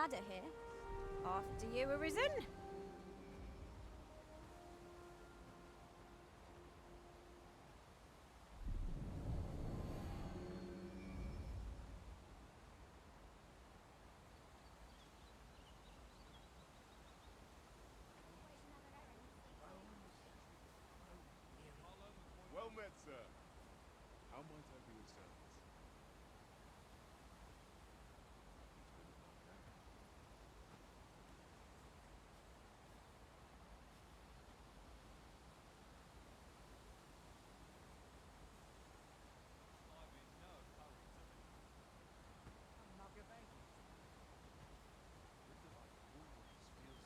ladder here. After you, Arisen. Well met, sir. How might I be of service?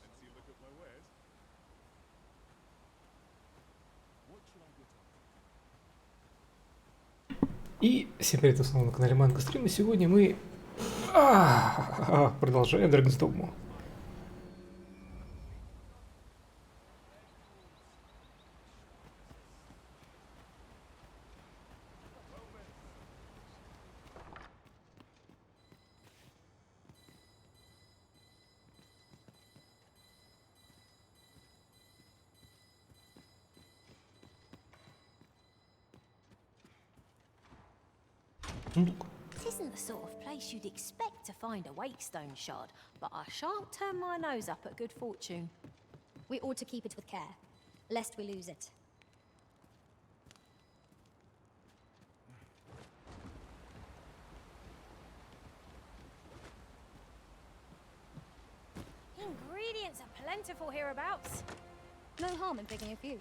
Fancy a look at my wares? What should I get on? И всем привет, снова на канале Манга, Стрим, и сегодня мы продолжаем Догму. This isn't the sort of place you'd expect to find a wakestone shard, but I shan't turn my nose up at good fortune. We ought to keep it with care, lest we lose it. Ingredients are plentiful hereabouts. No harm in picking a few.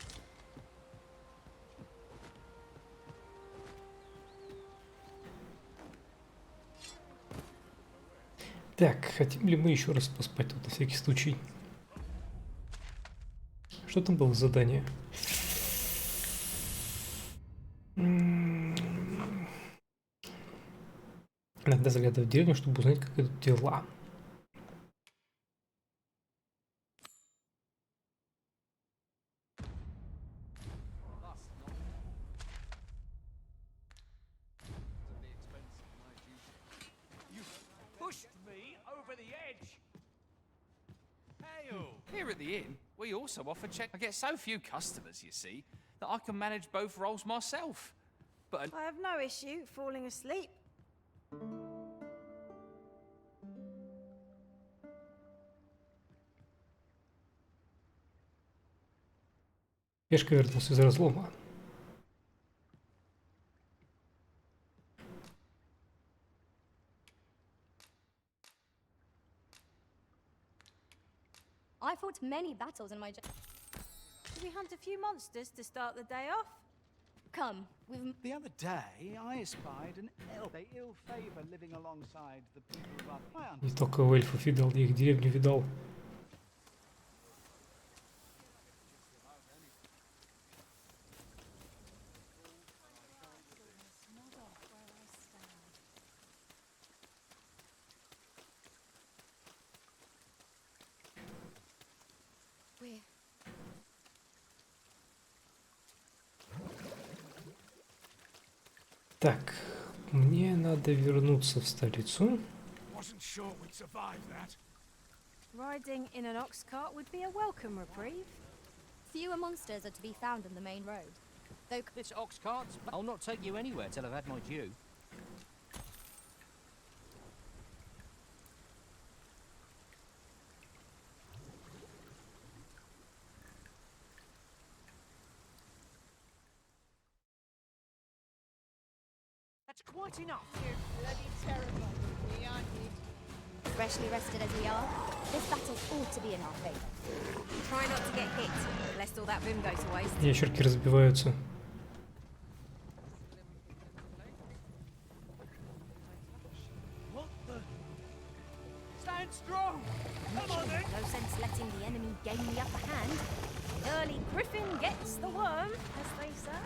Так, хотим ли мы еще раз поспать тут на всякий случай? Что там было задание? Надо заглядывать в деревню, чтобы узнать, как идут дела. Here at the inn, we also offer check. I get so few customers, you see, that I can manage both roles myself. But I have no issue falling asleep. Пешка вернулся из разлома. I fought many battles in my Did we hunt a few monsters to start the day off? Come, we've... The other day, I espied an elf. They ill favor living alongside the people of our Не только у эльфов видал, я их деревню видал. Так, мне надо вернуться в столицу. Wasn't sure we'd survive that. Riding in an ox cart would be a welcome reprieve. Fewer monsters are to be found on the main road. Though This ox cart, I'll not take you anywhere till I've had my due. That's quite enough. freshly rested as we are, this battle ought to be in our favor. Try not to get hit, lest all that vim go to waste. Ящерки разбиваются. Stand strong. Come on then. No sense letting the enemy gain the upper hand. The early griffin gets the worm, as they say.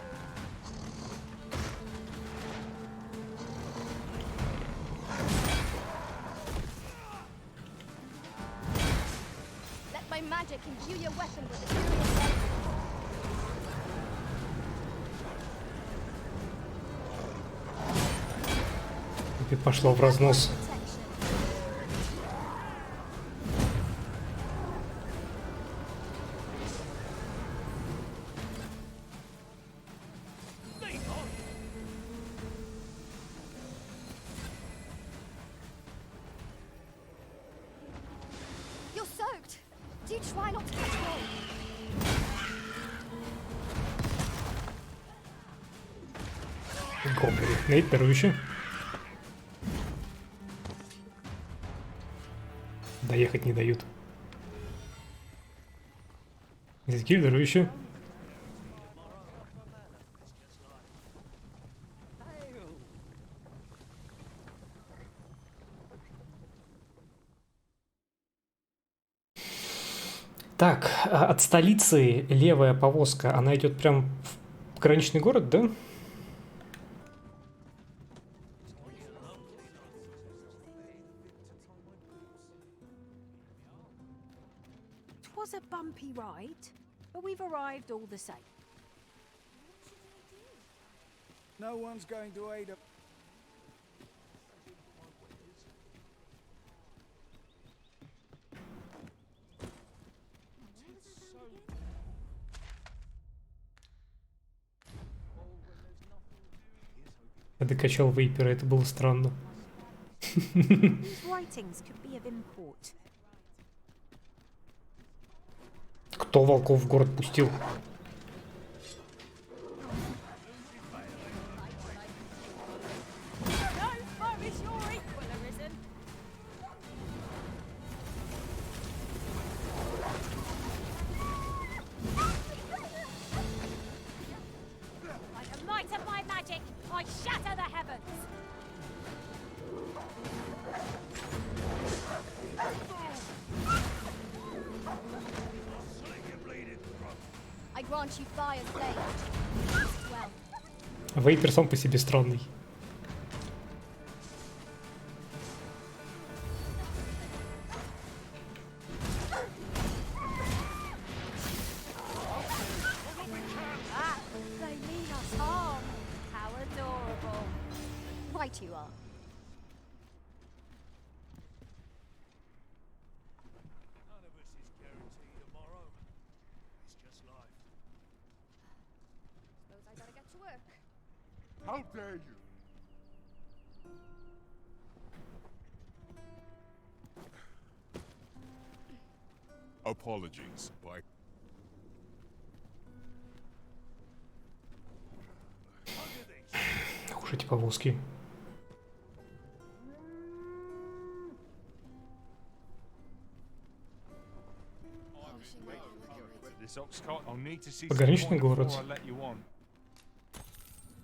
Let my magic imbue your weapon with the curious energy. И пошло в разнос. Do try not to catch me. Гоблин. Нейт, здоровище. Доехать не дают. Зятки, здоровище. Так, от столицы левая повозка, она идет прям в пограничный город, да? Was a bumpy ride, but we've arrived all the same. No one's going to aid a... Я докачал вейпера, это было странно. These writings could be of import. Кто волков в город пустил? Вейпер сам по себе странный. They mean us harm. How adorable. Right you are. None of us is guaranteed tomorrow. It's just life. Suppose I gotta get to work. How dare you? Apologies, but Уж эти повозки. Пограничный город.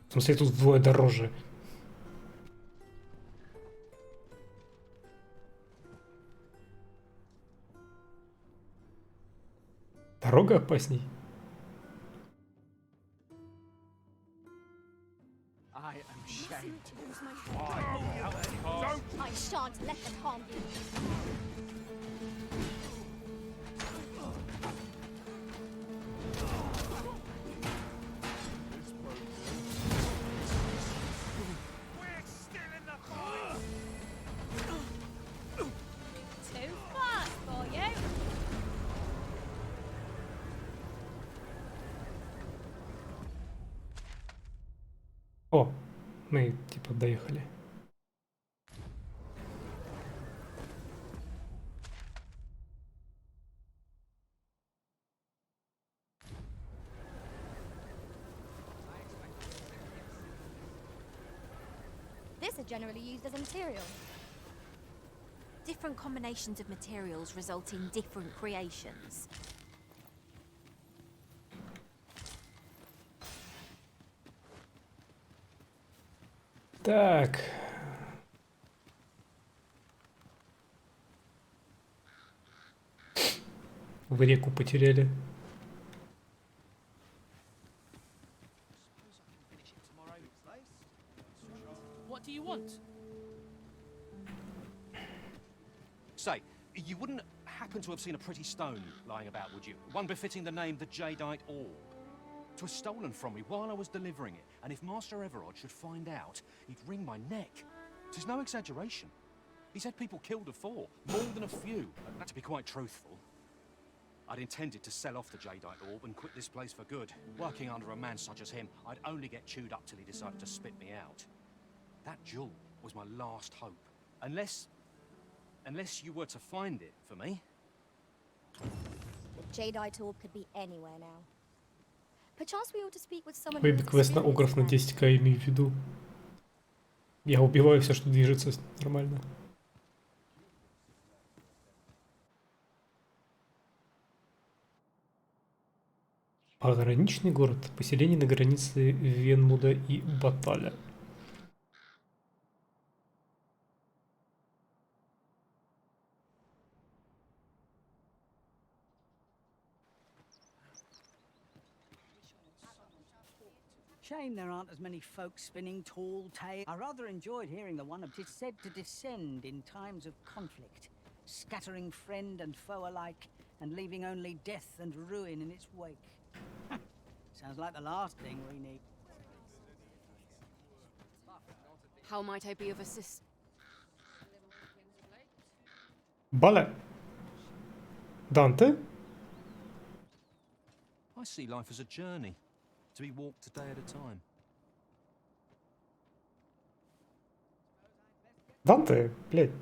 В смысле, тут вдвое дороже. Дорога опасней. I am shamed. I shan't let them harm you. Too fast for you. О, мы типа доехали. This is generally used as a material. Different combinations of materials result in different creations. Так. В реку потеряли. What do you want? Say, you wouldn't happen to have seen a pretty stone lying about, would you? One befitting the name the Jadeite Orb. 'Twas stolen from me while I was delivering it, and if Master Everard should find out, he'd wring my neck. 'Tis no exaggeration. He's had people killed afore, more than a few. To be quite truthful, I'd intended to sell off the Jadeite Orb and quit this place for good. Working under a man such as him, I'd only get chewed up till he decided to spit me out. That jewel was my last hope. Unless you were to find it for me. Jadeite orb could be anywhere now. Perchance we ought to speak with someone Бэби квест на Огров на 10к имею в виду. Я убиваю все, что движется нормально. Пограничный город. Поселение на границе Венмуда и Баталя. Shame there aren't as many folks spinning tall tales. I rather enjoyed hearing the one of tis said to descend in times of conflict, scattering friend and foe alike, and leaving only death and ruin in its wake. Sounds like the last thing we need. How might I be of assistance? Бале. Данте? I see life as a journey, to be walked a day at a time. Данте, блядь.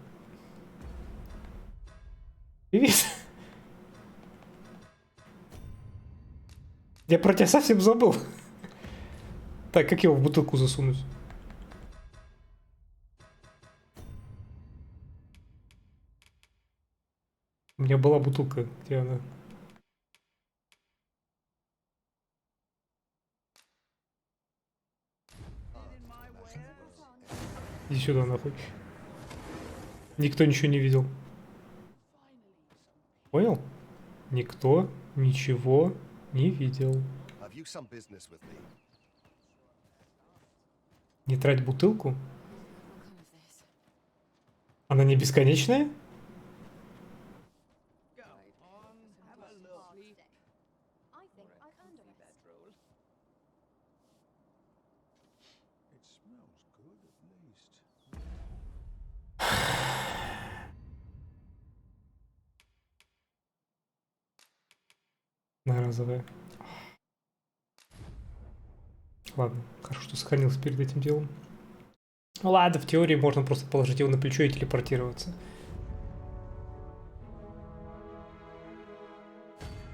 Привет. Я про тебя совсем забыл. Так, как его в бутылку засунуть? У меня была бутылка, где она? Иди сюда, нахуй. Никто ничего не видел. Понял? Никто ничего не видел. Не трать бутылку? Она не бесконечная? Разовая. Ладно, хорошо, что сохранился перед этим делом. Ну ладно, в теории можно просто положить его на плечо и телепортироваться.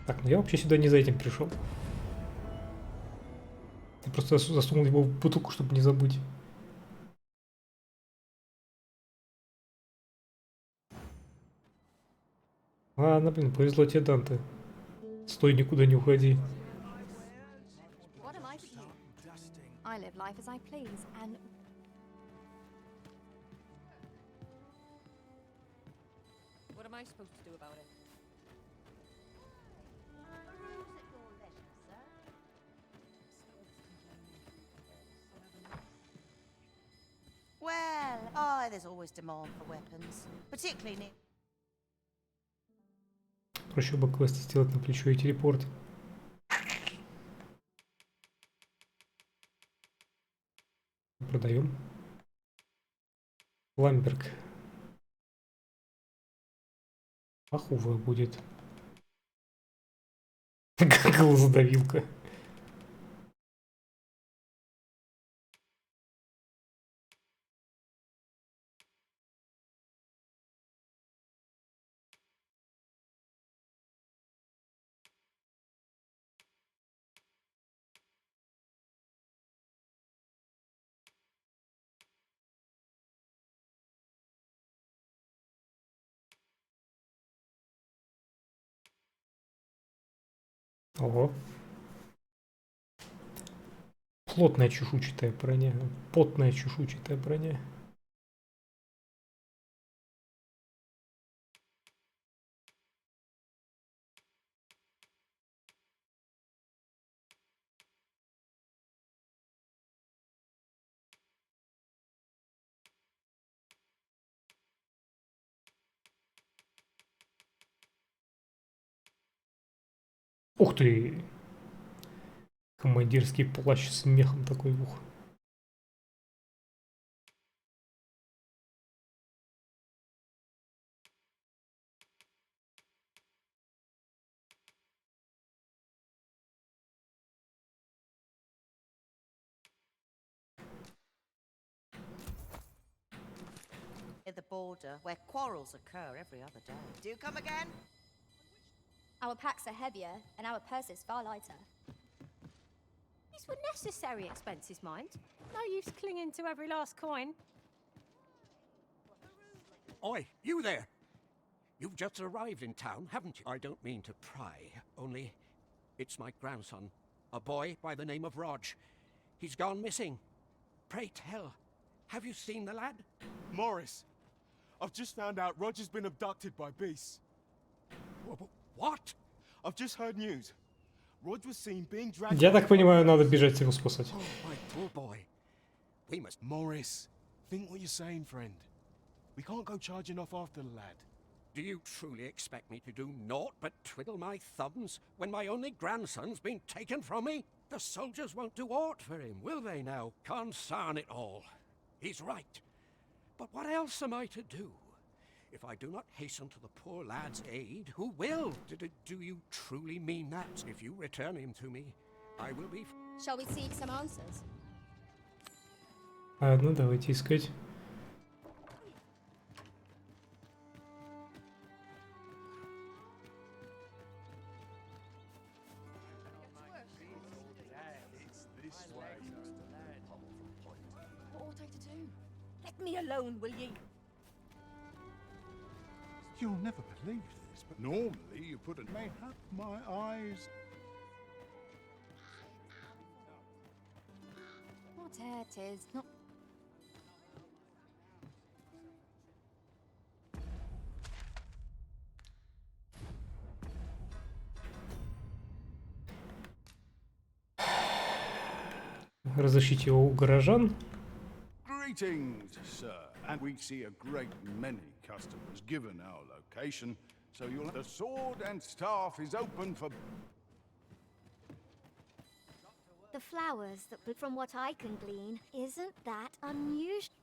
Так, ну я вообще сюда не за этим пришел. Я просто засунул его в бутылку, чтобы не забыть. Ладно, блин, повезло тебе, Данте. Стой, никуда не уходи. What am I to do? I live life as I please, and What am I supposed to do about it? Well, there's always demand for weapons, particularly near. Проще бы квест сделать на плечо и телепорт. Продаем. Ламберг. Ахува будет. Глазодавилка. Ого. Плотная чешуйчатая броня. Потная чешуйчатая броня. Ух ты! Командирский плащ с мехом такой, ух. At the border, where quarrels occur every other day. Do you come again? Our packs are heavier, and our purses far lighter. These were necessary expenses, mind. No use clinging to every last coin. Oi, you there! You've just arrived in town, haven't you? I don't mean to pry, only it's my grandson, a boy by the name of Rog. He's gone missing. Pray tell, have you seen the lad? Morris, I've just found out Roger's been abducted by beasts. What? I've just heard news. Rog was seen being dragged. Я так понимаю, надо бежать его спасать. Oh, my poor boy. We must... Morris, think what you're saying, friend. We can't go charging off after the lad. Do you truly expect me to do naught but twiddle my thumbs when my only grandson's been taken from me? The soldiers won't do aught for him, will they now? Consarn it all. He's right. But what else am I to do? If I do not hasten to the poor lad's aid, who will? Do you truly mean that? If you return him to me, I will be... Shall we seek some answers? Ладно, давайте искать. What ought I to do? Let me alone, will ye? You'll never believe this, but normally you put it. Mayhap my eyes. Whate'er 'tis, not. Разыщите его у горожан. Greetings, sir. And we see a great many customers given our location, so you'll... The sword and staff is open for... The flowers that, from what I can glean, isn't that unusual?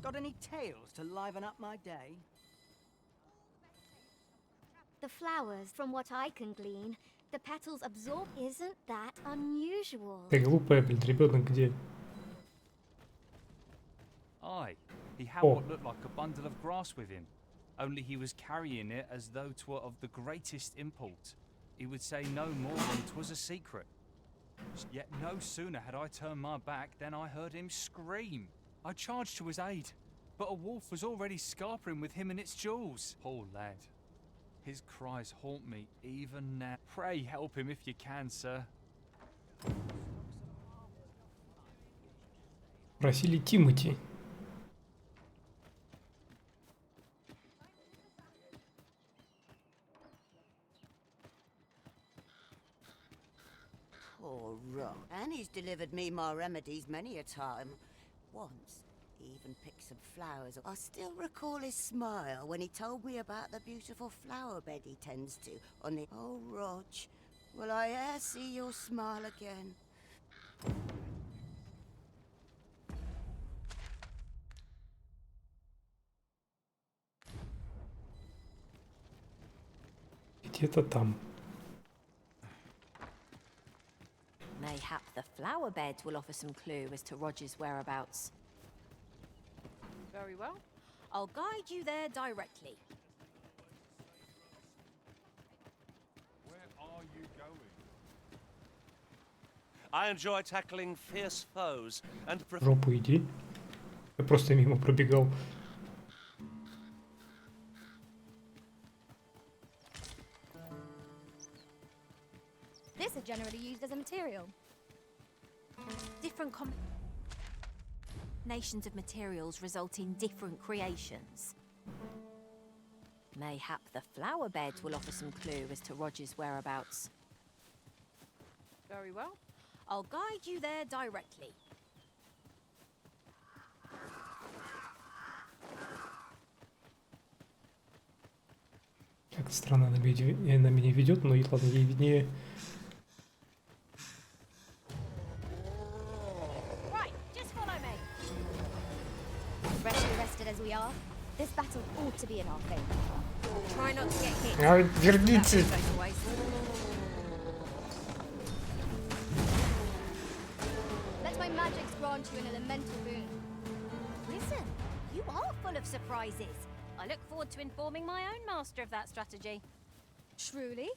Got any tales to liven up my day? The flowers, from what I can glean, the petals absorb, isn't that unusual? Ты глупая, блин, ребенок где? Aye, he had what looked like a bundle of grass with him, only he was carrying it as though 'twere of the greatest import. He would say no more than 'twas a secret. Yet no sooner had I turned my back than I heard him scream. I charged to his aid, but a wolf was already scarpering with him and its jewels. Poor lad. His cries haunt me even now. Pray help him if you can, sir. Просили Тимати. Poor Rock. And he's delivered me my remedies many a time. Once, he even picked some flowers. I still recall his smile when he told me about the beautiful flower bed he tends to on the... Oh, Rog, will I e'er see your smile again? Где-то там. Mayhap the flower bed will offer some clue as to Roger's whereabouts. Very well. I'll guide you there directly. Where are you going? I enjoy tackling fierce foes and... В жопу иди. Я просто мимо пробегал. This is generally used as a material. Different combinations of materials result in different creations. Mayhap the flower bed will offer some clue as to Roger's whereabouts. Very well. I'll guide you there directly. Как-то странно она меня ведет, но ладно, ей виднее. Right, just follow me. Rested as we are, this battle ought to be in our favor. Try not to get hit. Верните! Let my magics grant you an elemental boon. Listen, you are full of surprises. I look forward to informing my own master of that strategy. Truly?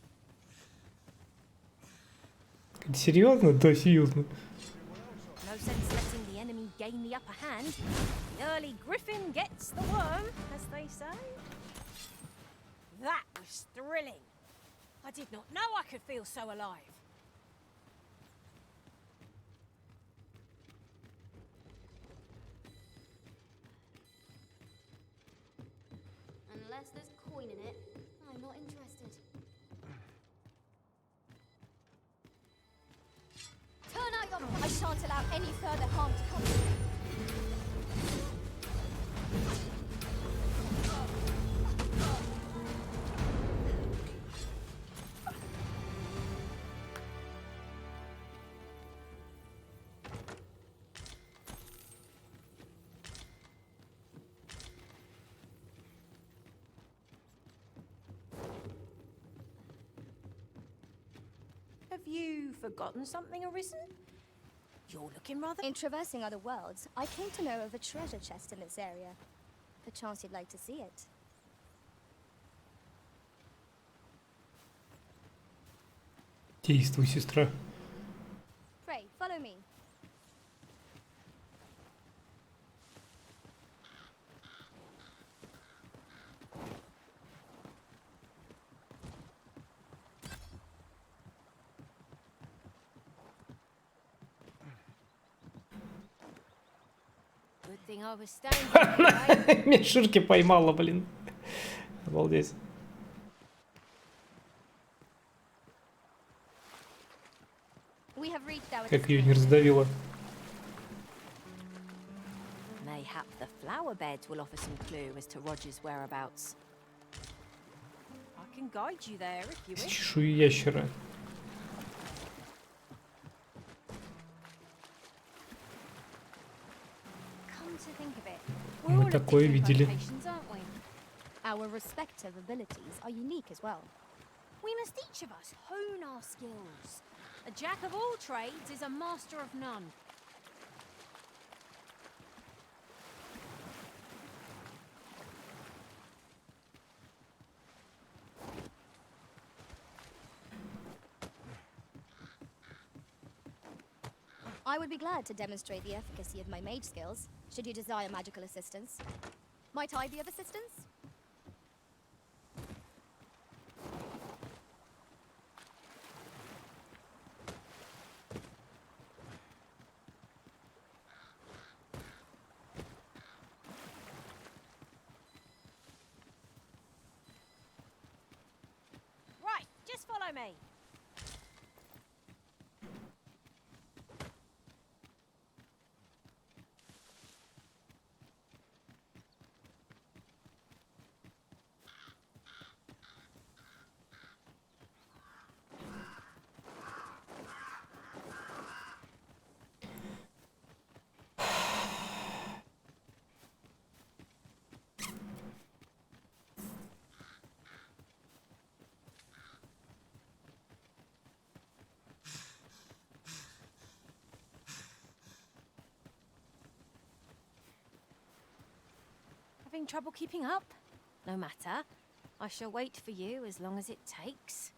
Серьезно? Да, серьезно. No sense letting the enemy gain the upper hand. The early griffin gets the worm, as they say. That was thrilling. I did not know I could feel so alive. Unless there's coin in it, I'm not interested. Turn out your... I shan't allow any further harm to come to you. Have you forgotten something, Arisen? You're looking rather... In traversing other worlds, I came to know of a treasure chest in this area. Perchance you'd like to see it. Действуй, сестра. Pray, follow me. Good thing I was staying here, right? Мешурки поймала, блин. Обалдеть. We have reached our Как ее не раздавило. Mayhap the flower beds will offer some clue as to Roger's whereabouts. I can guide you there if you wish. Чешую ящера. Come to think of it, Мы we're all at такое different видели. locations, aren't we? Our respective abilities are unique as well. We must each of us hone our skills. A jack of all trades is a master of none. I would be glad to demonstrate the efficacy of my mage skills, should you desire magical assistance. Might I be of assistance? Right, just follow me. Having trouble keeping up? No matter. I shall wait for you as long as it takes.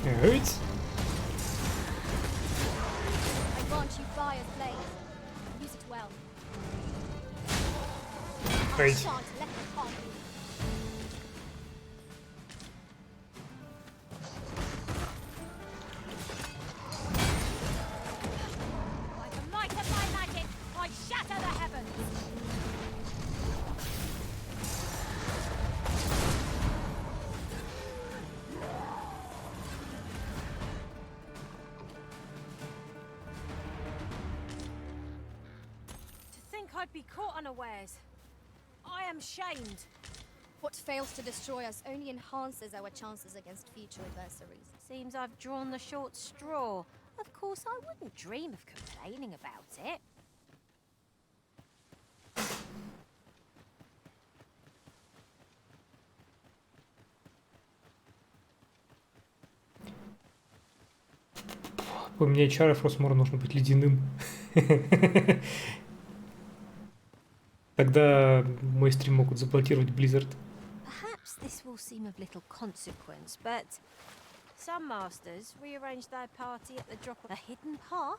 Right. I grant you fire's blaze. Use it well. I Right. shan't let them harm you. By the might of my magic, I shatter the heavens. To think I'd be caught unawares. I am shamed. What fails to destroy us only enhances our chances against future adversaries. Seems I've drawn the short straw. Of course, I wouldn't dream of complaining about it. Поменять чары Фростмора нужно быть ледяным. Тогда мой стрим могут заблокировать Blizzard. Perhaps this will seem of little consequence, but some masters rearrange their party at the drop of a hidden path.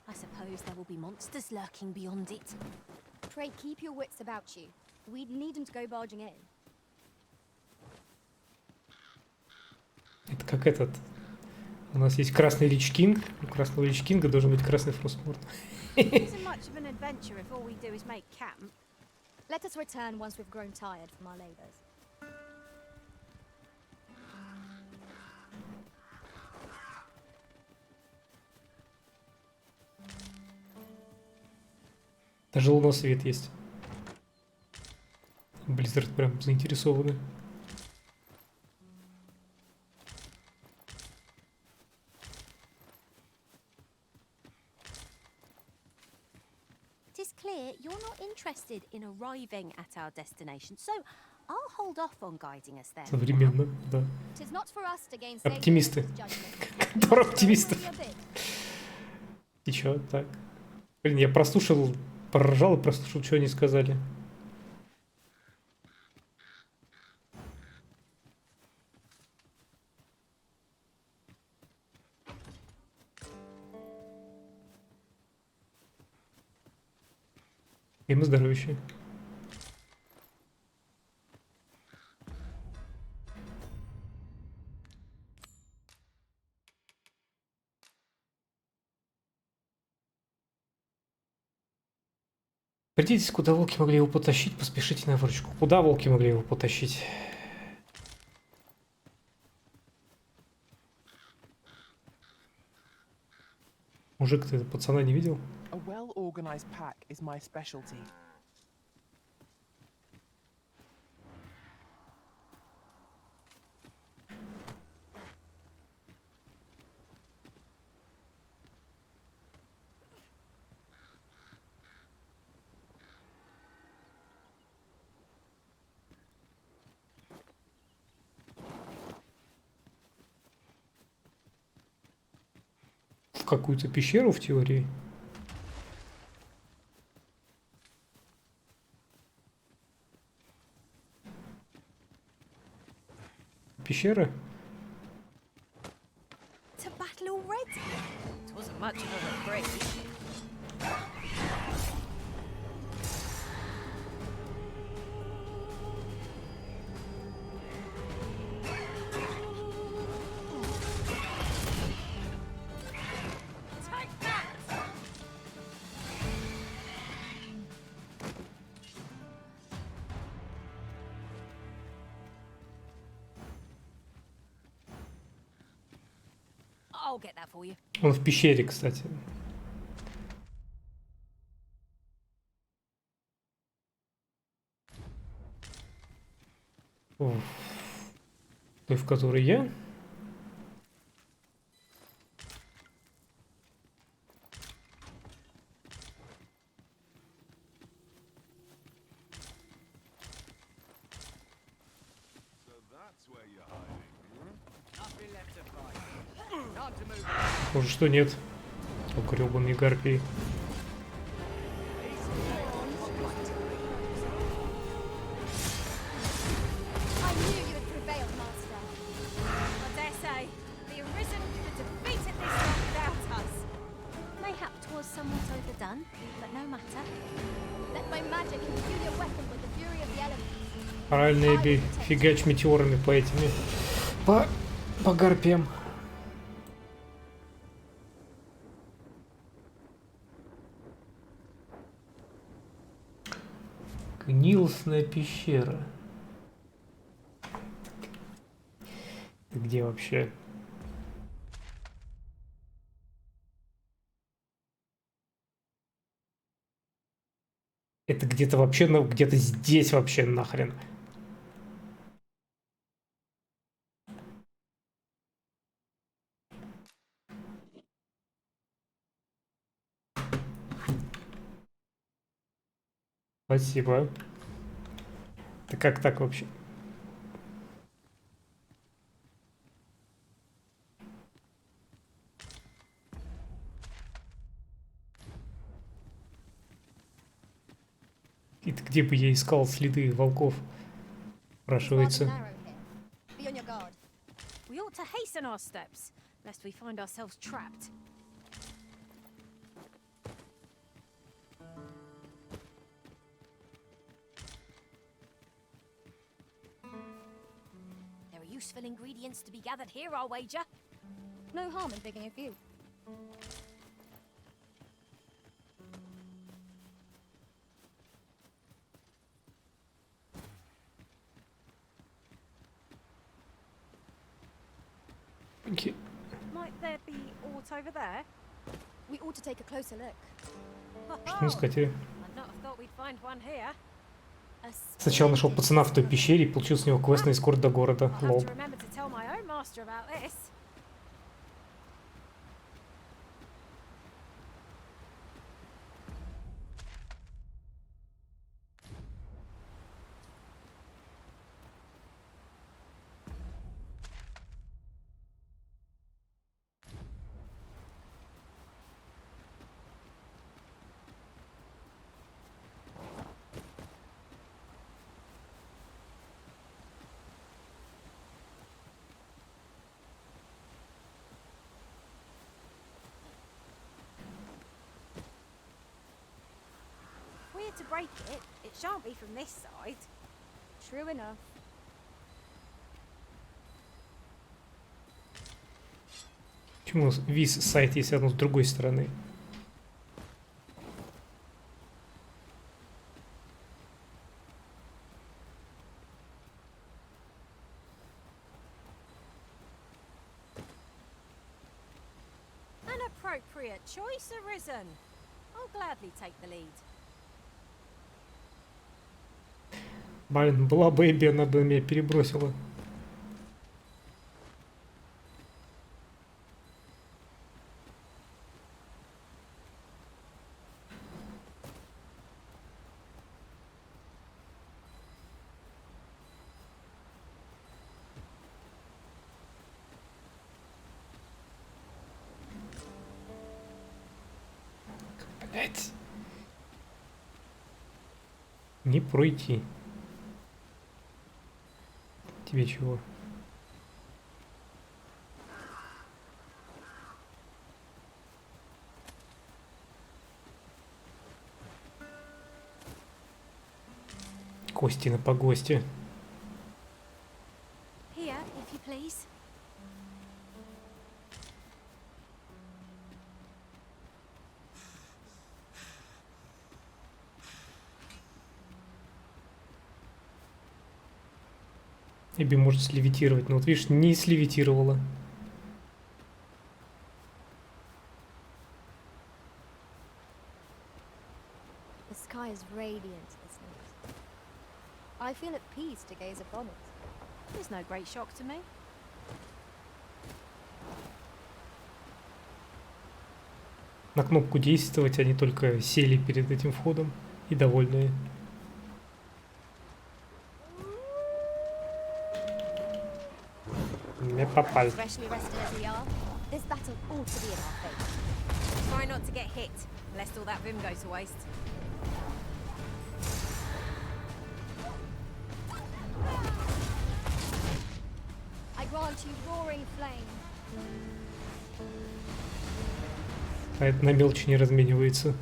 I suppose there will be monsters lurking beyond it. Pray keep your wits about you. We need him to go barging in. Это как этот. У нас есть красный Лич Кинг. У красного Лич Кинга должен быть красный Фростмор. Isn't much of an adventure if all we do is make camp. Let us return once we've grown tired from our labors. Даже луносвет есть. Blizzard прям заинтересованы. It is clear you're not interested in arriving at our destination, so I'll hold off on guiding us there. Современно, да. Tis not for us to gain Оптимисты. Про оптимистов. И чё, так? Блин, я прослушал, поржал и прослушал, что они сказали. Им здоровья. Придитесь, куда волки могли его потащить, поспешите на выручку. Куда волки могли его потащить? Мужик, ты пацана не видел? A well-organized pack is my specialty. В какую-то пещеру в теории. Пещера? To battle already? It wasn't much of a break. I'll get that for you. Он в пещере, кстати. Той, в которой я. Может, что нет. О, грёбаные гарпии. I knew you would prevail, Master. I dare say, the Arisen could have defeated this one without us. Mayhap 'twas somewhat overdone, but no matter. Let my magic imbue your weapon with the fury of the elements. Оральные би фигач метеорами по этими. По гарпиям. Гнилостная пещера. Ты где вообще? Это где-то вообще, ну, где-то здесь вообще нахрен. Спасибо. Да как так вообще? Где бы я искал следы волков? Спрашивается. Be on your guard. We ought to hasten our steps, lest we find ourselves trapped. There are useful ingredients to be gathered here, I'll wager. No harm in picking a few. Окей. Might there be aught over there? We ought to take a closer look. Что искать? I'd not have thought we'd find one here. Сначала нашел пацана в той пещере и получил с него квест на эскорт до города. I'll have Лол. to remember to tell my own master about this. If we're to break it, it shan't be from this side. True enough. Почему вис сайт, если оно с другой стороны? An appropriate choice arisen. I'll gladly take the lead. Блин, была Бэйби, она бы меня перебросила. Блять. Не пройти. Тебе чего? Кости на погосте. Here, if you please. Эбби может слевитировать, но вот видишь, не слевитировала. The sky is radiant this night. I feel at peace to gaze upon it. It's no great shock to me. На кнопку действовать они только сели перед этим входом и довольные. Не попали. Freshly rested as we are, this battle ought to be in our favour. Try not to get hit, lest all that vim go to waste. I grant you roaring flame. А это на мелочи не разменивается.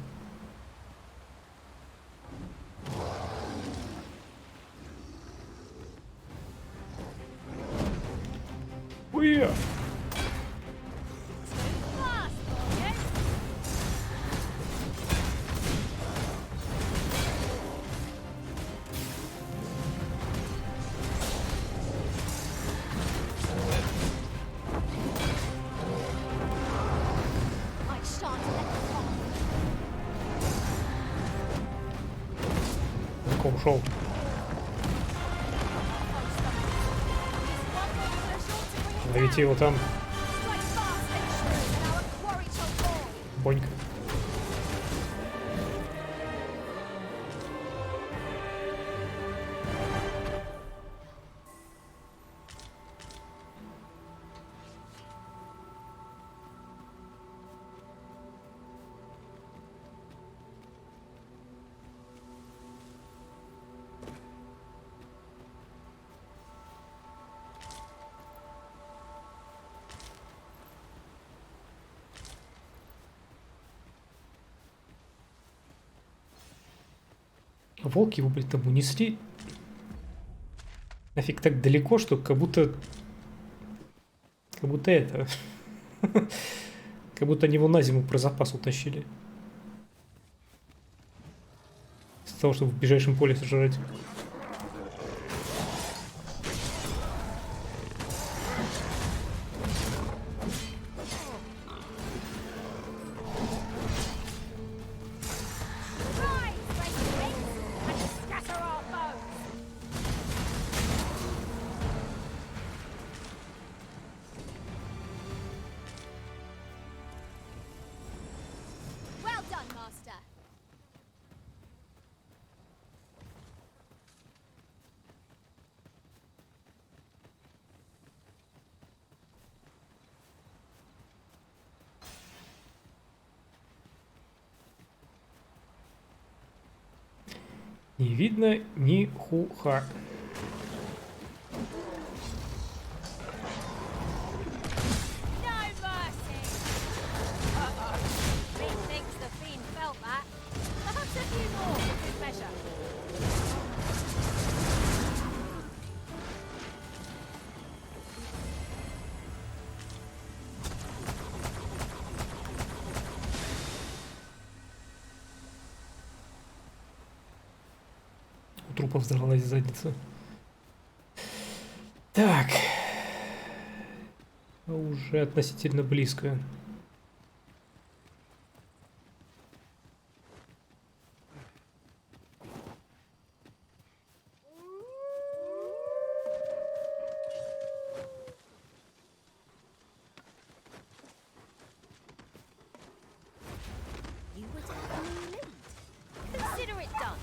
Уя! I shan't let you off. Далеко ушел. Ловите его там. Strike fast and true, and our quarry shall fall. Бонька. Волки его, блин, там унесли. Нафиг так далеко, что как будто... Как будто это... Как будто они его на зиму про запас утащили. С того, чтобы в ближайшем поле сожрать. Well done, Master. Не видно ни хуха. No mercy! Methinks the fiend felt that. Perhaps a few more for good measure. У трупа взорвалась задница. Так. Уже относительно близко. You would have me lead. Consider it done.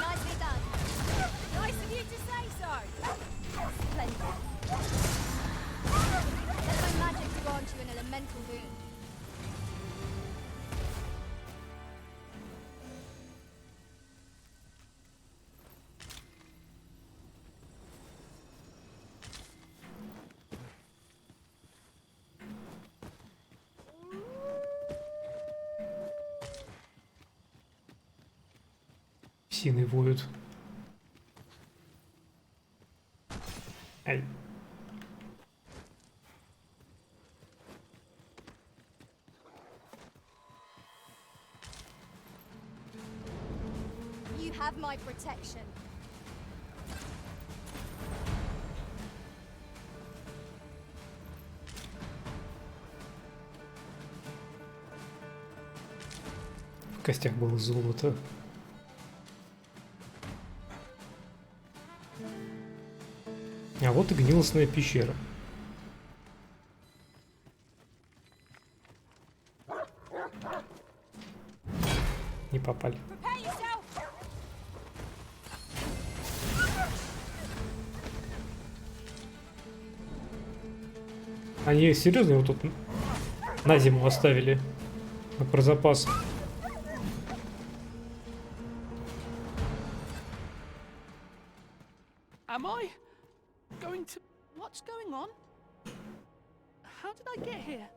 Nicely done. Nice of you to say so. Splendid. Let my magic grant you an elemental boon. Псины воют. Ай. You have my protection. В костях было золото. А вот и гнилостная пещера. Не попали. Prepare yourself. Они серьезно его тут на зиму оставили? Про запас. Am I going to... What's going on? How did I get here?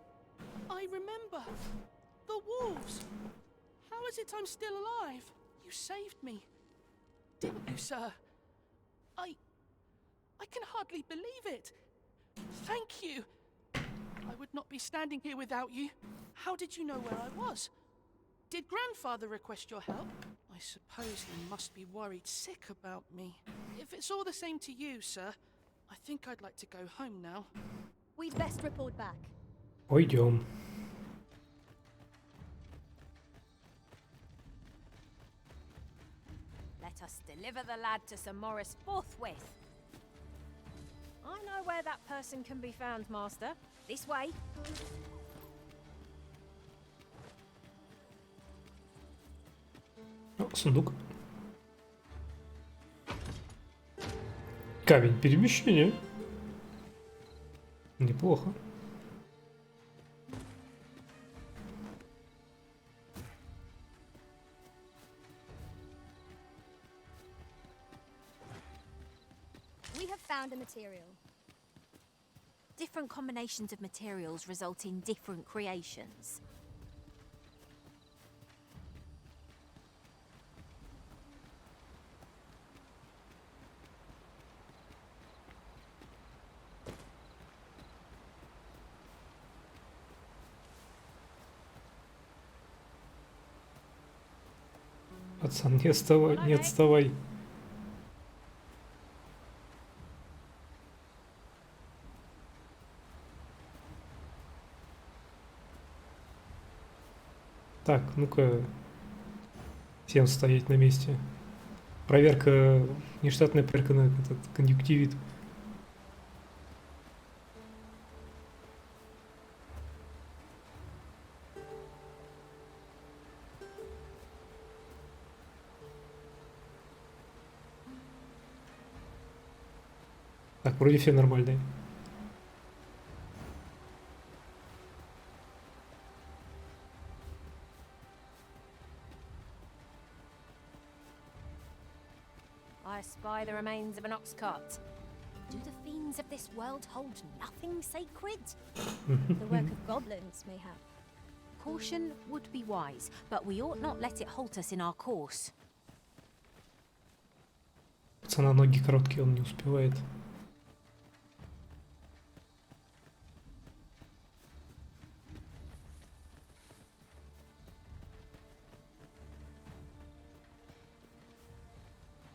I remember. The wolves. How is it I'm still alive? You saved me. Didn't you, sir? I can hardly believe it. Thank you. I would not be standing here without you. How did you know where I was? Did Grandfather request your help? I suppose he must be worried sick about me. If it's all the same to you, sir, I think I'd like to go home now. We'd best report back. Пойдем. Let us deliver the lad to Sir Morris forthwith. I know where that person can be found, Master. This way. О, сундук. Камень перемещения. Неплохо. We have found a material. Different combinations of materials result in different creations. Пацан, не отставай, не отставай. Так, ну-ка, всем стоять на месте. Проверка, нештатная проверка на этот конъюнктивит. Так, вроде все нормальные. I spy the remains of an ox cart. Do the fiends of this world hold nothing sacred? The work of goblins, mayhap. Caution would be wise, but we ought not let it halt us in our course. Пацана ноги короткие, он не успевает.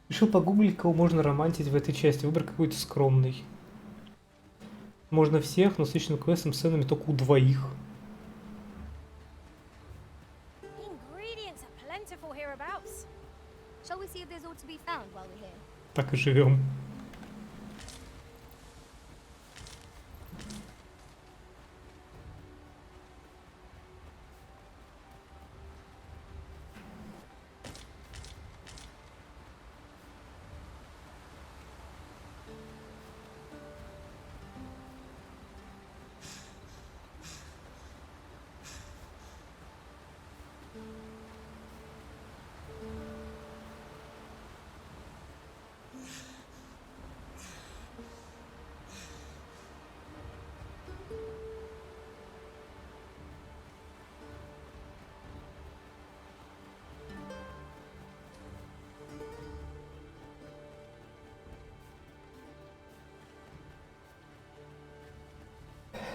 Решил погуглить, кого можно романтить в этой части. Выбор какой-то скромный. Можно всех, но с личным квестом сценами только у двоих. Ingredients are plentiful hereabouts. Shall we see if there's ought to be found while we're here? Так и живем.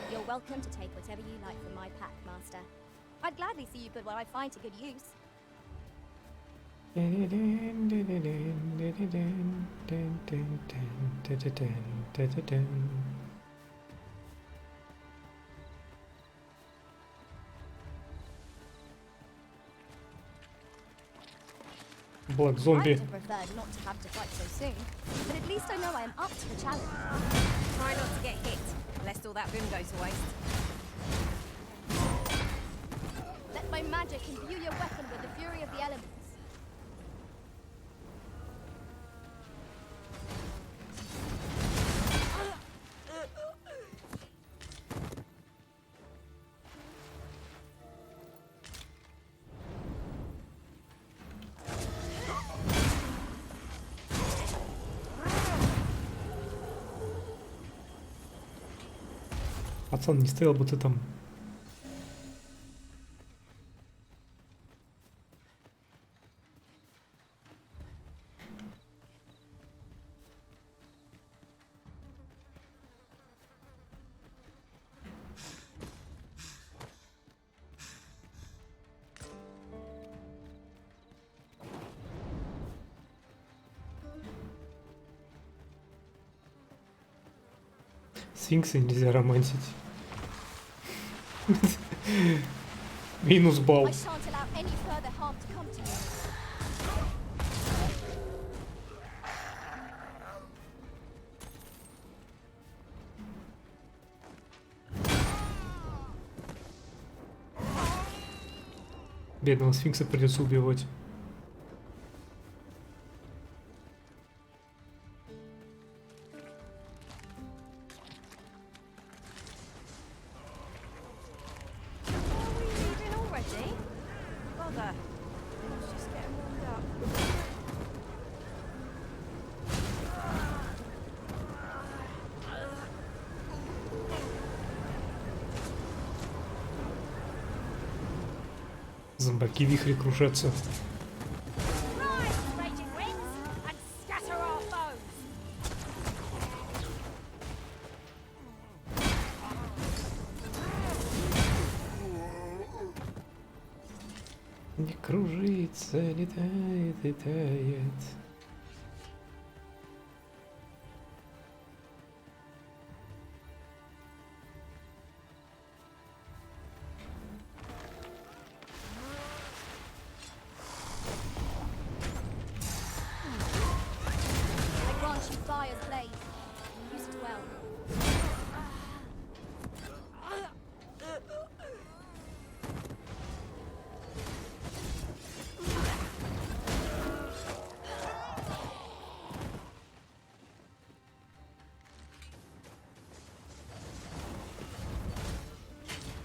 You're welcome to take whatever you like from my pack, Master. I'd gladly see you put what I find to good use. Блэк I зомби. would have preferred not to have to fight so soon, but at least I know I am up to the challenge. Try not to get hit, lest all that boom go to waste. Let my magic imbue your weapon with the fury of the elements. Пацан, не стоял бы ты там. Сфинкса нельзя романтить. Минус балл. I shan't allow any further harm to come to you. Бедного сфинкса придется убивать. Зомбаки вихри кружатся. Кружится, летает, летает. I grant you fire's blade. Use it well.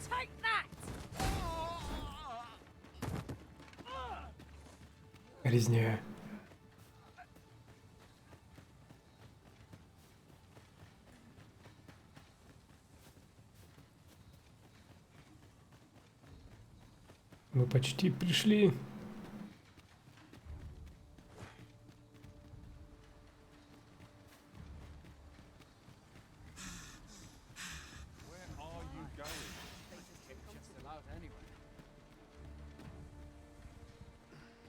Take that! Резня. Мы почти пришли.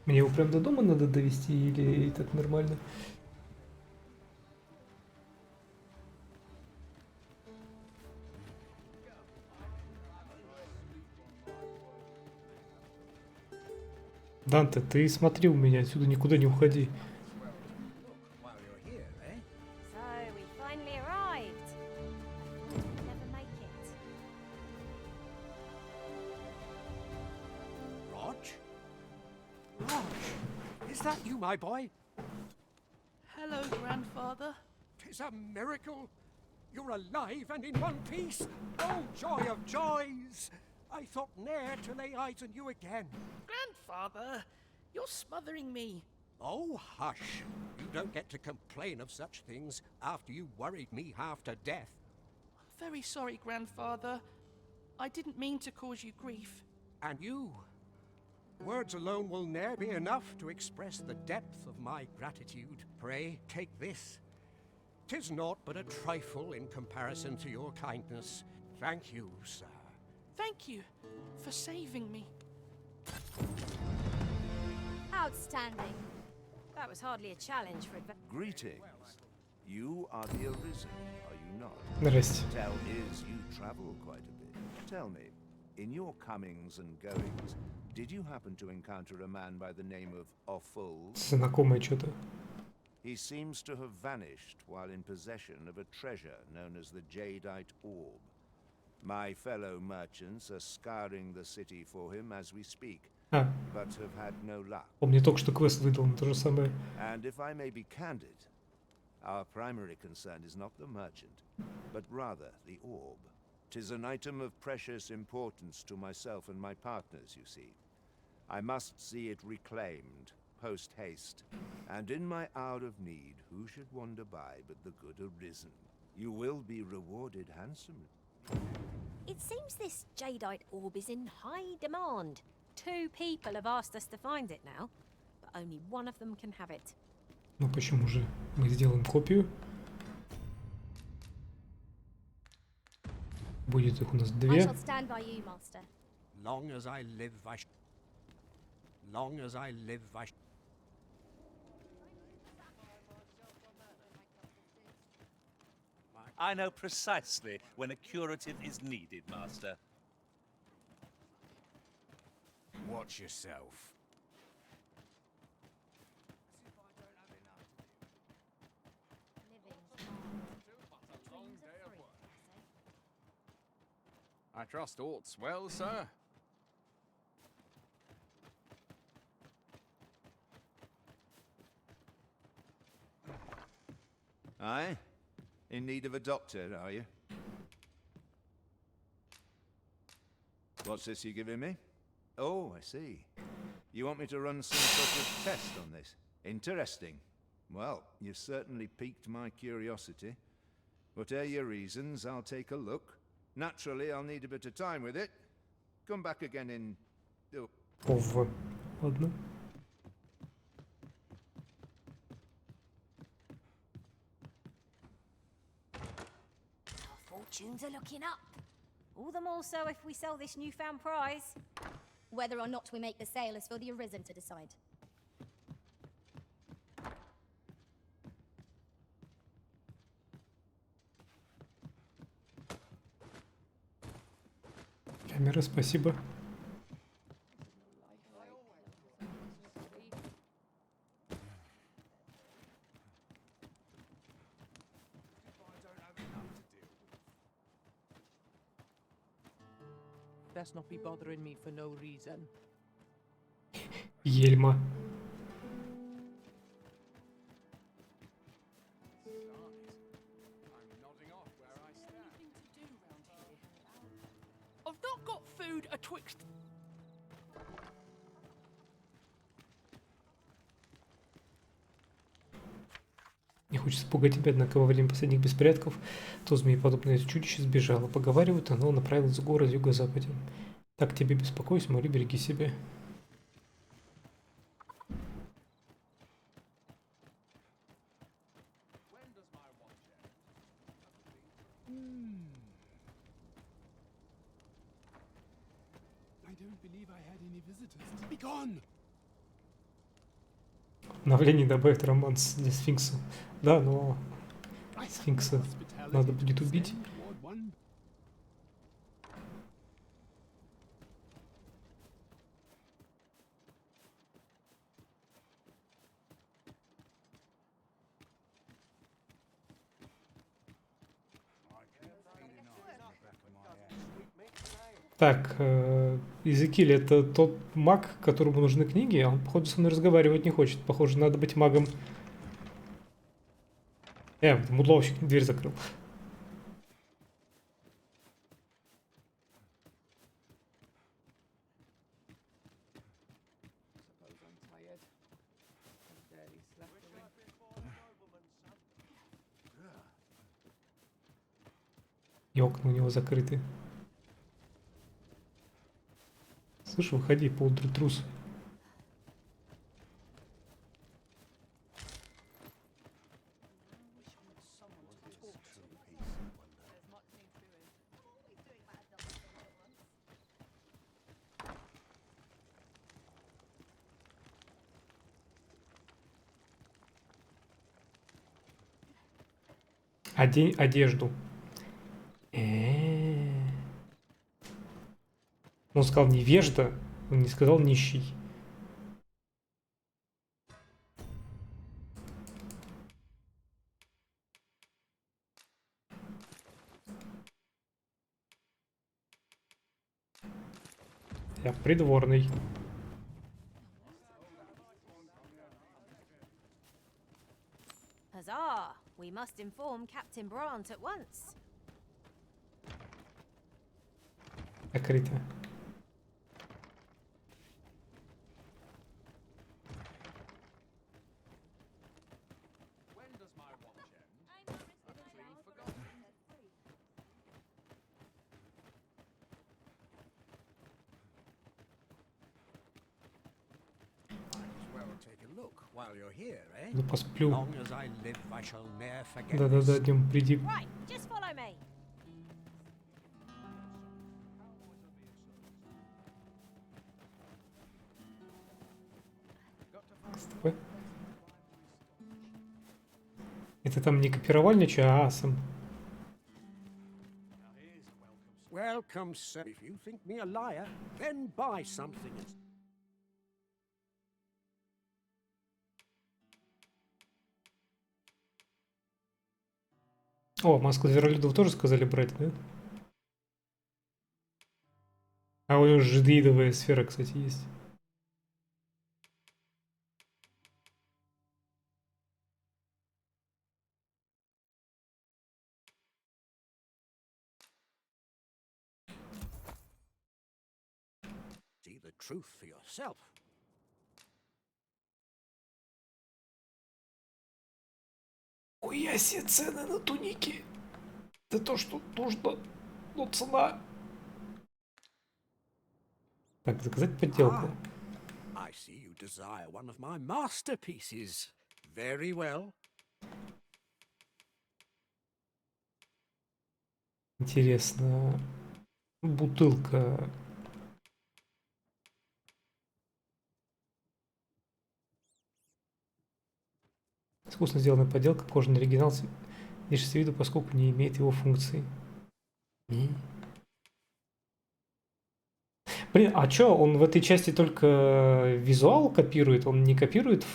Мне его прям до дома надо довести или так нормально? Данте, ты смотри у меня, отсюда никуда не уходи. So we finally arrived. We'll never make it. Rog? Rog, is that you, my boy? Hello, grandfather. 'Tis a miracle. You're alive and in one piece. Oh, joy of joys! I thought ne'er to lay eyes on you again. Grandfather, you're smothering me. Oh, hush. You don't get to complain of such things after you worried me half to death. I'm very sorry, grandfather. I didn't mean to cause you grief. And you? Words alone will ne'er be enough to express the depth of my gratitude. Pray, take this. 'Tis naught but a trifle in comparison to your kindness. Thank you, sir. Thank you for saving me. Outstanding. That was hardly a challenge for adventure. Greetings. You are the Arisen, are you not? Здрасте. Tell is you travel quite a bit. Tell me, in your comings and goings, did you happen to encounter a man by the name of Offul? Знакомое что-то. He seems to have vanished while in possession of a treasure known as the Jadeite Orb. My fellow merchants are scouring the city for him as we speak, А, but have had no luck. он мне только что квест выдал на то же самое. And if I may be candid, our primary concern is not the merchant, but rather the orb. 'Tis an item of precious importance to myself and my partners, you see. I must see it reclaimed, post-haste. And in my hour of need, who should wander by but the good Arisen? You will be rewarded handsomely. It seems this jadeite orb is in high demand. 2 people have asked us to find it now, but only one of them can have it. Ну почему же? Мы сделаем копию. Будет их у нас I 2. shall stand by you, master. Long as I live, Long as I live, I know precisely when a curative is needed, Master. Watch yourself. I trust aught's well, sir. Aye? In need of a doctor, are you? What's this you're giving me? Oh, I see. You want me to run some sort of test on this? Interesting. Well, you've certainly piqued my curiosity. Whatever your reasons, I'll take a look. Naturally, I'll need a bit of time with it. Come back again in... Oh. Ов. Ладно. Our fortunes are looking up. All the more so if we sell this newfound prize. Whether or not we make the sale is for the Arisen to decide. Камера, спасибо. Best not be bothering me for no reason. Ельма. I've not got food atwixt. Не хочется пугать тебя, однако во время последних беспорядков то змееподобное чудище сбежало. Поговаривают, оно направилось в город юго-западе. Так тебе беспокойся, моли, береги себя. Обновление добавит романс для сфинкса. Да, но сфинкса надо будет убить. Так, Иезекииль, это тот маг, которому нужны книги, а он, походу, со мной разговаривать не хочет. Похоже, надо быть магом. Мудловщик дверь закрыл. И окна у него закрыты. Слышь, выходи, поутру трус. Одень одежду. Он сказал невежда, он не сказал нищий. Я придворный. Huzzah! We must inform Captain Brant at once. Закрыто. Ну, посплю. Да-да-да, днем приди. Right, just follow me. Стой. Это там не копировальничий, а асом. Welcome, sir. If you think me a liar, then buy something. О, маску зверолюдов тоже сказали брать, да? А у него жидеидовая сфера, кстати, есть. See the truth for yourself. Хуя себе цены на туники. Это то, что нужно. Но цена. Так, заказать подделку. I see you desire one of my masterpieces. Very well. Интересно. Бутылка. искусно сделанная подделка, кожаный оригинал лишь с виду, поскольку не имеет его функции. Блин, а чё, он в этой части только визуал копирует, он не копирует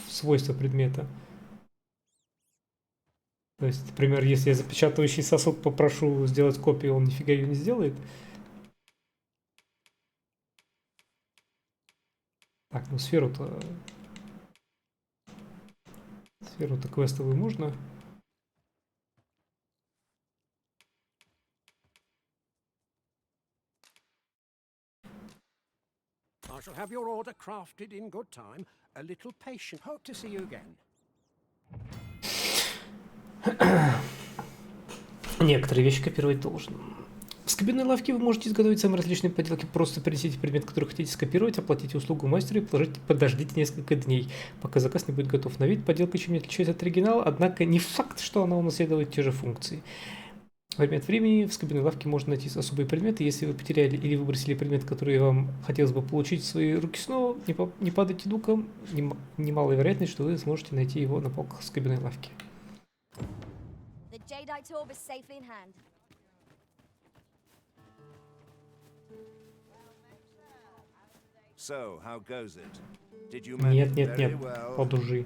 свойства предмета? То есть, например, если я запечатывающий сосуд попрошу сделать копию, он нифига ее не сделает? Так, ну сферу-то квестовую можно. I shall have your order crafted in good time. A little patient. Hope to see you again. Некоторые вещи копировать должен. В скобяной лавке вы можете изготовить самые различные поделки. Просто принесите предмет, который хотите скопировать, оплатите услугу мастера и подождите несколько дней, пока заказ не будет готов. На вид поделка чем не отличается от оригинала, однако не факт, что она унаследует те же функции. Время от времени в скобяной лавке можно найти особые предметы. Если вы потеряли или выбросили предмет, который вам хотелось бы получить в свои руки снова, не падайте духом. Немалая вероятность, что вы сможете найти его на полках скобяной лавки. The jadeite orb is safely in hand. So, how goes it? Did you Нет, manage нет, very нет, well? подужи.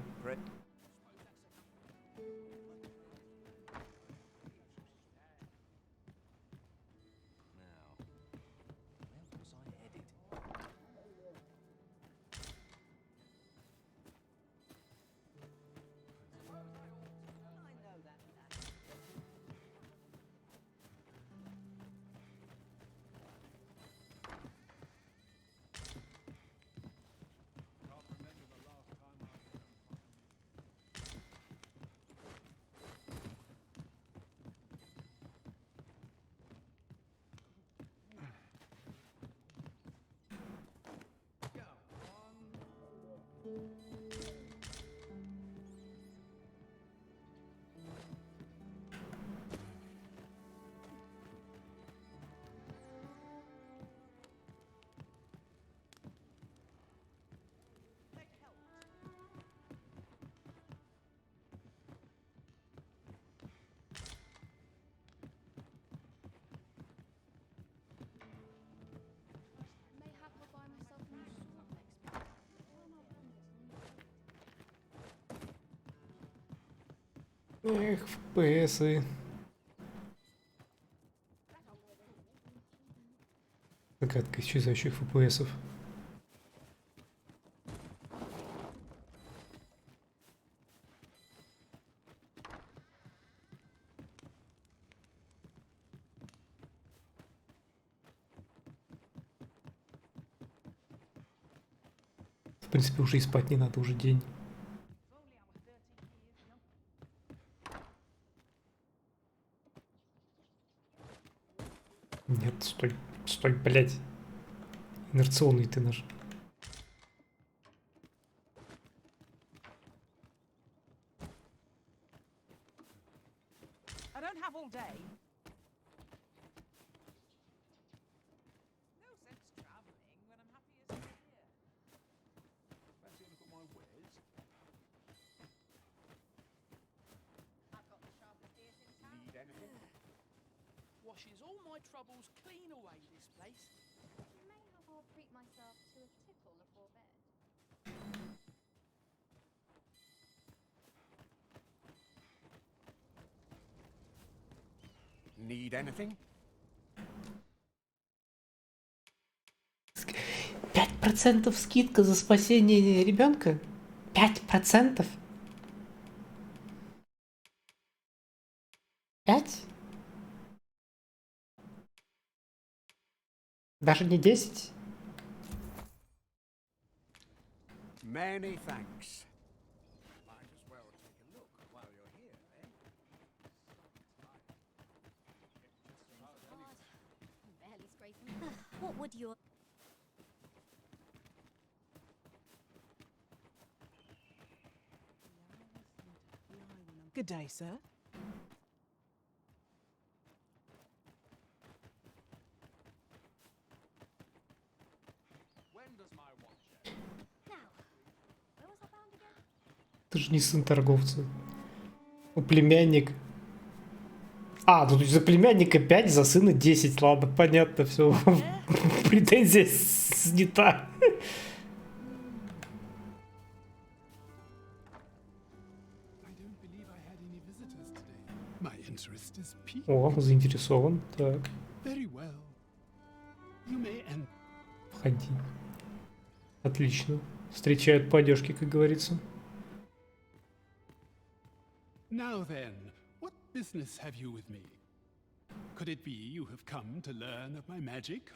Эх, FPS-ы. Загадка исчезающих FPS-ов. В принципе, уже и спать не надо, уже день. Нет, стой, блядь. Инерционный ты наш. I don't have all day. No sense travelling when I'm happy as here. Fancy a look at my wares? I've got the sharpest ears in town. Need anything? Washes all my troubles clean away, this place. May have I'll treat myself to a tickle before bed. Need anything? 5% скидка за спасение ребенка? 5%? 5? Даже не 10? Many thanks. Might as well take a look while you're here, eh? Barely scraping. What would your... Good day, sir. Now, where was I bound again? Ты же же не сын торговца. Племянник. А, тут за племянника 5, за сына 10. Ладно, понятно, все. Претензия снята. О, заинтересован. Так. Входи. Отлично. Встречают по одежке, как говорится. Now then, what business have you with me? Could it be you have come to learn of my magic,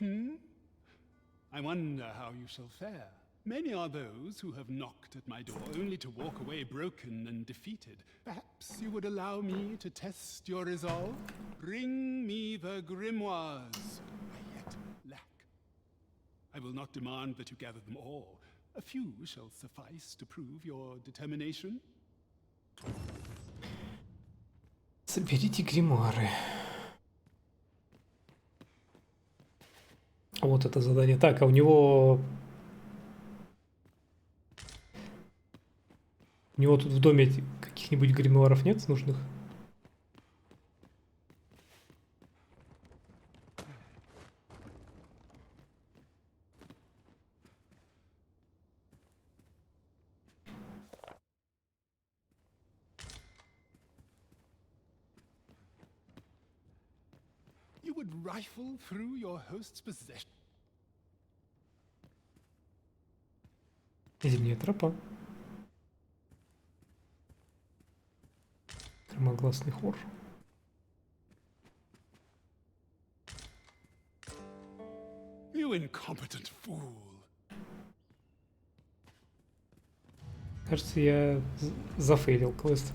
I wonder how you shall fare. Many are those who have knocked at my door only to walk away broken and defeated. Perhaps you would allow me to test your resolve? Bring me the grimoires I yet lack. I will not demand that you gather them all. A few shall suffice to prove your determination. Соберите гримуары. Вот это задание. Так, а у него... У него тут в доме каких-нибудь гримуаров нет нужных? You would rifle through your host's possession. Зимняя тропа. Громогласный хор. You incompetent fool. Кажется, я зафейлил квест.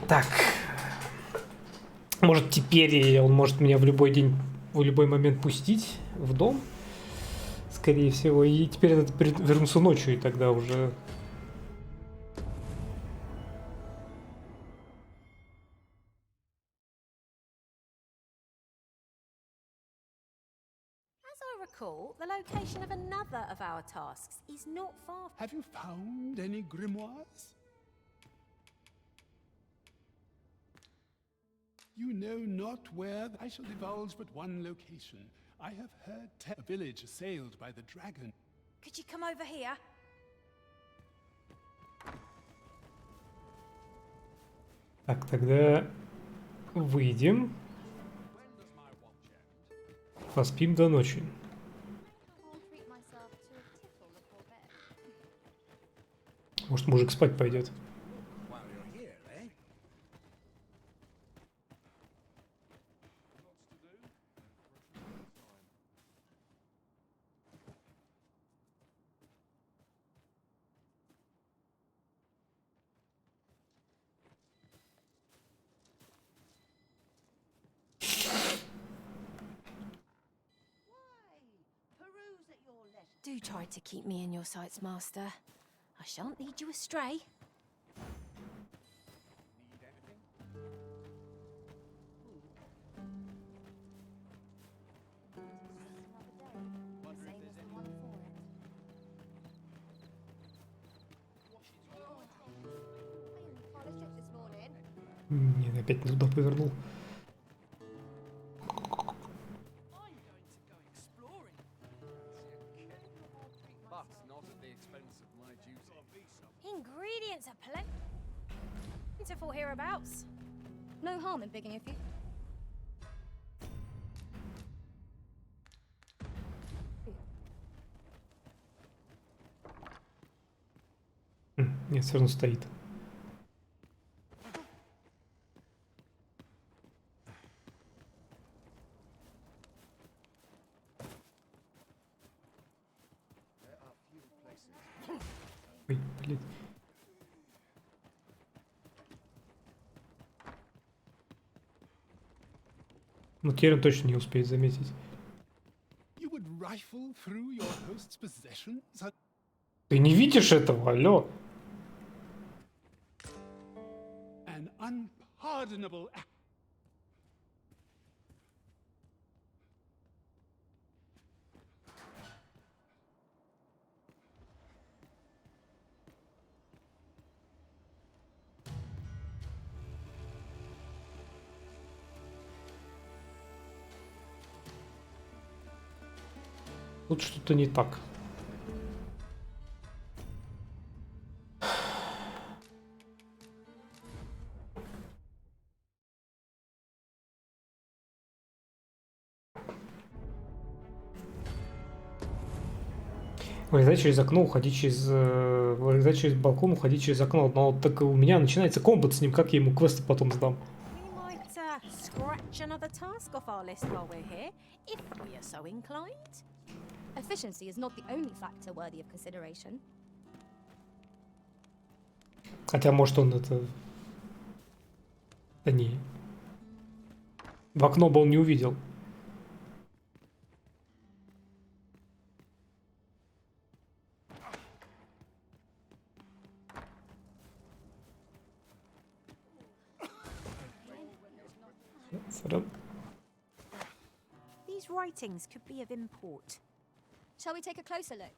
Так. Может, теперь он может меня в любой день, в любой момент пустить в дом? Скорее всего. И теперь надо вернуться ночью, и тогда уже... As I recall, the location of another of our tasks is not far. Have you found any grimoires? You know not where. I shall divulge but one location. I have heard a village assailed by the dragon. Could you come over here? Так, тогда выйдем. Поспим до ночи. Может, мужик спать пойдет. Do try to keep me in your sights, Master. I shan't lead you astray. Нет, опять не туда повернул. Ingredients are plentiful hereabouts. No harm in picking a few. Нет, все равно стоит. Ой, блядь. Ну, Керен точно не успеет заметить. You would rifle through your host's possessions? Ты не видишь этого, алло? An unpardonable act. Тут что-то не так. Вылезать через окно, уходить через... Вылезать через балкон, уходить через окно. Но вот так у меня начинается комбат с ним, как я ему квесты потом сдам. We might scratch another task off our list while we're here, if we are so inclined. Efficiency is not the only factor worthy of consideration. Хотя, может, он это... Да не. В окно бы он не увидел. These writings could be of import. Shall we take a closer look?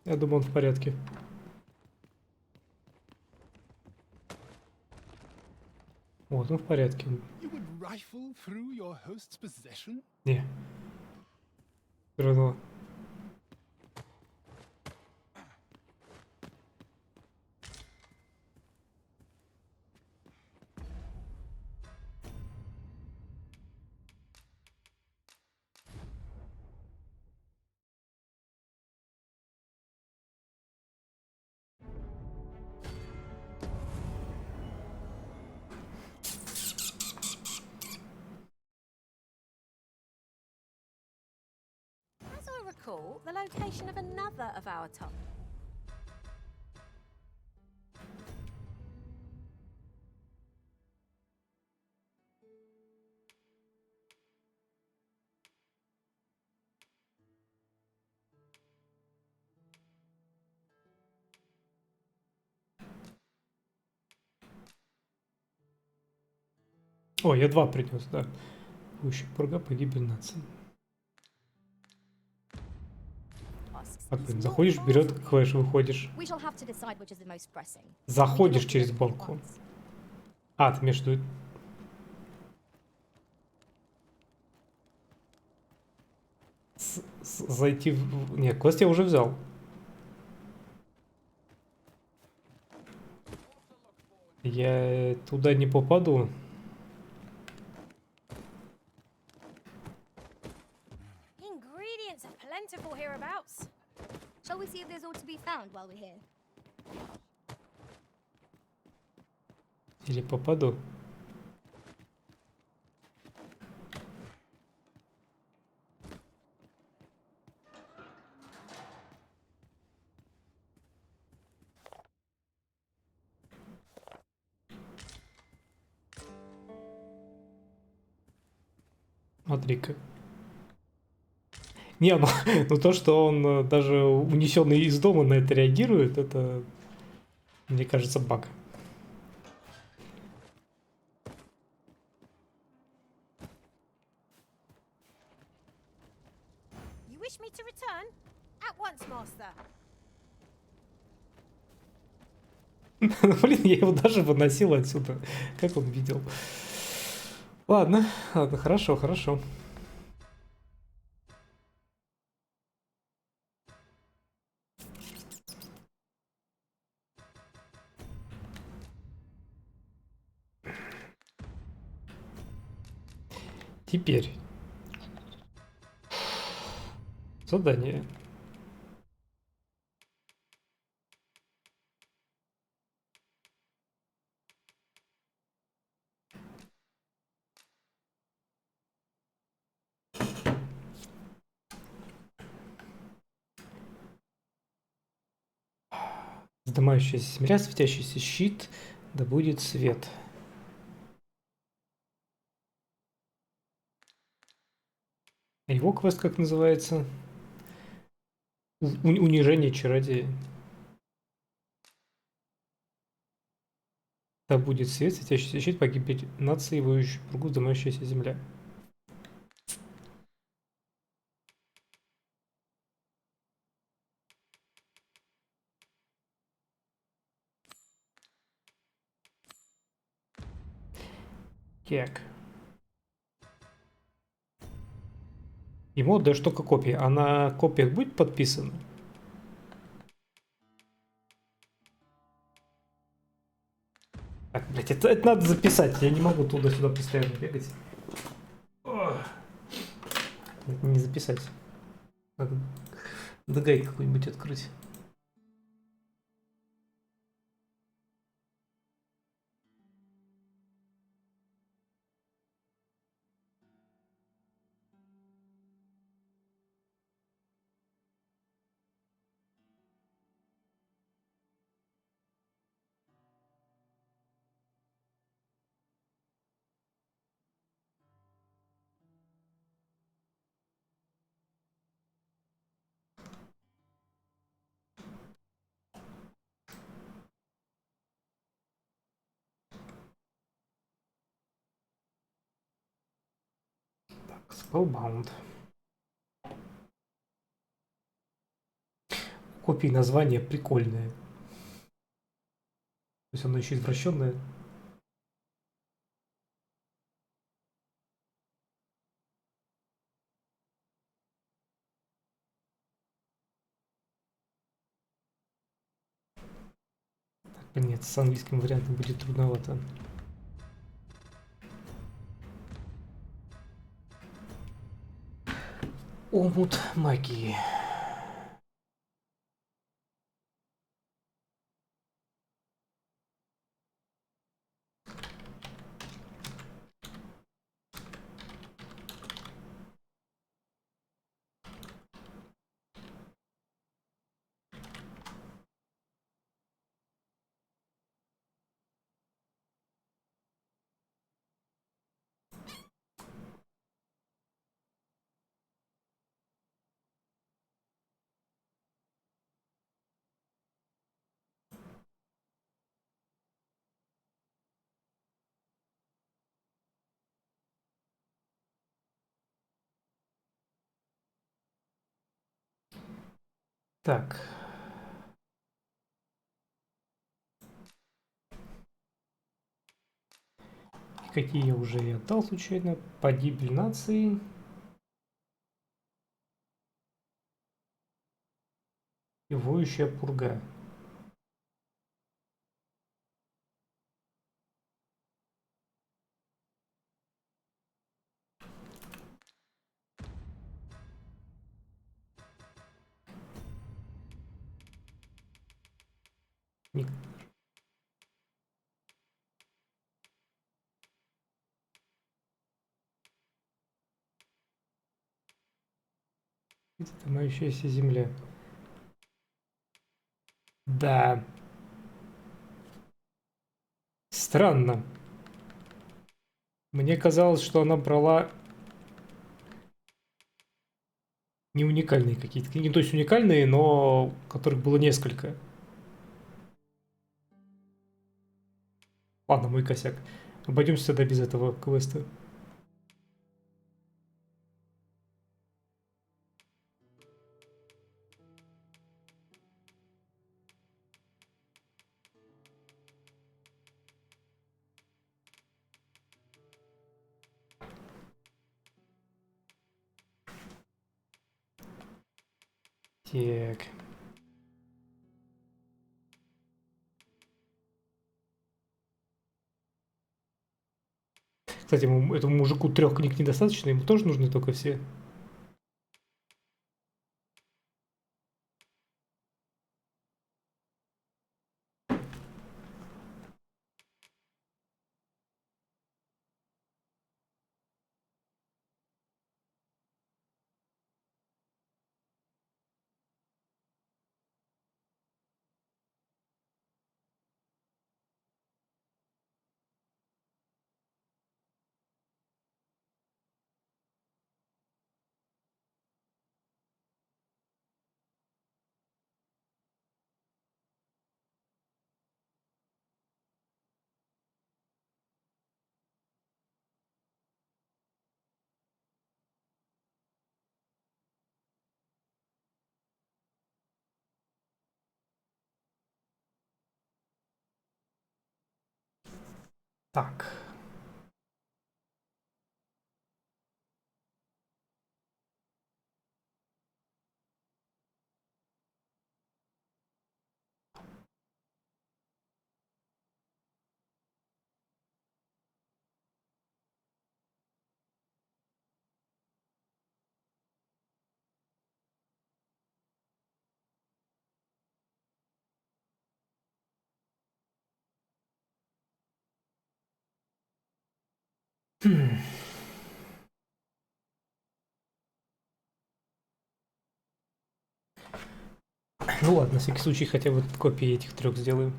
Я думаю, он в порядке. Вот, он в порядке. You would rifle through your host's possession? Не. Все равно. As I recall, the location of another of our top. О, я 2 принес, да. Пущик пурга, погибель нации. Так, блин, заходишь, вперед, клэш, выходишь. We shall have to decide which is the most pressing. Заходишь через балкон. А, ты между... Зайти в... Не, квест я уже взял. Я туда не попаду. Ingredients are plentiful hereabouts. Shall we see if there's ought to be found while we're here? Или попаду. Смотри-ка. Не, ну то, что он даже унесенный из дома на это реагирует, это, мне кажется, баг. You wish me to return? At once, master. Блин, я его даже выносил отсюда. Как он видел? Ладно, ладно, хорошо, хорошо. Теперь. Задание. Вздымающаяся земля, светящийся щит, да будет свет. А его квест как называется? Унижение чародея. Да будет свет, светящийся щит, погибель нации, воющий пругу, вздымающаяся земля. Так. Ему отдаешь только копии. А на копиях будет подписано? Так, блядь, это надо записать. Я не могу туда-сюда постоянно бегать. Ох. Это не записать. Надо догайку какую-нибудь открыть. Spellbound. Копии названия прикольные. То есть оно еще извращенное. Нет, с английским вариантом будет трудновато. Омут магии. Так. И какие я уже и отдал случайно. Погибель нации. И воющая пурга. Ник. Вздымающаяся земля. Да. Странно. Мне казалось, что она брала не уникальные какие-то книги. То есть уникальные, но которых было несколько. Ладно, мой косяк. Обойдемся тогда без этого квеста. Так. Кстати, этому мужику 3 книг недостаточно, ему тоже нужны только все. Так. Ну ладно, на всякий случай хотя бы копии этих 3 сделаем.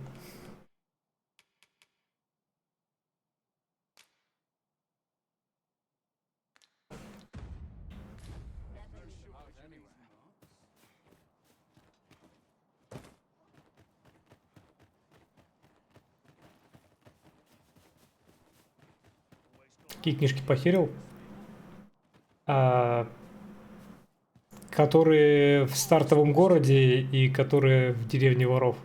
Какие книжки похерил? Которые в стартовом городе и которые в деревне воров.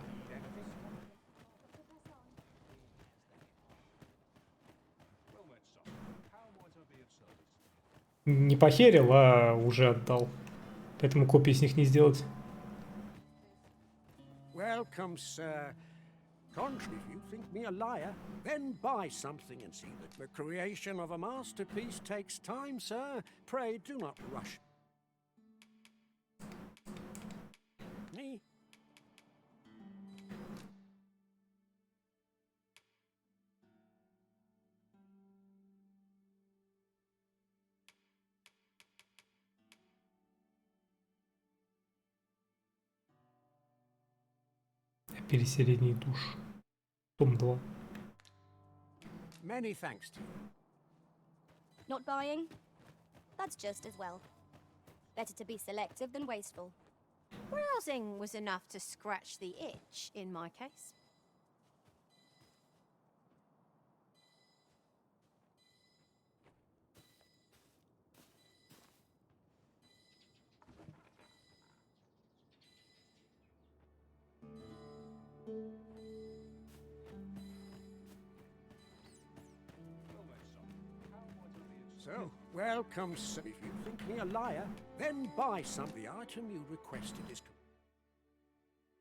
Не похерил, а уже отдал. Поэтому копии с них не сделать. Welcome, sir. If you think me a liar, then buy something and see that the creation of a masterpiece takes time, sir. Pray do not rush me. Переселение душ. Том 2. Many thanks to you. Not buying? That's just as well. Better to be selective than wasteful. Browsing was enough to scratch the itch in my case. So, welcome, sir. If you think me a liar, then buy some. The item you requested is...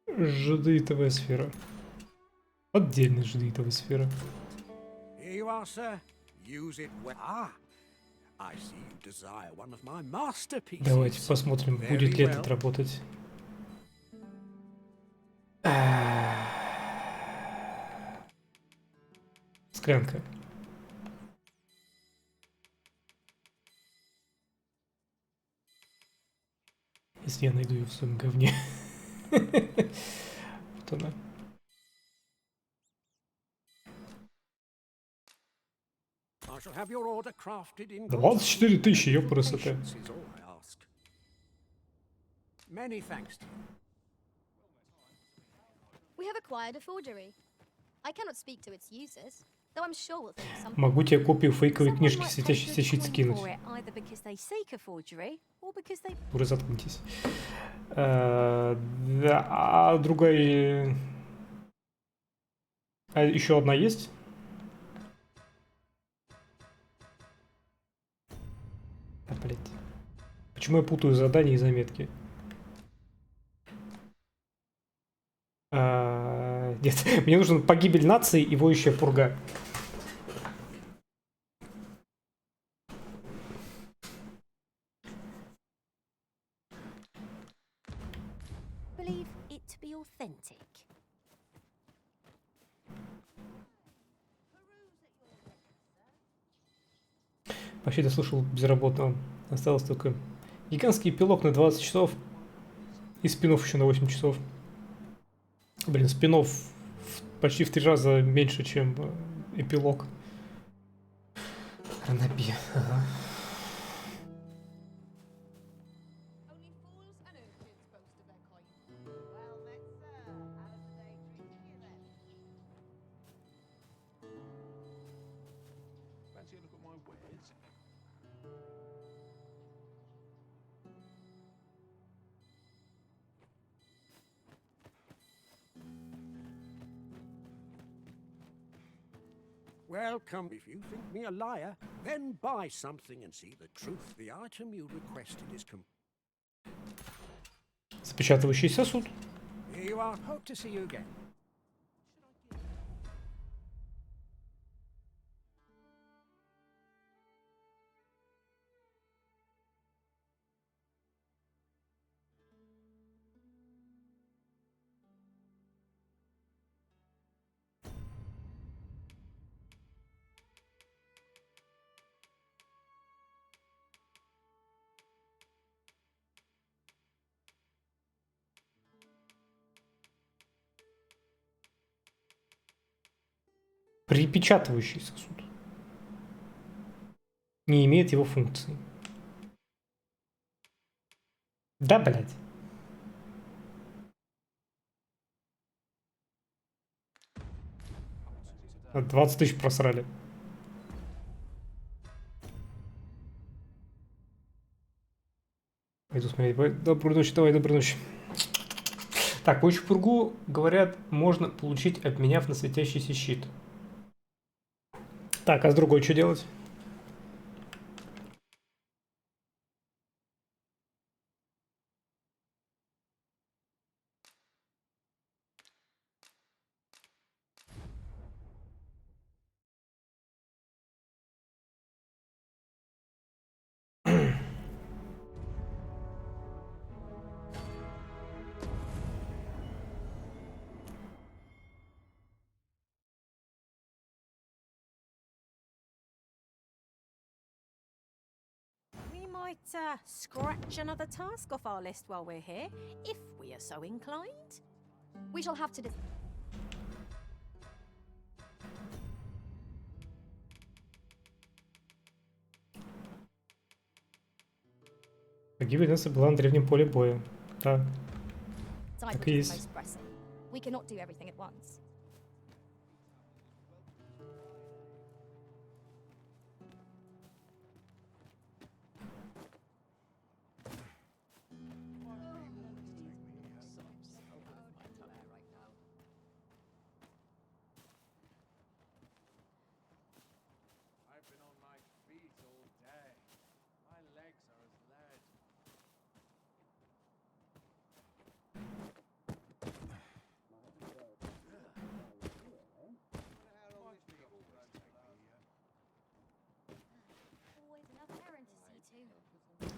Жидитовая сфера. Отдельная жидитовая сфера. Here you are, sir. Use it well. Ah, I see you desire one of my masterpieces. Давайте посмотрим, будет ли этот работать. Склянка. Если я найду ее в своем говне. Вот она. 24 тысячи, ёпрст. Many thanks to you. We have acquired a forgery. I cannot speak to its users, though I'm sure we'll think something. Могу тебе копию фейковой книжки «Светящийся щит» скинуть. Уже заткнитесь. Да, а другая... А еще одна есть? А, блядь. Почему я путаю задания и заметки? Нет, мне нужен погибель нации и воющая пурга. Believe it to be authentic. Вообще дослушал безработного. Осталось только гигантский эпилог на 20 часов и спин-офф еще на 8 часов. Блин, спин-офф почти в 3 раза меньше, чем эпилог. Ранобе. Ага. Welcome. If you think me a liar, then buy something and see the truth. The item you requested is Запечатывающий сосуд. Here you are. Hope to see you again. Припечатывающий сосуд. Не имеет его функции. Да, блядь. А 20 тысяч просрали. Пойду смотреть. Доброй ночи, давай, доброй ночи. Так, по пургу, говорят, можно получить, обменяв на светящийся щит. Так, а с другой что делать? Might scratch another task off our list while we're here, if we are so inclined. We shall have to Погибель Нессы была на древнем поле боя. Да. Так и есть. most pressing. We cannot do everything at once.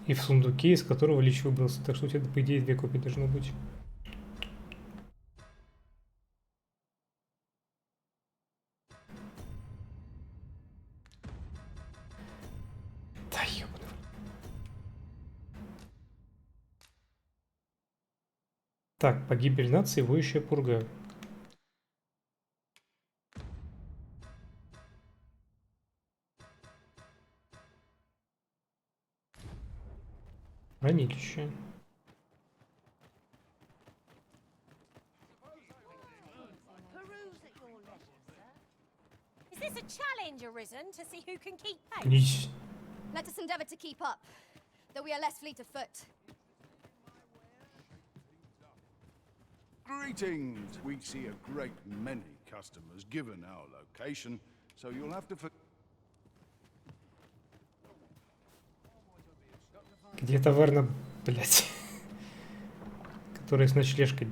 И в сундуке, из которого Лич выбрался. Так что у тебя, по идее, 2 копии должно быть. Да ёбаный. Так, погибель нации, воющая пурга. Хранилище. Is this a challenge arisen to see who can keep pace? Кнись. Let us endeavor to keep up, though we are less fleet of foot. Greetings! We see a great many customers given our location, so you'll have to... Где таверна, блять, которая с ночлежкой.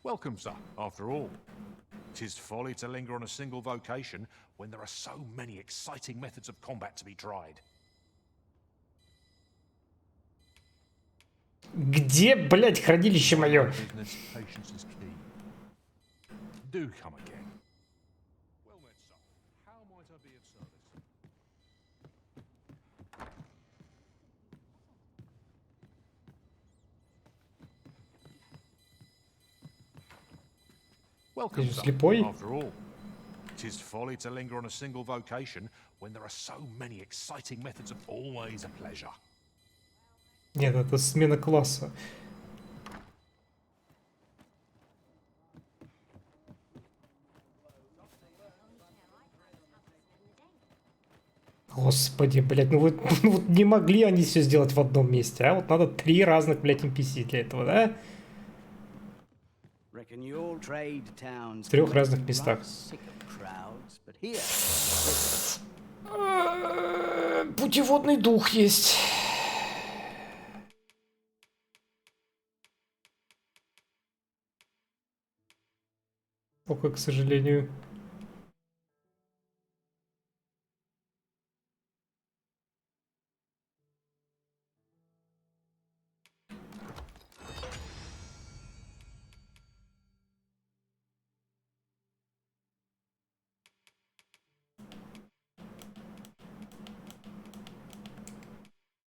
Welcome, sir, after all. 'Tis folly to linger on a single vocation when there are so many exciting methods of combat to be tried. Где, блять, хранилище мое? Do come again. Well met, sir. How might I be of service? Welcome, sir. Слепой? After all, 'tis folly to linger on a single vocation when there are so many exciting methods of always a pleasure. Нет, это смена класса. Господи, блядь, ну вот не могли они все сделать в одном месте, а? Вот надо 3 разных, блядь, NPC для этого, да? В 3 разных местах. Путеводный дух есть. Только, к сожалению.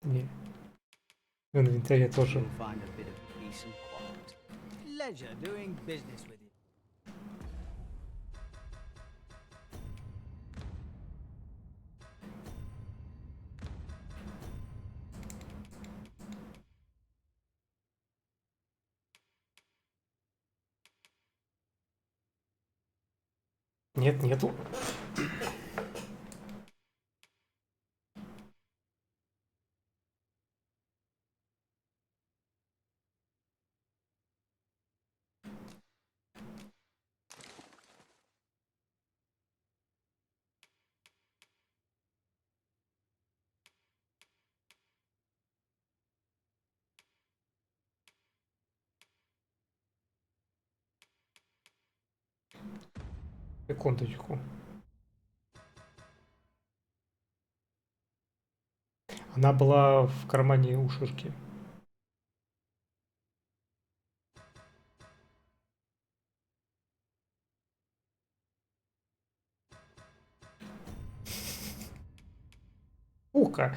Не. В инвентаре тоже. Нет, нету. Секундочку. Она была в кармане у Шишки. Ука.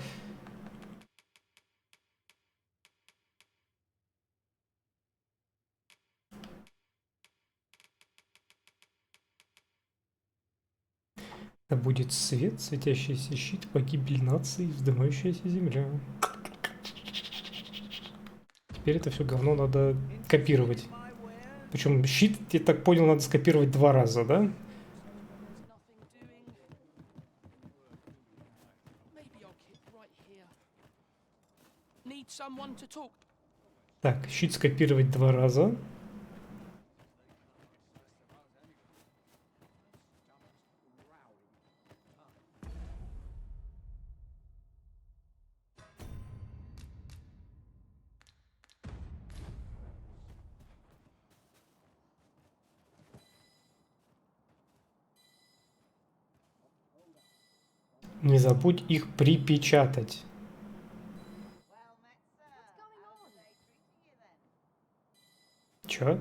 Да будет свет, светящийся щит, погибель нации, вздымающаяся земля. Теперь это все говно надо копировать. Причем щит, я так понял, надо скопировать 2 раза, да? Так, щит скопировать 2 раза. Не забудь их припечатать. Чё?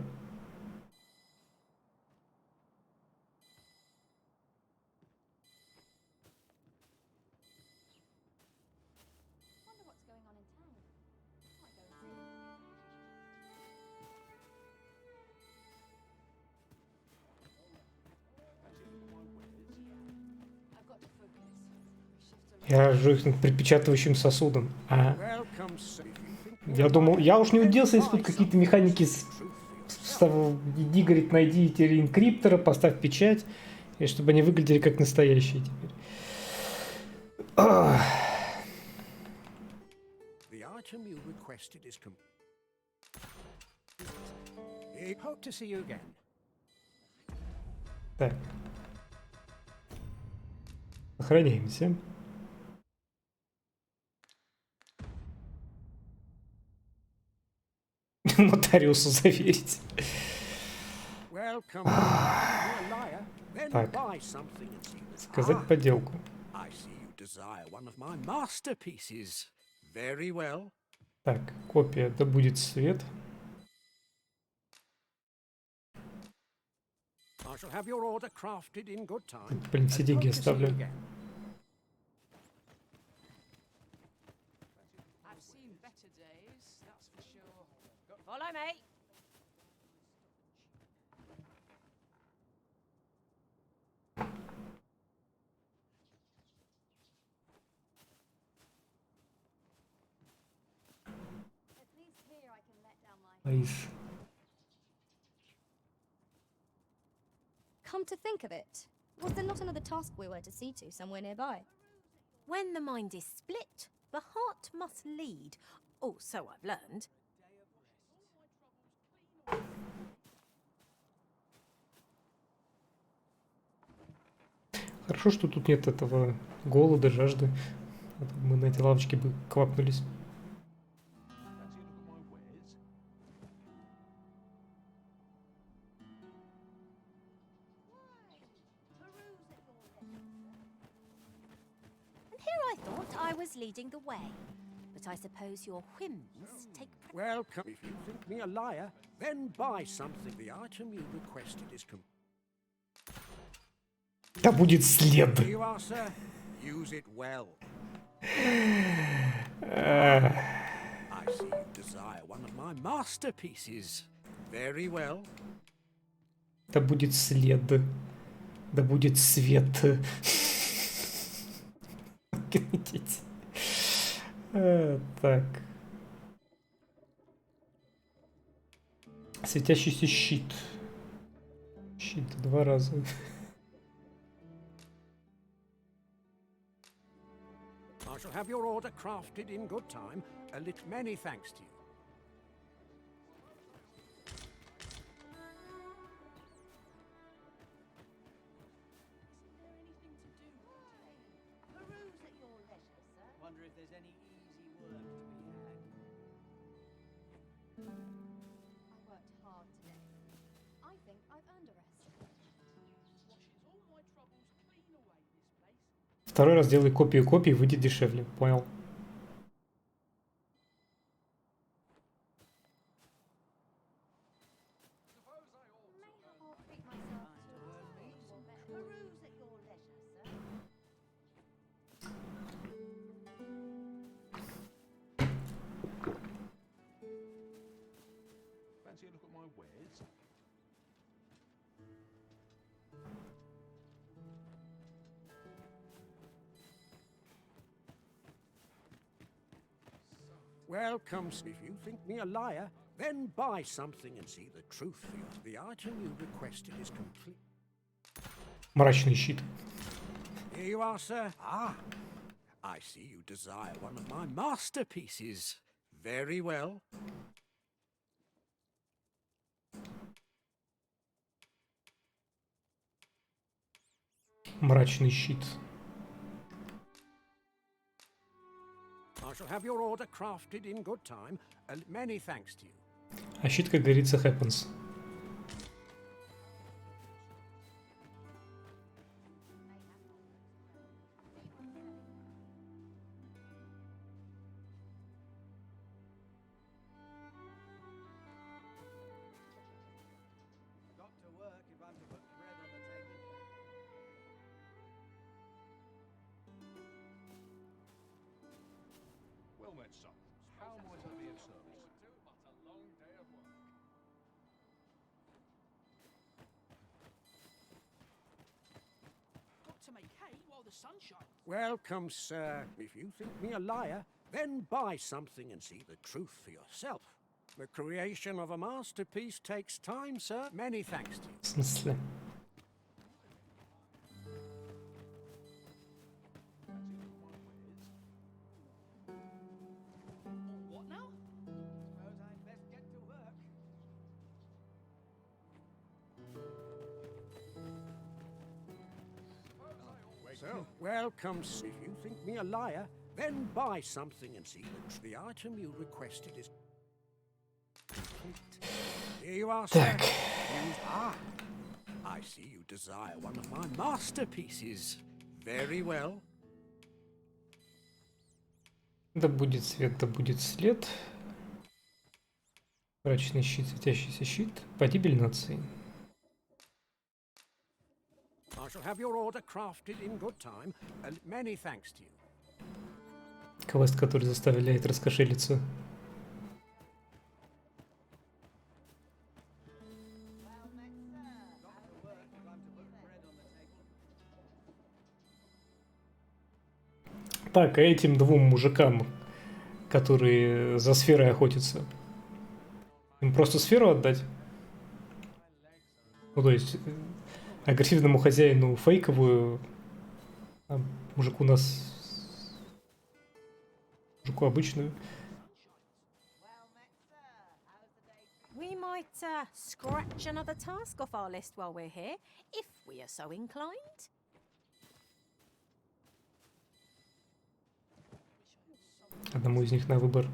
Я же их над припечатывающим сосудом. А. Я думал, я уж не удивился, если тут какие-то механики иди, говорит, найди теперь инкриптора, поставь печать, и чтобы они выглядели как настоящие теперь. Так. Сохраняемся. Нотариусу заверить. Так. Сказать подделку. Так, копия, да будет свет. Блин, все деньги оставлю. Follow me. Nice. Come to think of it, was there not another task we were to see to somewhere nearby? When the mind is split, the heart must lead. Oh, so I've learned. Хорошо, что тут нет этого голода, жажды. А то мы на эти лавочки бы квапнулись. And here I thought I was leading the way. But I suppose your whims take... Welcome. If you think me a liar, then buy something. The item you requested is complete. Да будет след. Here you are, sir. Use it well. I see you desire one of my masterpieces. Very well. Да будет след. Да будет свет. Так. Светящийся щит. Щит 2 раза. I shall have your order crafted in good time. Many thanks to you. Wonder if there's any easy work to be had. I worked hard today. I think I've earned a rest. Washes all my troubles clean away, this place. Второй раз делай копию копии, выйдет дешевле. Понял. Fancy a look at my wares? Welcome. If you think me a liar, then buy something and see the truth for you. The item you requested is complete. Мрачный щит. Here you are, sir. I see you desire one of my masterpieces. Very well. Мрачный щит. I shall have your order crafted in good time. Many thanks to you. А щит, как говорится, happens. Got to work if I'm to put bread on the table. Well met, son. How might I be of service? But a long day of work. Got to make hay while the sun shines. Welcome, sir. If you think me a liar, then buy something and see the truth for yourself. The creation of a masterpiece takes time, sir. Many thanks to you. В смысле? What now? Suppose I'd best get to work. So, welcome. If you think me a liar, then buy something and see the item you requested is complete. Here you are, sir. Так. I see you desire one of my masterpieces. Very well. Да будет свет, да будет след. Мрачный щит, светящийся щит. Погибель нации. I shall have your order crafted in good time. Many thanks to you. Квест, который заставляет раскошелиться. Так, а этим двум мужикам, которые за сферой охотятся, им просто сферу отдать? Ну, то есть, агрессивному хозяину фейковую, а мужику нас Мужику обычную. We might scratch another task off our list while we're here, if we are so inclined. Одному из них на выбор.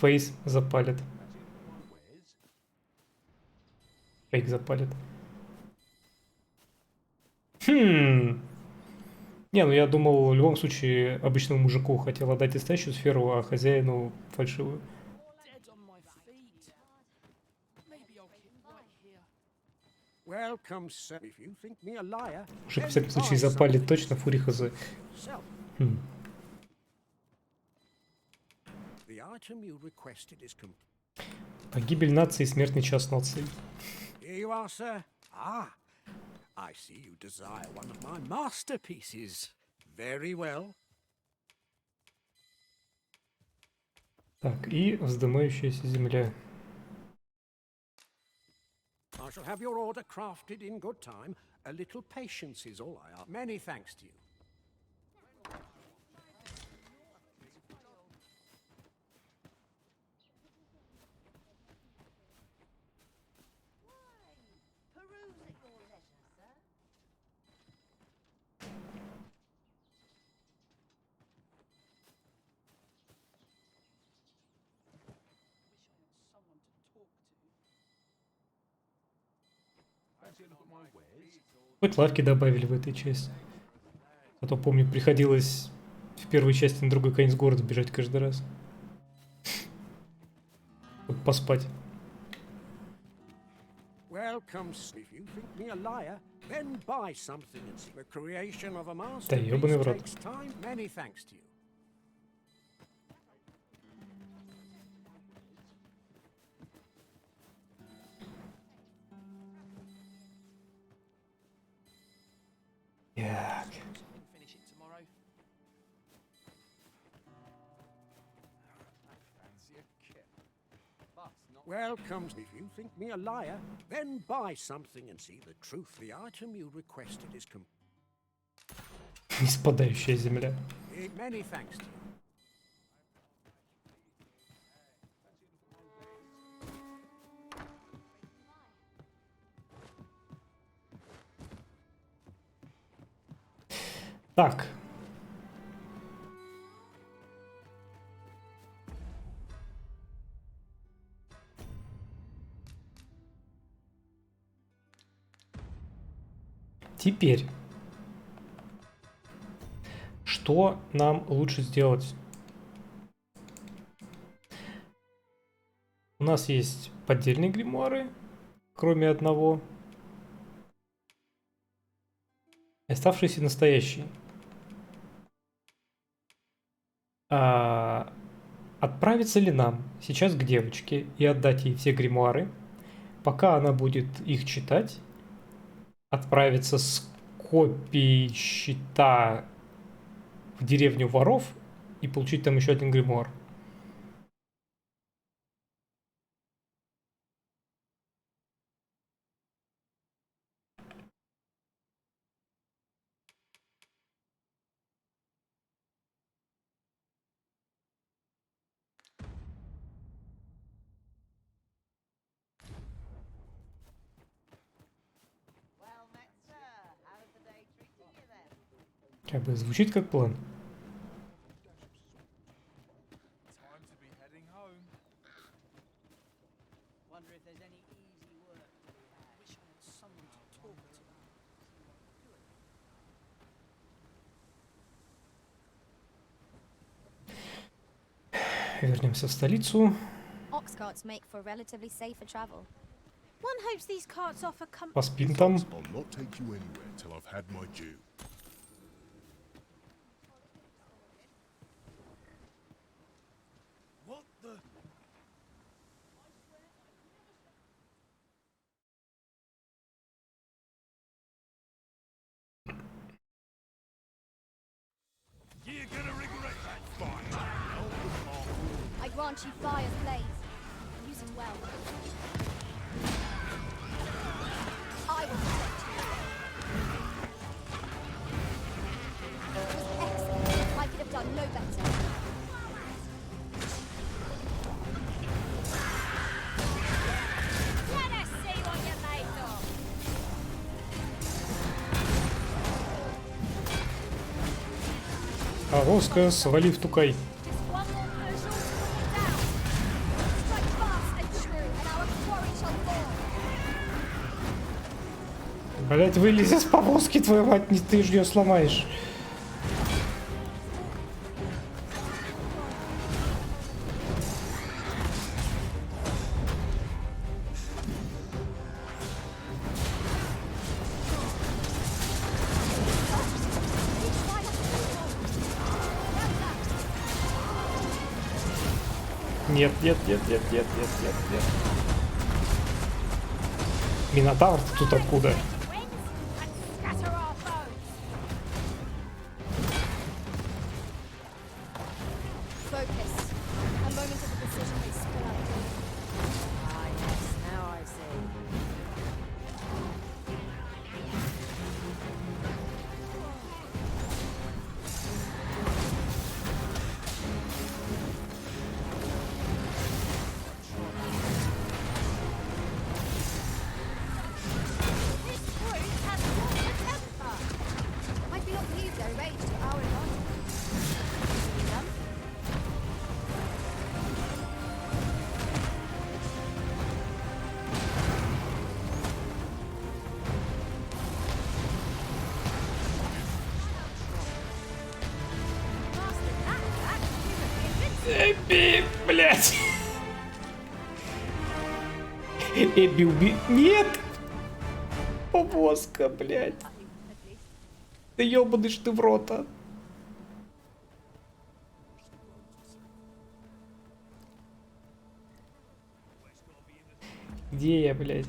Фейс запалит. Фейк запалит. Не, ну я думал, в любом случае, обычному мужику хотел отдать настоящую сферу, а хозяину фальшивую. Мужик, в всяком случае, запалит точно, фури хз. Погибель нации, смертный час нации. I see you desire one of my masterpieces. Very well. Так, и вздымающаяся земля. I shall have your order crafted in good time. A little patience is all I ask. Many thanks to you. Хоть лавки добавили в этой части. А то, помню, приходилось в первой части на другой конец города бежать каждый раз. Хоть поспать. Да ёбаный в рот. Так. Welcome. If you think me a liar, then buy something and see the truth. The item you requested is Спадающая земля. Many thanks to you. Так. Теперь, что нам лучше сделать? У нас есть поддельные гримуары, кроме одного. Оставшиеся настоящие. Отправиться ли нам сейчас к девочке и отдать ей все гримуары, пока она будет их читать, отправиться с копией щита в деревню воров и получить там еще один гримуар? Как бы звучит как план. Вернемся в столицу. Поспим там. I grant you fire's blaze. Use it well. I will protect you. It was excellent. I could have done no better. Повозка, свали в Тукай. Блять, вылези с повозки, твою мать, не ты же ее сломаешь. Нет, нет, нет, нет, нет, нет, нет, нет. Минотавр, ты тут откуда? Эбби, блядь. Эбби, уби... Нет! Повозка, блядь. Да ёбаный ж ты в рота. Где я, блядь?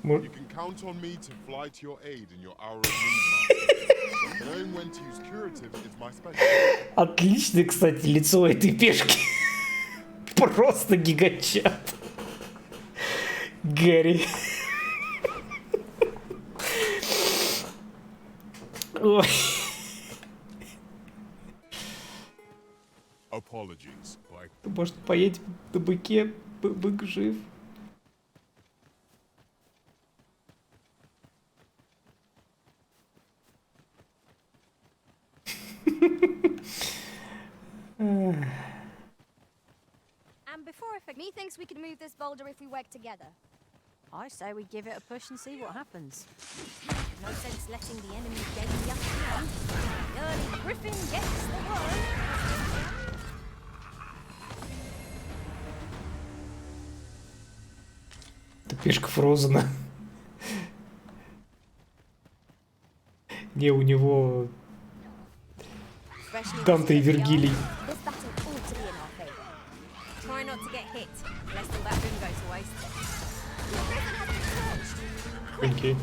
You can count on me to fly to your aid in your hour of need. Knowing when to use curative is my specialty. Отличное, кстати, лицо этой пешки. Просто гигачат. Гэри. Ой. Apologies, like... Может, поедем на быке? Бык жив. And before I forget, methinks we can move this boulder if we work together. I say we give it a push and see what happens. No sense letting the enemy gain the upper hand. The early griffin gets the worm. Эта пешка Фрозена. Не, у него... Там-то и Вергилий. Try not to get hit, lest all that room go to waste. Окей.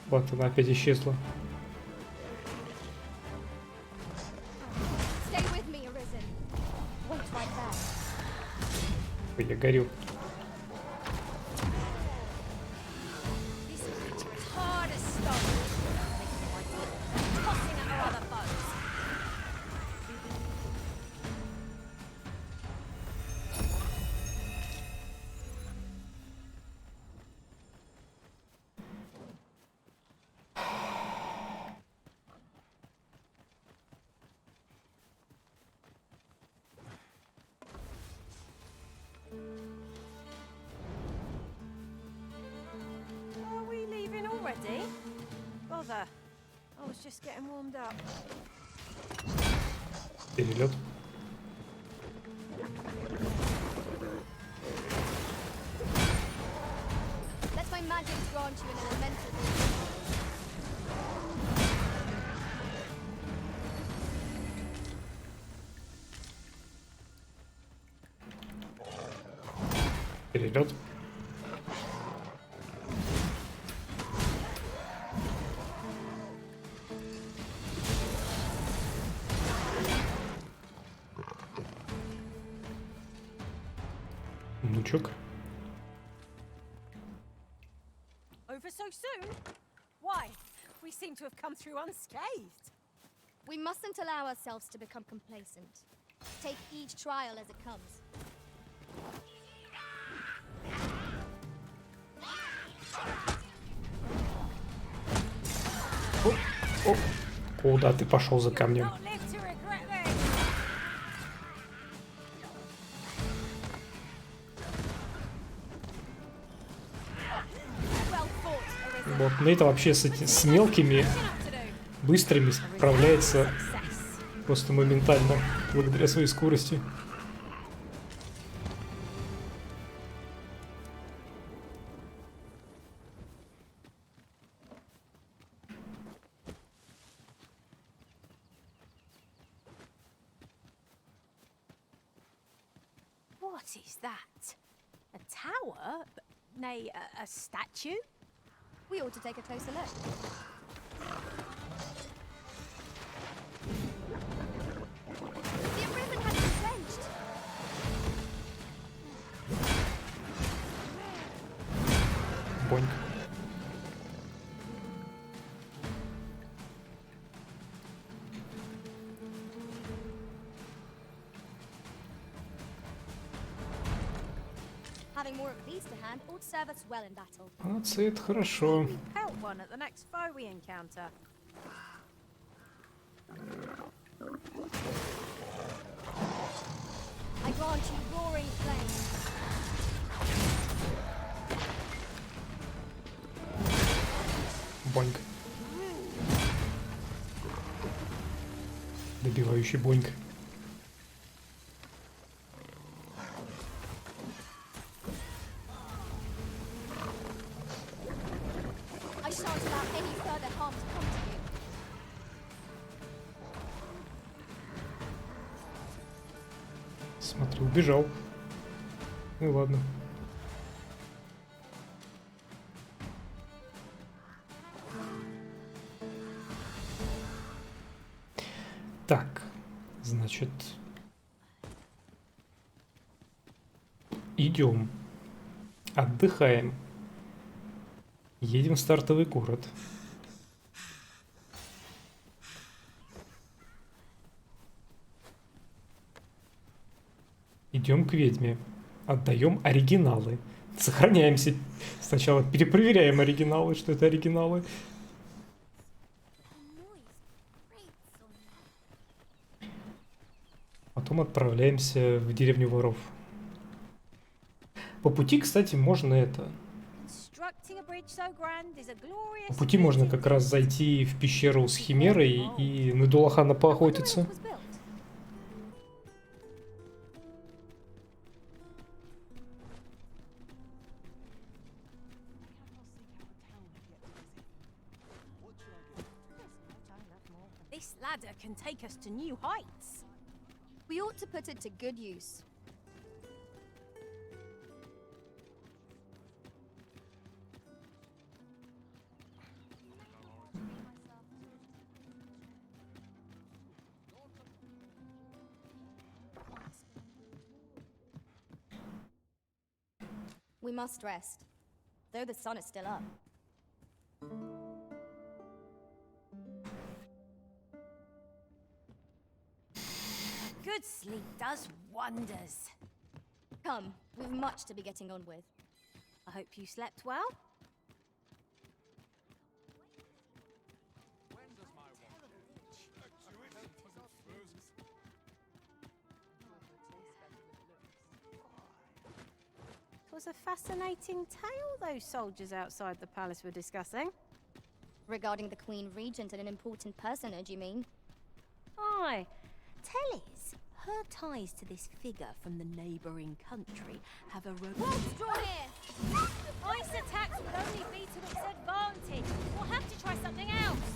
Вот она опять исчезла. Ой, я горю. Already? Bother. I was just getting warmed up. Перелет. grant you an elemental. Перелет. Внучок. Over so soon? Why? We seem to have come through unscathed. We mustn't allow ourselves to become complacent. Take each trial as it comes. О, куда ты пошел за камнем? Not live to regret this. Well fought, Arisen. Вот, ну это вообще с мелкими, быстрыми справляется просто моментально, благодаря своей скорости. What is that? A tower? Nay, a statue? We ought to take a closer look. The Arisen had been drenched. Боньк. Having more of these to hand ought serve us well in battle. Молодцы, это хорошо. Pelt one at the next foe we encounter. I grant you roaring flame. Боньк. Добивающий боньк. I shan't allow any further harm to come to you. Смотри, убежал. Ну ладно. Так, значит, идем, отдыхаем, едем в стартовый город. Идем к ведьме, отдаем оригиналы, сохраняемся, сначала перепроверяем оригиналы, что это оригиналы. Потом отправляемся в деревню воров. По пути, кстати, можно это. По пути можно как раз зайти в пещеру с химерой и на Дулахана поохотиться. This ladder can take us to new heights. We ought to put it to good use. We must rest, though the sun is still up. Good sleep does wonders. Come, we've much to be getting on with. I hope you slept well. It was a fascinating tale those soldiers outside the palace were discussing. Regarding the Queen Regent and an important personage, you mean? Aye. Tell us, her ties to this figure from the neighbouring country have a Wolves draw near! Ice attacks would only be to its advantage. We'll have to try something else.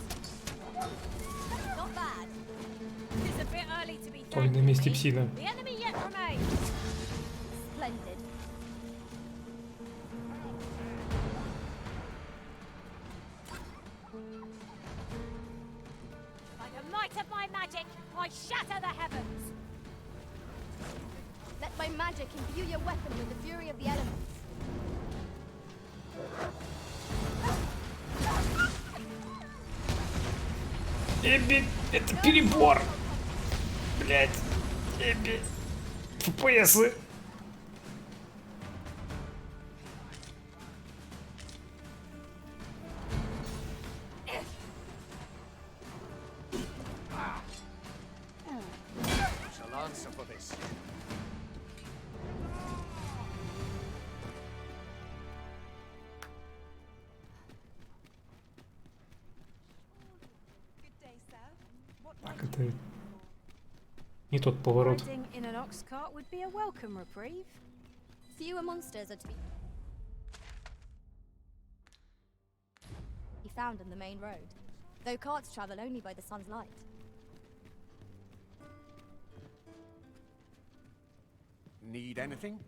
Not bad. It's a bit early to be Ой, на месте thanking псина. me. The enemy yet remains. Splendid. By the might of my magic, I shatter the heavens. Let my magic imbue your weapon with the fury of the elements. Эбби, это перебор. Блять. Эбби. ФПСы. Shall answer for this. Так, это не тот поворот. Riding in an ox cart would be a welcome reprieve. Fewer monsters are to be found on the main road, though carts travel only by the sun's light. Need anything?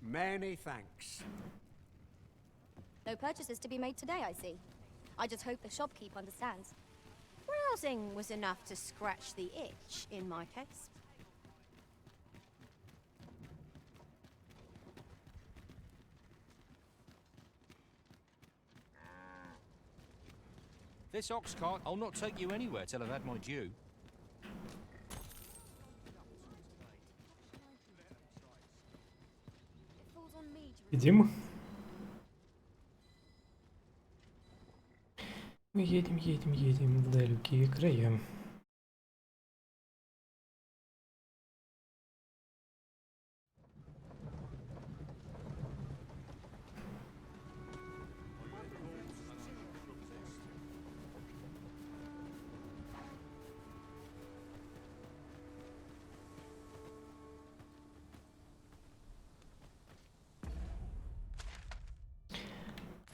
Many thanks. No purchases to be made today, I see. I just hope the shopkeep understands. Browsing was enough to scratch the itch in my case. This ox cart, I'll not take you anywhere till I've had my due. Едем. Мы едем в далекие края.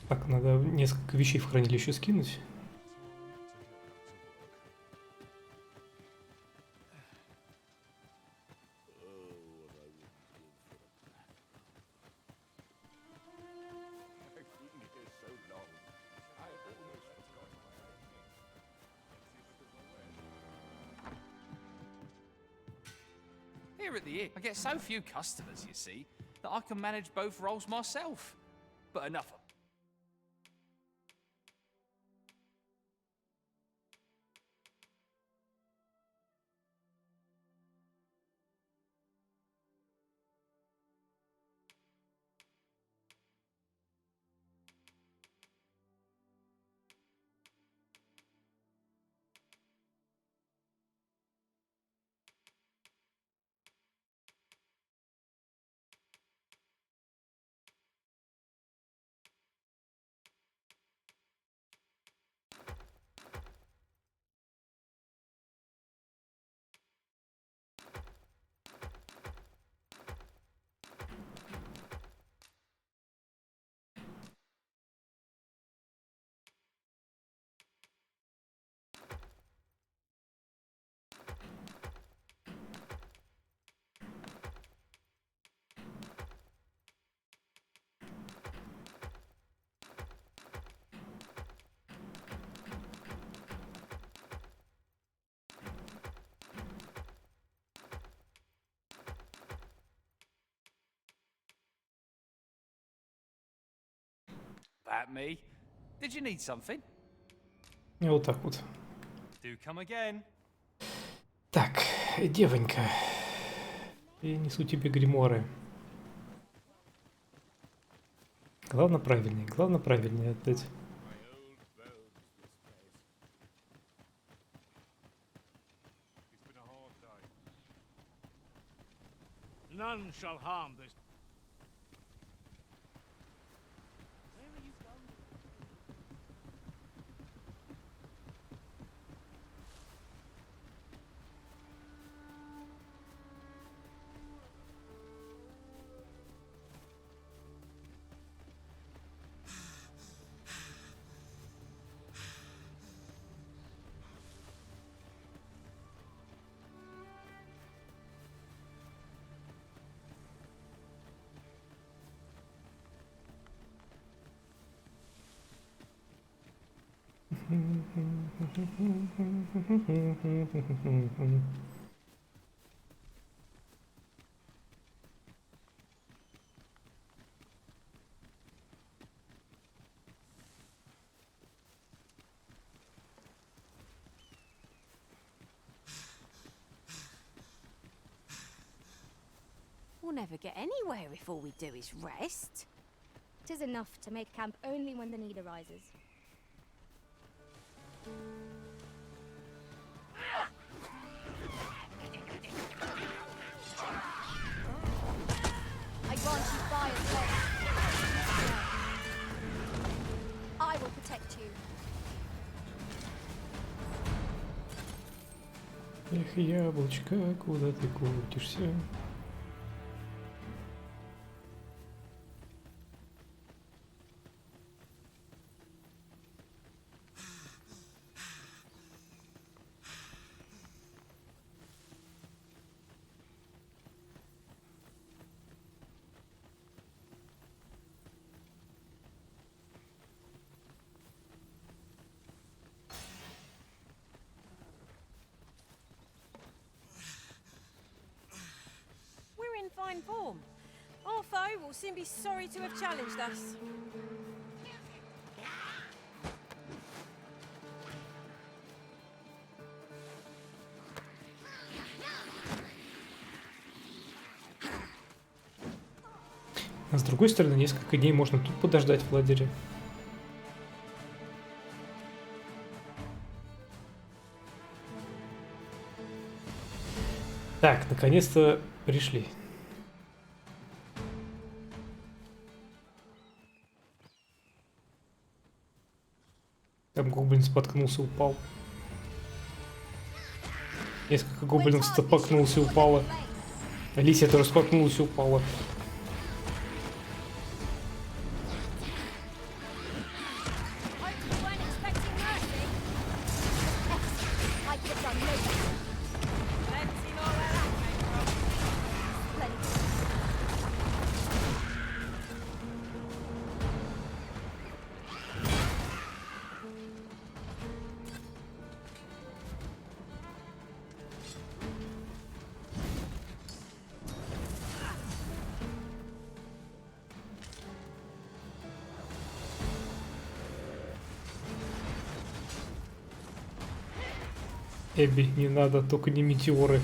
Так, надо несколько вещей в хранилище скинуть. Here at the inn, I get so few customers, you see, that I can manage both roles myself. But enough of at me. Did you need something? И вот так вот. Do come again. Так, девонька. Я несу тебе гримуары. Главное правильный отдать. None shall harm this. Where are you going? We'll never get anywhere if all we do is rest. 'Tis enough to make camp only when the need arises. I grant you fire's blade. I will protect you. Эх, яблочко, куда ты крутишься? We're in fine form. Our foe will soon be sorry to have challenged us. А с другой стороны, несколько дней можно тут подождать в лагере. Так, наконец-то пришли. Там гоблин споткнулся, упал. Несколько гоблинов споткнулся и упало. Алисия тоже споткнулась и упала. Эбби, не надо, только не метеоры.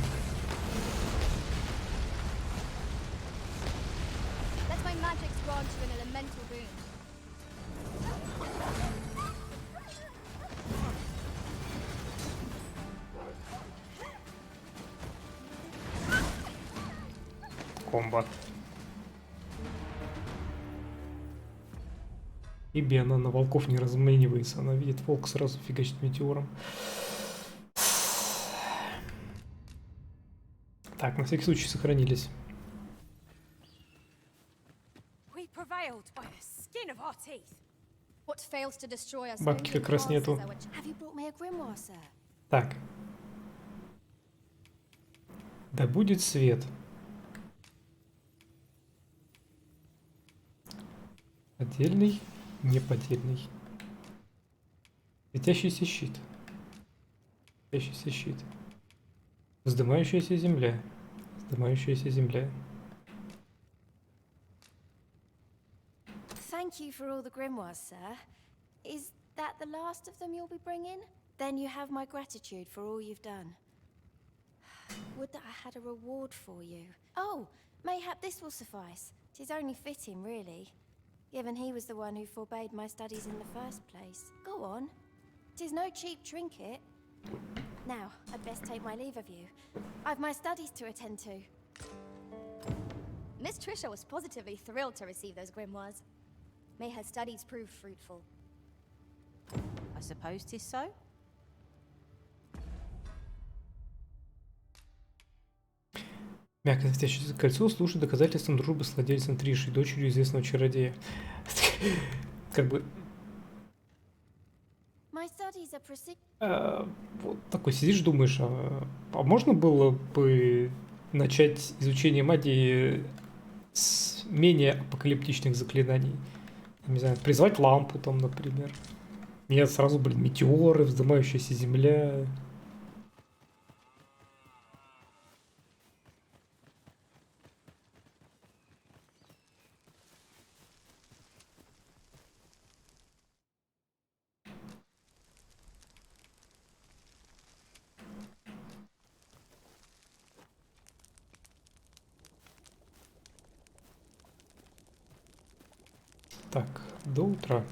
Let my magics grant you an elemental boon. Комбо. Эбби, она на волков не разменивается, она видит волк, сразу фигачит метеором. Так, на всякий случай сохранились. Бабки как раз нету. Так. Да будет свет. Поддельный, неподдельный. Светящийся щит. Светящийся щит. Вздымающаяся земля. Вздымающаяся земля. Thank you for all the grimoires, sir. Is that the last of them you'll be bringing? Then you have my gratitude for all you've done. Would that I had a reward for you. Oh, mayhap this will suffice. 'Tis only fitting, really, given he was the one who forbade my studies in the first place. Go on. 'Tis no cheap trinket. Now, I'd best take my leave of you. I've my studies to attend to. Miss Trisha was positively thrilled to receive those grimoires. May her studies prove fruitful. I suppose 'tis so. Мягко светящееся кольцо служит доказательством дружбы с владельцем Триши, дочерью известного чародея. Как бы... Вот такой сидишь, думаешь, а можно было бы начать изучение магии с менее апокалиптичных заклинаний? Не знаю, призвать лампу там, например. Нет, сразу, блин, метеоры, вздымающаяся земля... Так, до утра.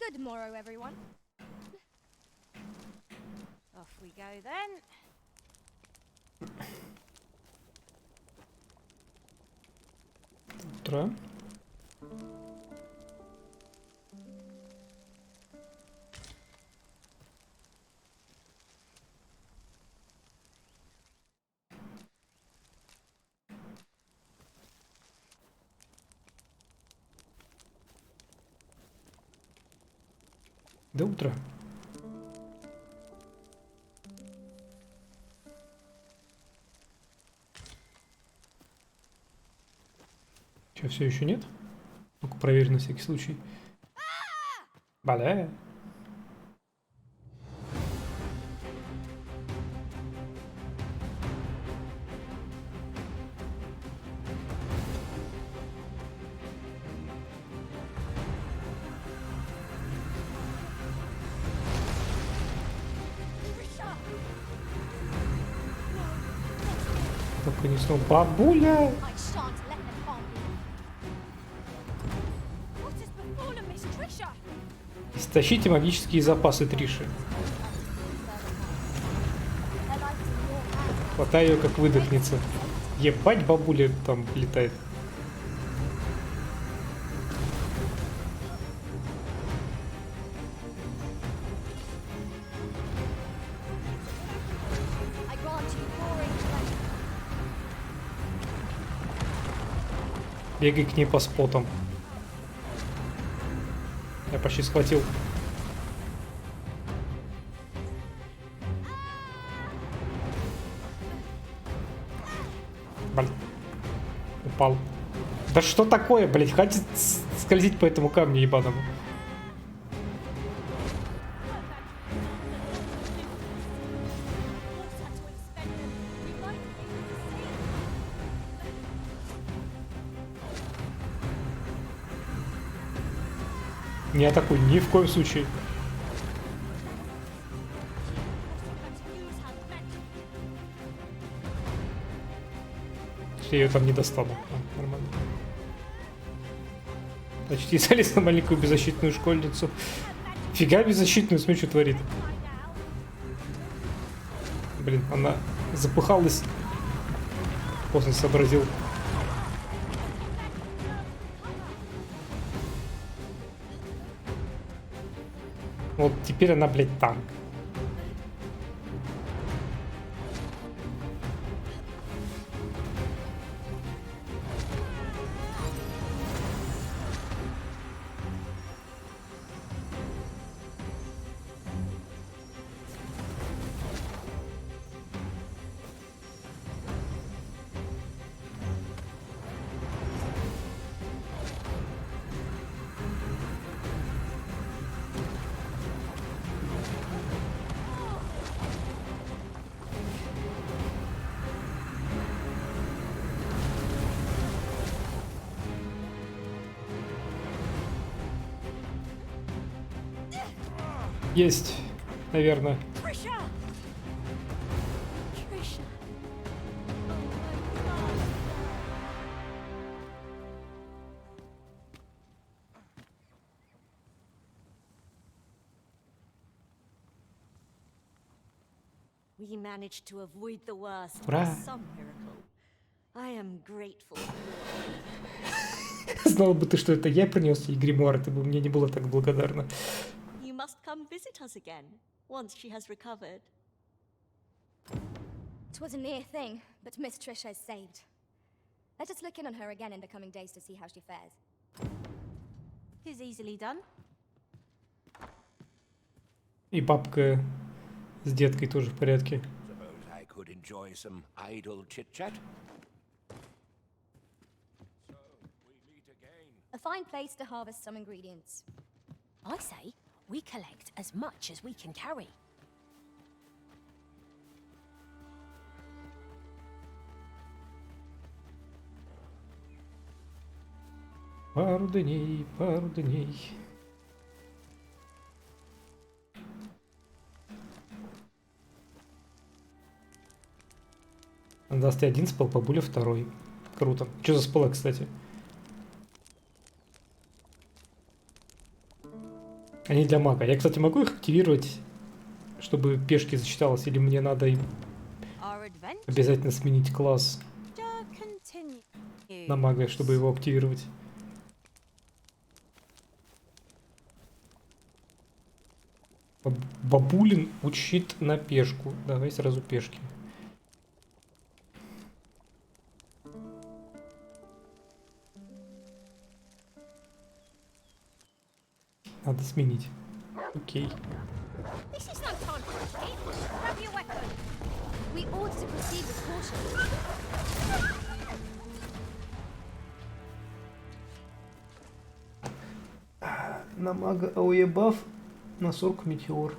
Good morrow, everyone. Off we go then. Утро. До утра. Че, все еще нет? Ну-ка проверь на всякий случай. Бале. Только не снова. Бабуля! Истощите магические запасы Триши. Хватай ее, как выдохнется. Ебать, бабуля там летает. Бегай к ней по спотам. Я почти схватил. Блин. Упал. Да что такое, блять? Хватит скользить по этому камню ебаному. Не атакуй, ни в коем случае. Я ее там не достану. Нормально. Значит, я залез на маленькую беззащитную школьницу. Фига беззащитную, смотри, что творит. Блин, она запыхалась. Поздно сообразил. Вот теперь она, блядь, танк. Есть, наверное. Trisha! Trisha! We managed to avoid the worst Ура! by some miracle. I am grateful. Знал бы ты, что это я принес ей гримуар, ты бы мне не была так благодарна. You must come visit us again once she has recovered. 'Twas a near thing, but Miss Trisha is saved. Let us look in on her again in the coming days to see how she fares. 'Tis easily done. И бабка с деткой тоже в порядке. Suppose I could enjoy some idle chit-chat? A fine place to harvest some ingredients. I say we collect as much as we can carry. Пару дней, пару дней. Он даст 1 спел, бабуля 2. Круто. Что за спелы, кстати? Они для мага. Я, кстати, могу их активировать, чтобы пешки зачиталось, или мне надо им обязательно сменить класс на мага, чтобы его активировать? Бабулин учит на пешку. Давай сразу пешки. Надо сменить. Окей. This is no time for a kid. Grab your weapon. We ought to proceed with caution. На мага АОЕ баф на 40 метеор.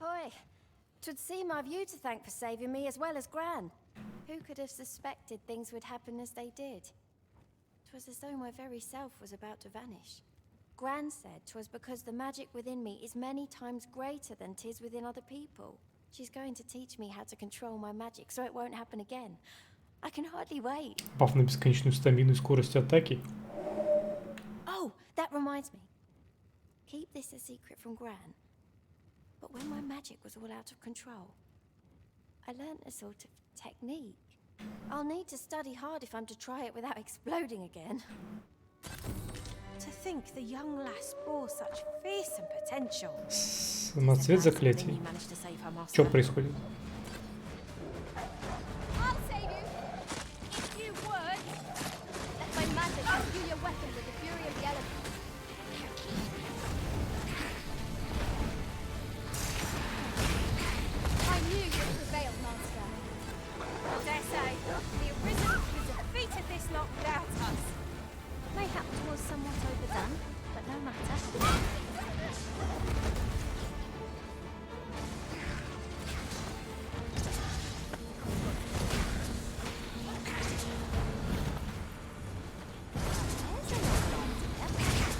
Oi, 'twould seem I've you to thank for saving me as well as Gran. Who could have suspected things would happen as they did? 'Twas as though my very self was about to vanish. Gran said 'twas because the magic within me is many times greater than 'tis within other people. She's going to teach me how to control my magic so it won't happen again. I can hardly wait. Баф на бесконечную стамину и скорость атаки. Oh, that reminds me. Keep this a secret from Gran. But when my magic was all out of control, I learned a sort of technique. I'll need to study hard if I'm to try it without exploding again. To think the young lass bore such fearsome potential. Самоцвет заклятий. Что происходит? I'll save you. If you would. Let my magic imbue your weapon with the fury of the elements. I knew you'd prevail, Master. I dare say, the Arisen would have defeated this lot without us. Mayhap 'twas somewhat overdone, but no matter.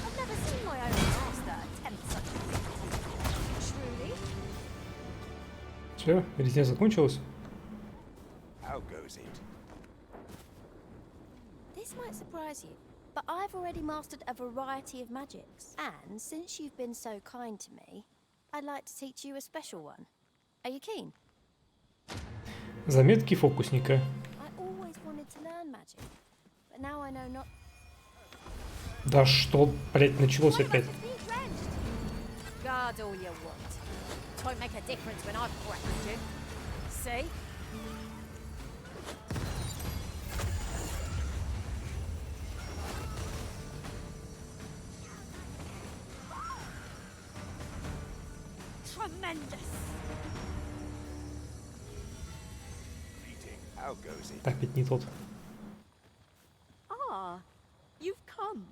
I've never seen my own master attempt such a feat. Truly? Все, резня закончилась. How goes it? This might surprise you, but I've already mastered a variety of magics. And since you've been so kind to me, I'd like to teach you a special one. Are you keen? Заметки фокусника. I always wanted to learn magic, but now I know not. Да что, блять, началось опять? Guard all you want. It won't make a difference when I've corrected you. See? Tremendous. How goes it? Опять не тот. Ah, you've come.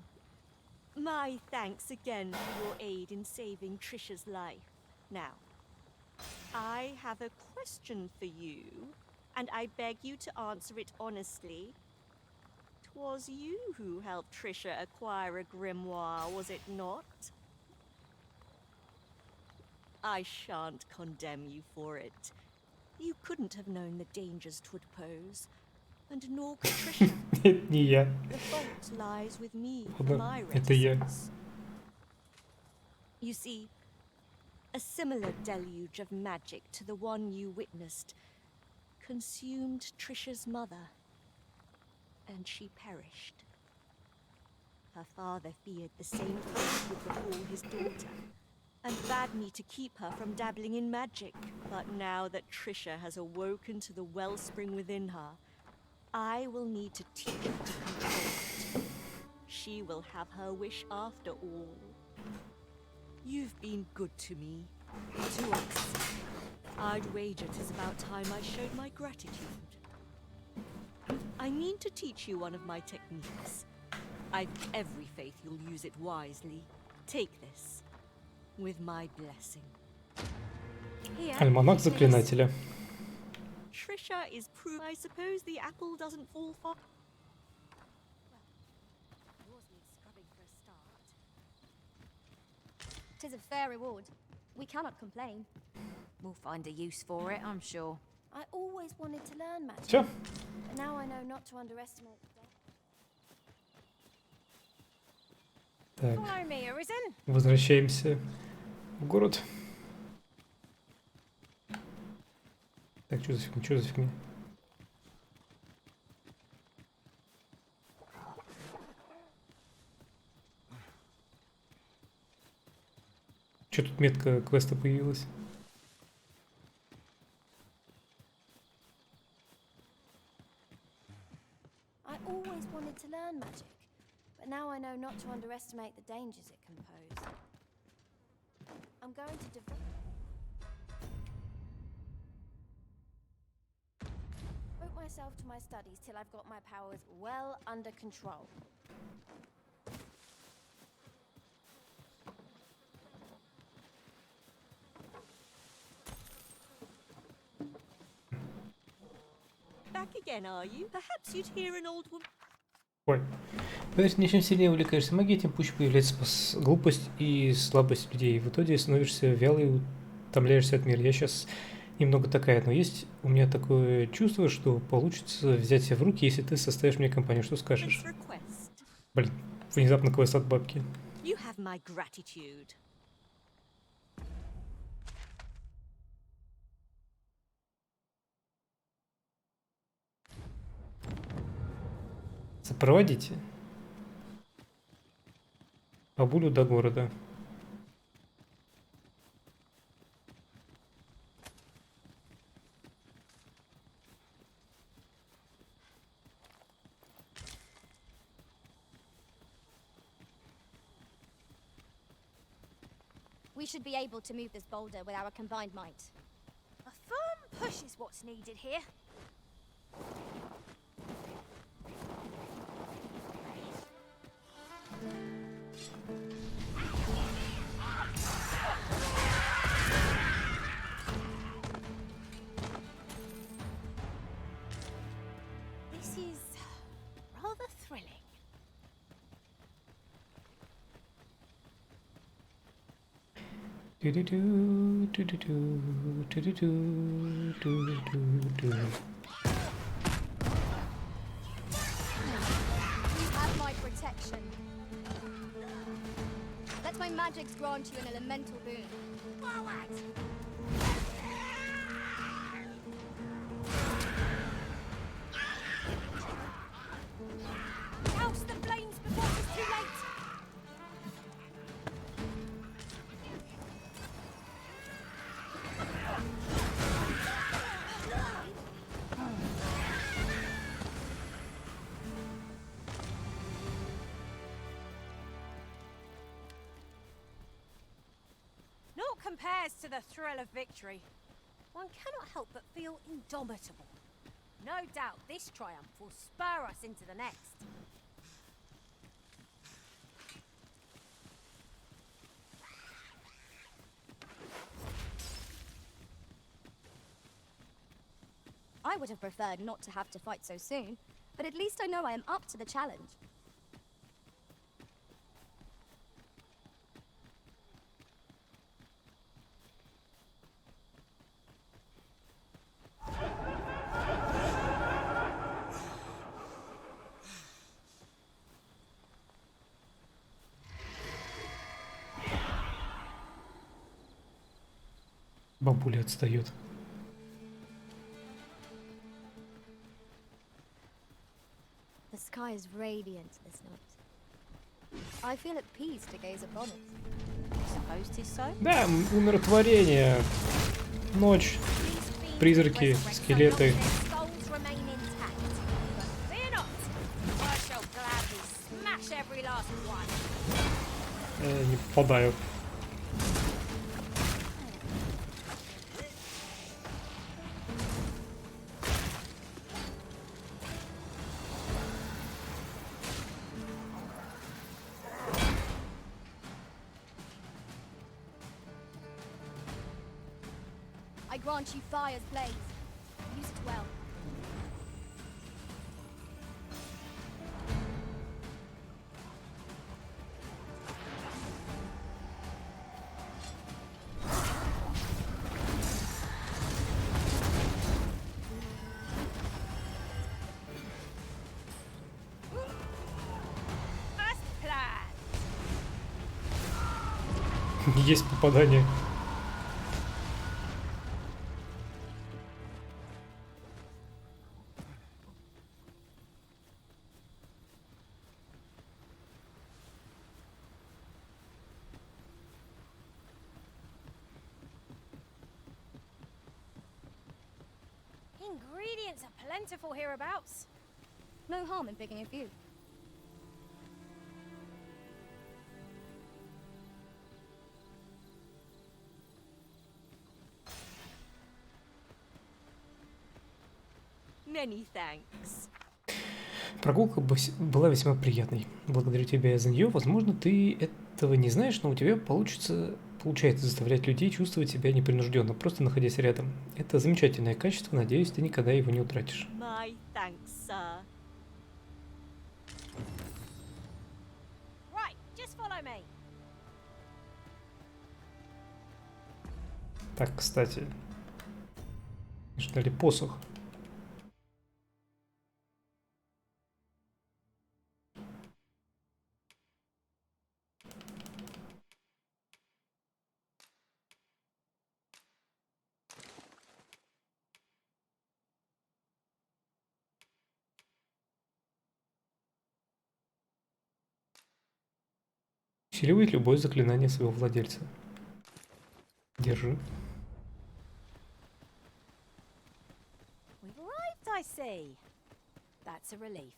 My thanks again for your aid in saving Trisha's life. Now, I have a question for you, and I beg you to answer it honestly. 'Twas you who helped Trisha acquire a grimoire, was it not? I shan't condemn you for it. You couldn't have known the dangers 'twould pose, and nor could Trisha. Нет, не я. The fault lies with me, Ладно, my это я. reticence. You see, a similar deluge of magic to the one you witnessed consumed Trisha's mother, and she perished. Her father feared the same fate would befall his daughter, and bade me to keep her from dabbling in magic. But now that Trisha has awoken to the wellspring within her, I will need to teach her to control it. She will have her wish after all. You've been good to me, to us. I'd wager 'tis about time I showed my gratitude. I mean to teach you one of my techniques. I've every faith you'll use it wisely. Take this, with my blessing. Here, Альманах заклинателя. Trisha is proof. I suppose the apple doesn't fall far. Yours needs scrubbing for a start. 'Tis a fair reward. We cannot complain. We'll find a use for it, I'm sure. I always wanted to learn magic. Всё. But now I know not to underestimate the Так, Follow me, Arisen. возвращаемся в город. Так, что за фигня? Что за фигня? Что тут метка квеста появилась? I always wanted to learn magic, but now I know not to underestimate the dangers it can pose. I'm going to devote myself to my studies till I've got my powers well under control. Back again, are you? Perhaps you'd hear an old woman. Ой. Поверь, чем сильнее увлекаешься магией, тем пуще появляется глупость и слабость людей. В итоге становишься вялый и утомляешься от мира. Я сейчас немного такая, но есть у меня такое чувство, что получится взять себя в руки, если ты составишь мне компанию. Что скажешь? Блин, внезапно квест от бабки. You have my gratitude. Сопроводите бабулю до города. We should be able to move this boulder with our combined might. A firm push is what's needed here. This is rather thrilling. You have my protection. Let my magics grant you an elemental boon. Douse the flames before it's too late. Naught compares to the thrill of victory. One cannot help but feel indomitable. No doubt this triumph will spur us into the next. I would have preferred not to have to fight so soon, but at least I know I am up to the challenge. Бабуля отстает. The sky is radiant this night. I feel at peace to gaze upon it. Suppose 'tis so? Да, умиротворение. Ночь. Призраки, скелеты. Souls remain intact. But fear not, I shall gladly smash every last one. Не попадаю. I grant you fire's blaze. Use it well. First plan. Есть попадание. Ingredients are plentiful hereabouts. No harm in picking a few. Many thanks. Прогулка была весьма приятной. Благодарю тебя за нее. Возможно, ты этого не знаешь, но у тебя получается заставлять людей чувствовать себя непринужденно, просто находясь рядом. Это замечательное качество, надеюсь, ты никогда его не утратишь. My thanks, sir. Right, just follow me. Так, кстати, ждали посох. Усиливает любое заклинание своего владельца. Держи. We've arrived, I see. That's a relief.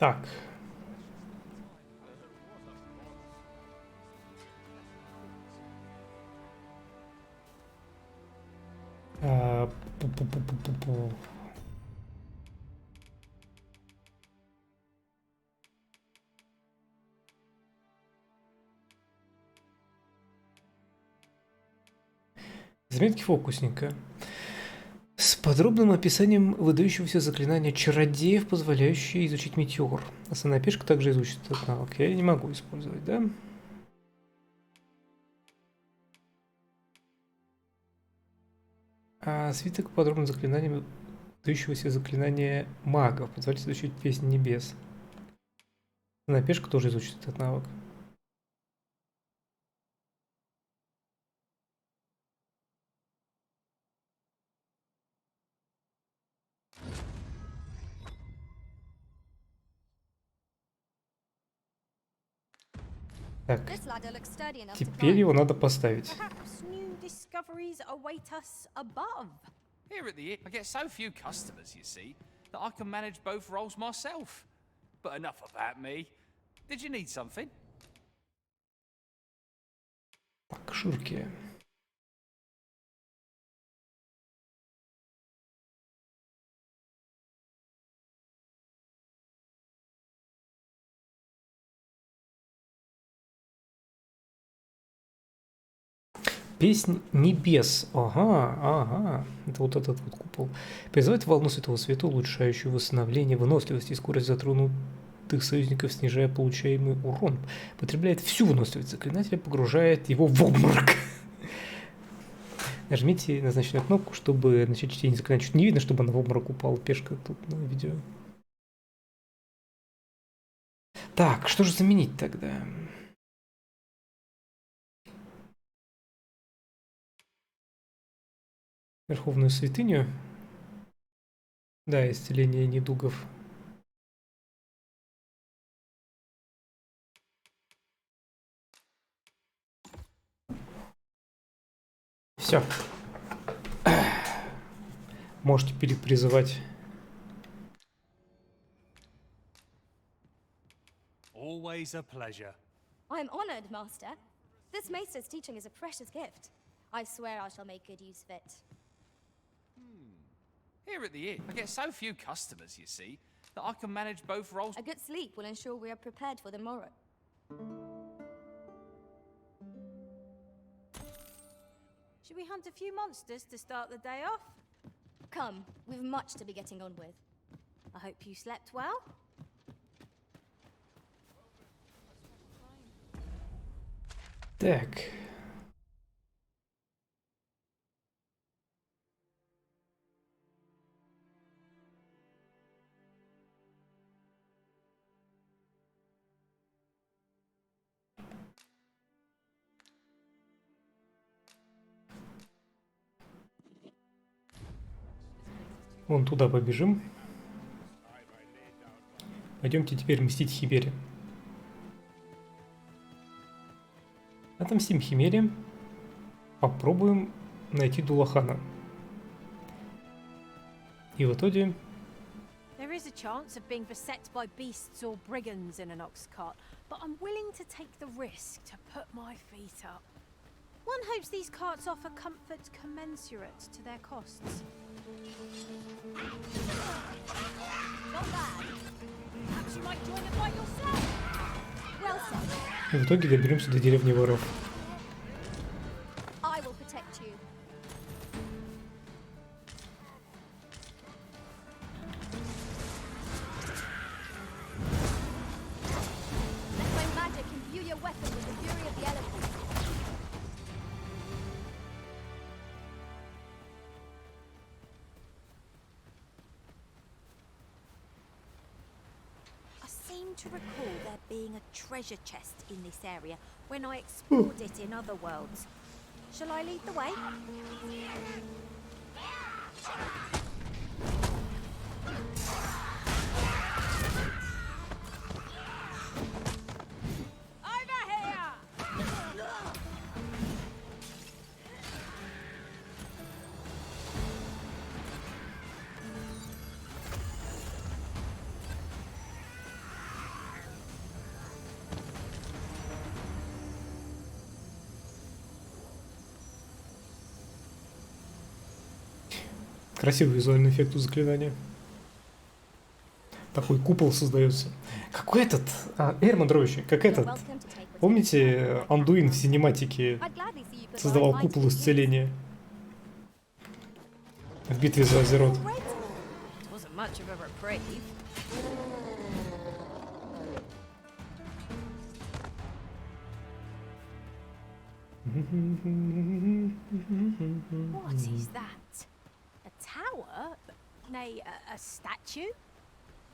Так. Пу-пу-пу-пу-пу. Заметки фокусника. С подробным описанием выдающегося заклинания чародеев, позволяющего изучить метеор. Основная пешка также изучит этот навык. Я не могу использовать, да? А свиток подробным заклинанием выдающегося заклинания магов, позволяет изучить песнь небес. Основная пешка тоже изучит этот навык. Так, This ladder looks sturdy enough to теперь climb. его надо поставить. Perhaps new discoveries await us above. Here at the inn, I get so few customers, you see, that I can manage both roles myself. But enough about me. Did you need something? Так, шурки. Песнь небес. Ага. Это вот этот вот купол. Призывает волну Святого Света, улучшающую восстановление, выносливость и скорость затронутых союзников, снижая получаемый урон. Потребляет всю выносливость заклинателя, погружает его в обморок. Нажмите назначенную кнопку, чтобы начать чтение заклинания. Чуть не видно, чтобы она в обморок упала. Пешка тут на видео. Так, что же заменить тогда? Верховную святыню. Да, исцеление недугов. Все. Можете перепризывать. Always a pleasure. I'm honored, Master. This Maester's teaching is a precious gift. I swear I shall make good use of it. Here at the inn, I get so few customers, you see, that I can manage both roles. A good sleep will ensure we are prepared for the morrow. Should we hunt a few monsters to start the day off? Come, we've much to be getting on with. I hope you slept well. Так. Вон туда побежим. Пойдемте теперь мстить Химере. Отомстим Химере. Попробуем найти Дулахана. И в итоге... There is a chance of being beset by beasts or brigands in an ox cart, but I'm willing to take the risk to put my feet up. One hopes these carts offer comfort commensurate to their costs. Not bad. Perhaps you might join it by yourself. Well said. И в итоге доберемся до деревни воров. I will protect you. Let my magic imbue your weapon with the fury of the elements. I seem to recall there being a treasure chest in this area when I explored it in other worlds. Shall I lead the way? Over here! Красивый визуальный эффект у заклинания. Такой купол создается. Какой этот? Эрман Дрович, как этот? Помните, Андуин в синематике создавал купол исцеления в битве за Азерот? Wasn't much of a reprieve. What is that? A tower? Nay, a statue?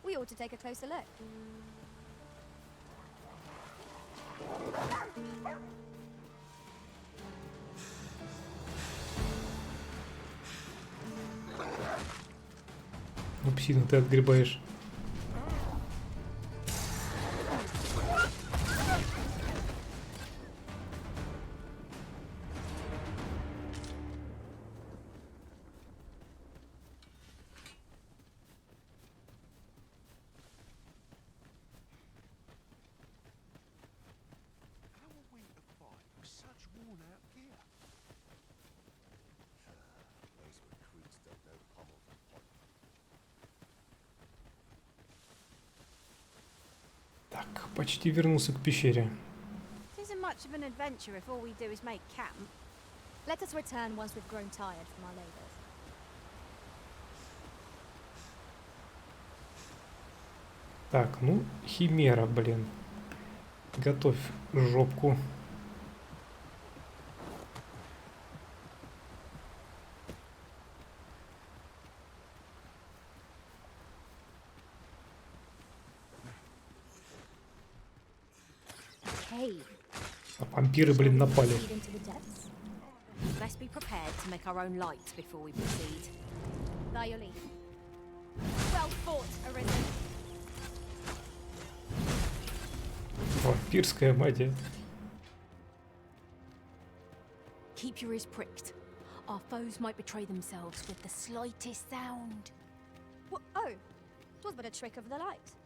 We ought to take a closer look. Ну, псина, ты отгребаешь. Так, почти вернулся к пещере. It isn't much of an adventure if all we do is make camp. Let us return once we've grown tired from our labors. Так, ну, химера, блин. Готовь жопку. Hey. А вампиры, блин, напали. Best be prepared to make our own light before we proceed. By your leave. Well fought, Arisen. Вампирская магия. Keep your ears pricked. Our foes might betray themselves with the slightest sound. Oh, 'twas but a trick of the light.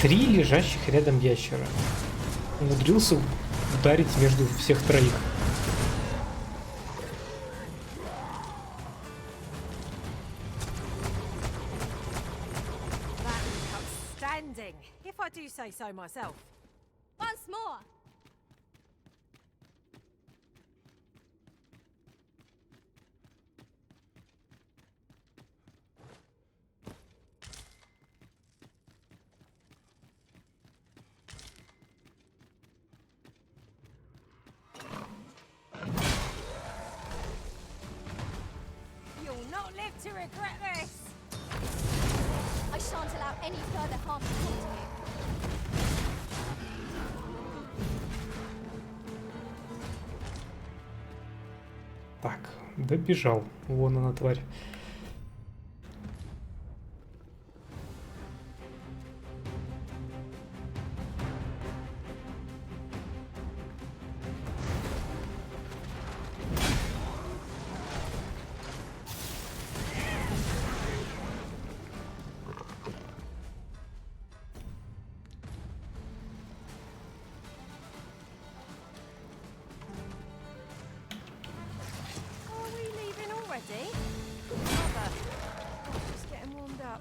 Три лежащих рядом ящера. Умудрился ударить между всех троих. That was outstanding, if I do say so myself. Once more. You'll not live to regret this. I shan't allow any further harm to come to you. Так, добежал. Вон она, тварь. Are we leaving already? Mother, just getting warmed up.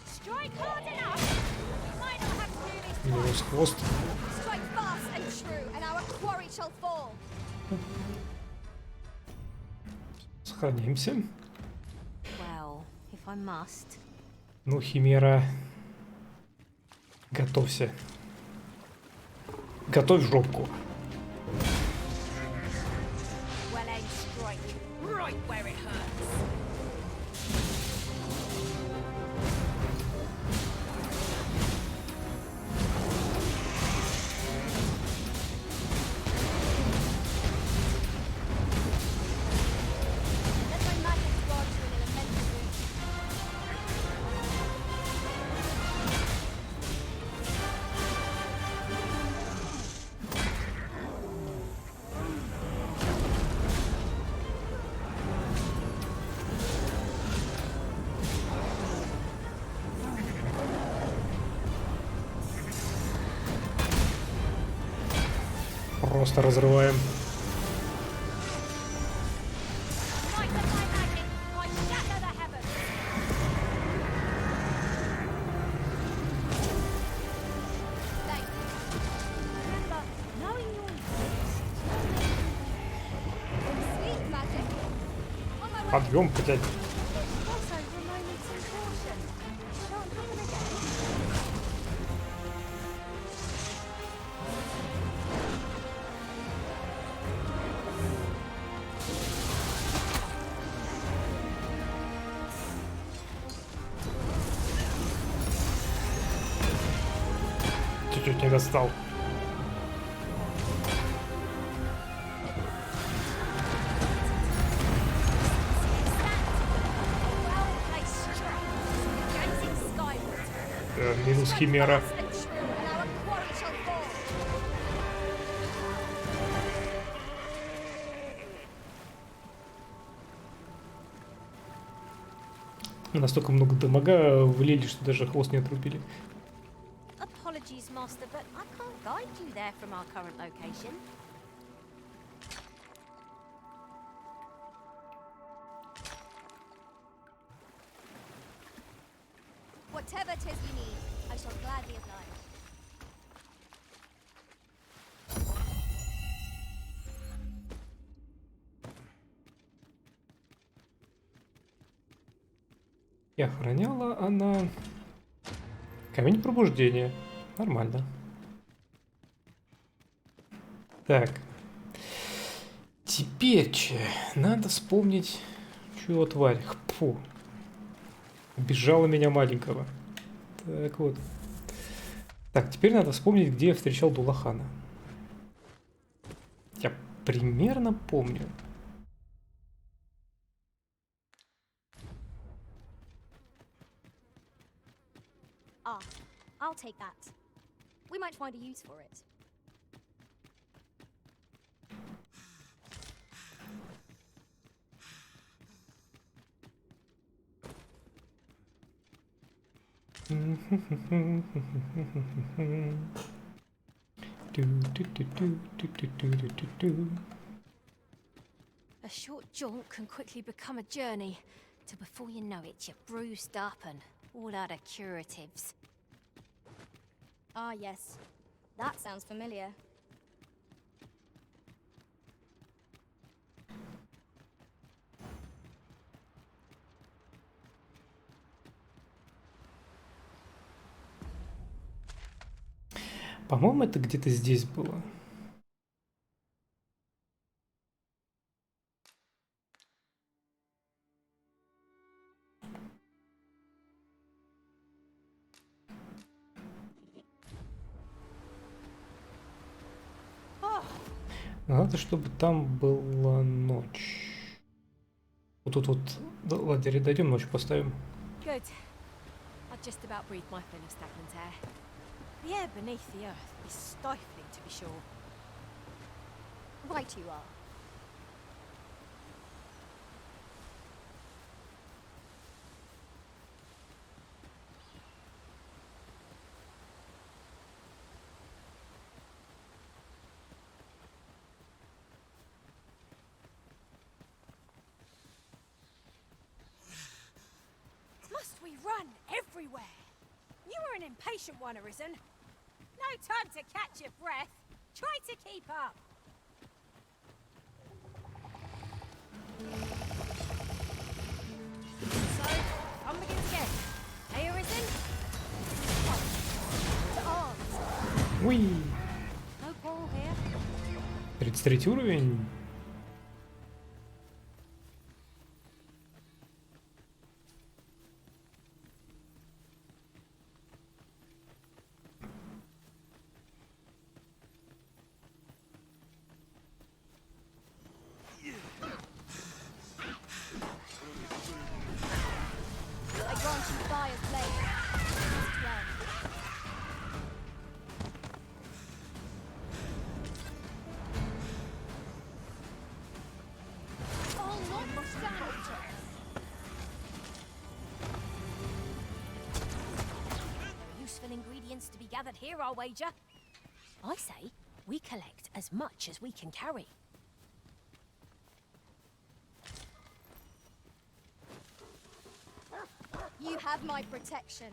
Strike hard enough. We might not have to do this Минус хвост. Strike fast and true, and our quarry shall fall. Сохранимся. Well, if I must. Ну, химера. Готовься. Готовь жопку. Well aimed strike, right where it hurts. Let my magic grant you an elemental boon. Просто разрываем. Might of my magic, I shatter the heavens. Thank you. Remember, knowing your limits. Sleep magic. On my way. Подъем, блядь. Also, remaining some caution. Shan't happen again. Чуть-чуть не достал. Well-placed strength. Gazing skyward. Минус химера. Fast and true, and our quarry shall fall. Настолько много дамага влили, что даже хвост не отрубили. Apologies, Master, but I can't guide you there from our current location. Whatever 'tis you need, I shall gladly oblige. И охраняла она камень пробуждения. Нормально. Так. Теперь надо вспомнить, чего тварь. Фу. Убежала меня маленького. Так вот. Так, теперь надо вспомнить, где я встречал Дулахана. Я примерно помню. Ah, I'll take that. We might find a use for it. A short jaunt can quickly become a journey, till before you know it, you're bruised up and all out of curatives. Ah, yes. That sounds familiar. По-моему, это где-то здесь было. Надо, чтобы там была ночь. Вот тут вот до лагеря дойдем, ночь поставим. Good. I just about breathed my fill of stagnant air. The air beneath the earth is stifling, to be sure. Right you are. Must we run everywhere? You are an impatient one, Arisen. No time to catch your breath. Try to keep up. So, on begins again. Hey, Arisen? To arms. Уи! No quarrel here. 33 уровень. I grant you fire's blade. Must run. Oh, not much damage. There are useful ingredients to be gathered here, I'll wager. I say we collect as much as we can carry. You have my protection.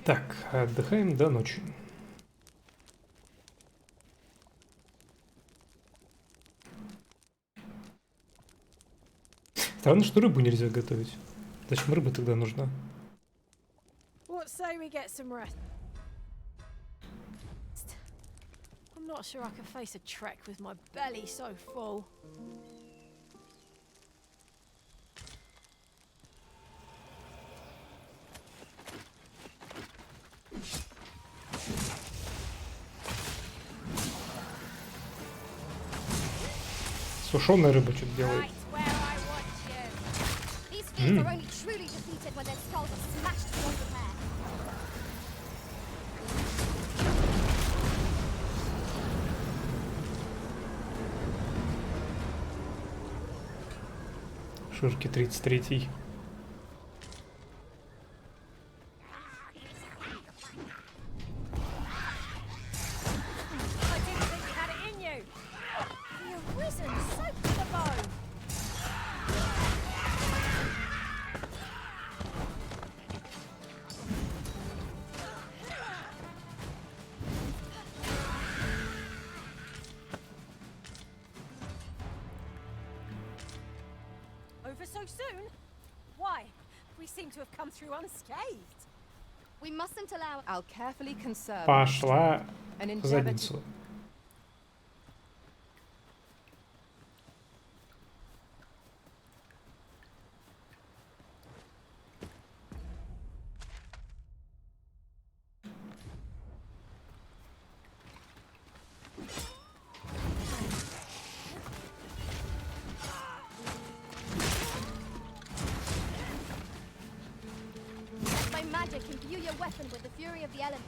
Так, отдыхаем до ночи. Странно, что рыбу нельзя готовить. Зачем рыба тогда нужна? What say we get some rest? I'm not sure I can face a trek with my belly so full. Сушеная рыба что-то делает. These fiends are only truly defeated when their skulls are smashed beyond repair. Ширки 33-й. I didn't think you had it in you. You're risen, soaked to the bone. Over so soon? Why? We seem to have come through unscathed. We mustn't allow. I'll carefully conserve. Пошла An в endeavor задницу. Let my magic imbue your weapon with the fury of the elements.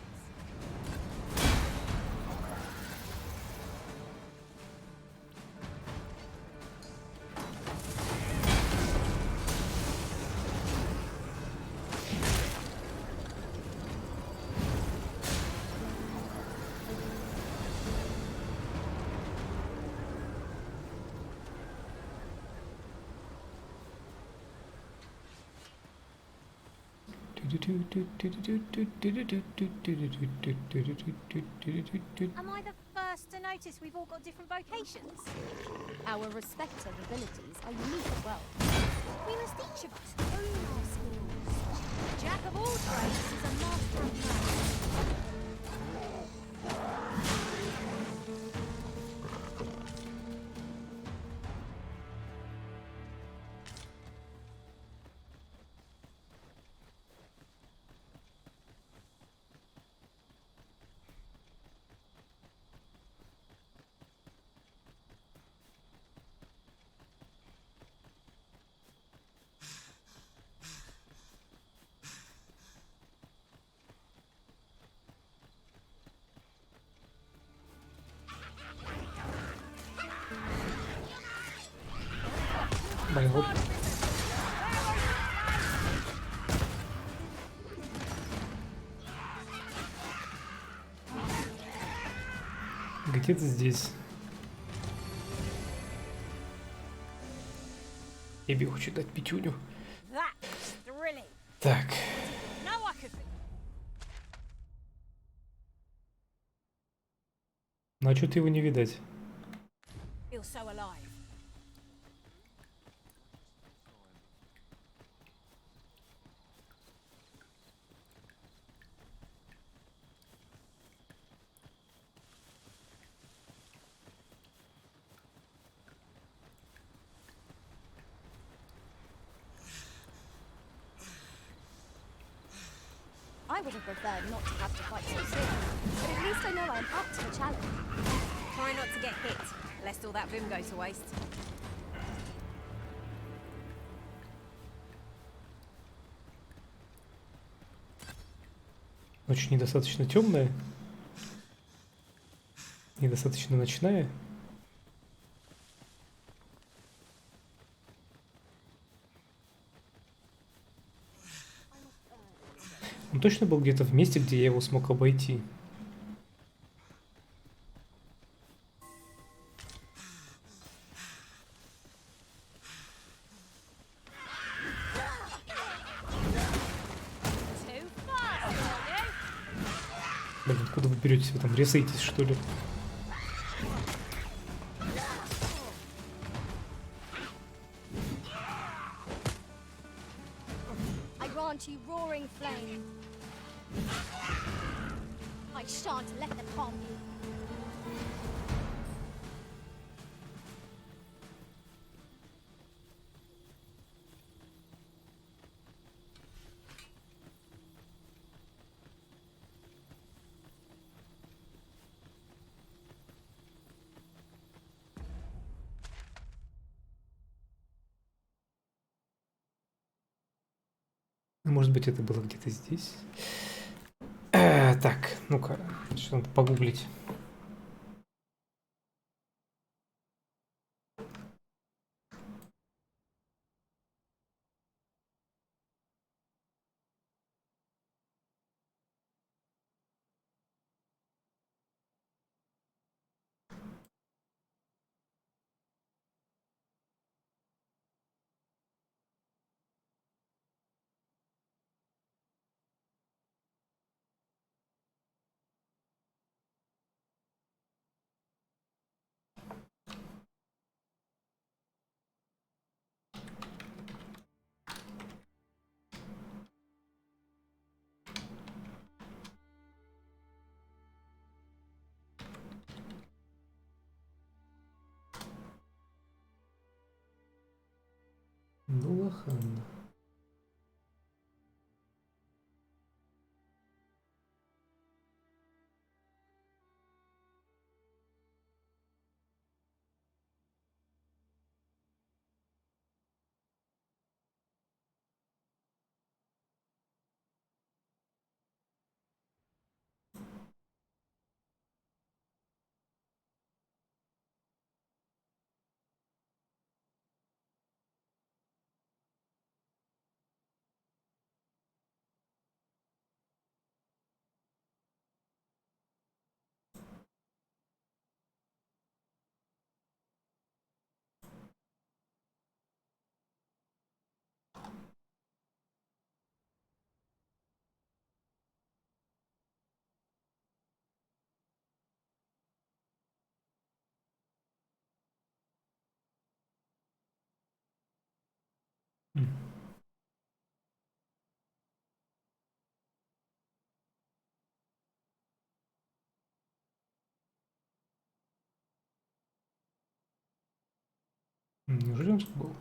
Am I the first to notice we've all got different vocations? Our respective abilities are unique as well. We must each of us own our skills. A jack of all trades is a master of none. Блин, вот. Где-то здесь. Я бы хочу дать пятюню. That's thrilling. Так. No, I could. Ну а что-то его не видать. Feel so alive. I would have preferred not to have to fight so soon, but at least I know I'm up to the challenge. Try not to get hit, lest all that vim go to waste. Ночь недостаточно темная. Недостаточно ночная. Он точно был где-то в месте, где я его смог обойти. Блин, откуда вы беретесь? Вы там резаетесь, что ли? I grant you roaring flame. I shan't let them harm you. Может быть, это было где-то здесь. Так, ну-ка, что надо погуглить. Дулахан. Неужели он был?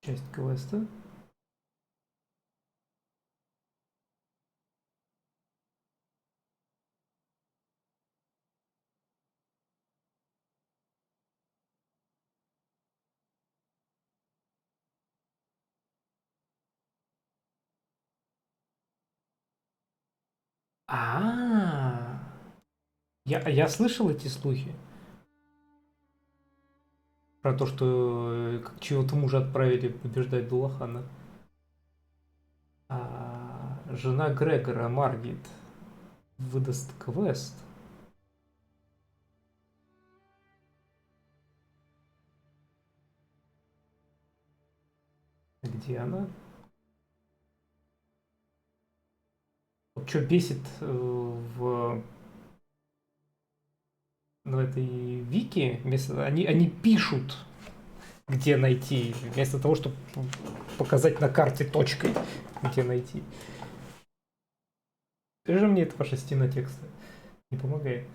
Часть квеста. А, я слышал эти слухи про то, что чего-то мужа отправили побеждать Дулахана. А жена Грегора, Маргит, выдаст квест. Где она? Вот что бесит в этой вики, они пишут, где найти, вместо того, чтобы показать на карте точкой, где найти. Же мне это ваша стена текста не помогает.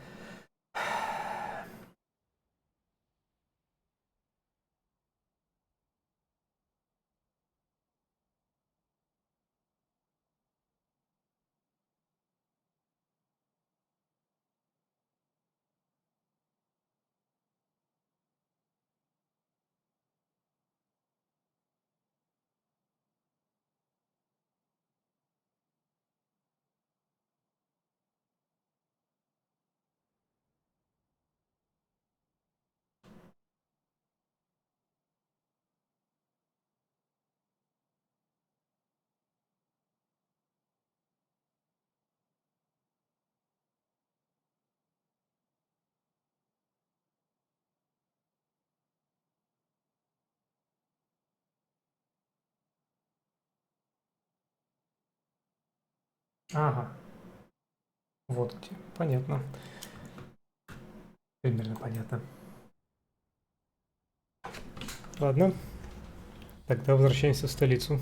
Ага. Вот где. Понятно. Примерно понятно. Ладно. Тогда возвращаемся в столицу.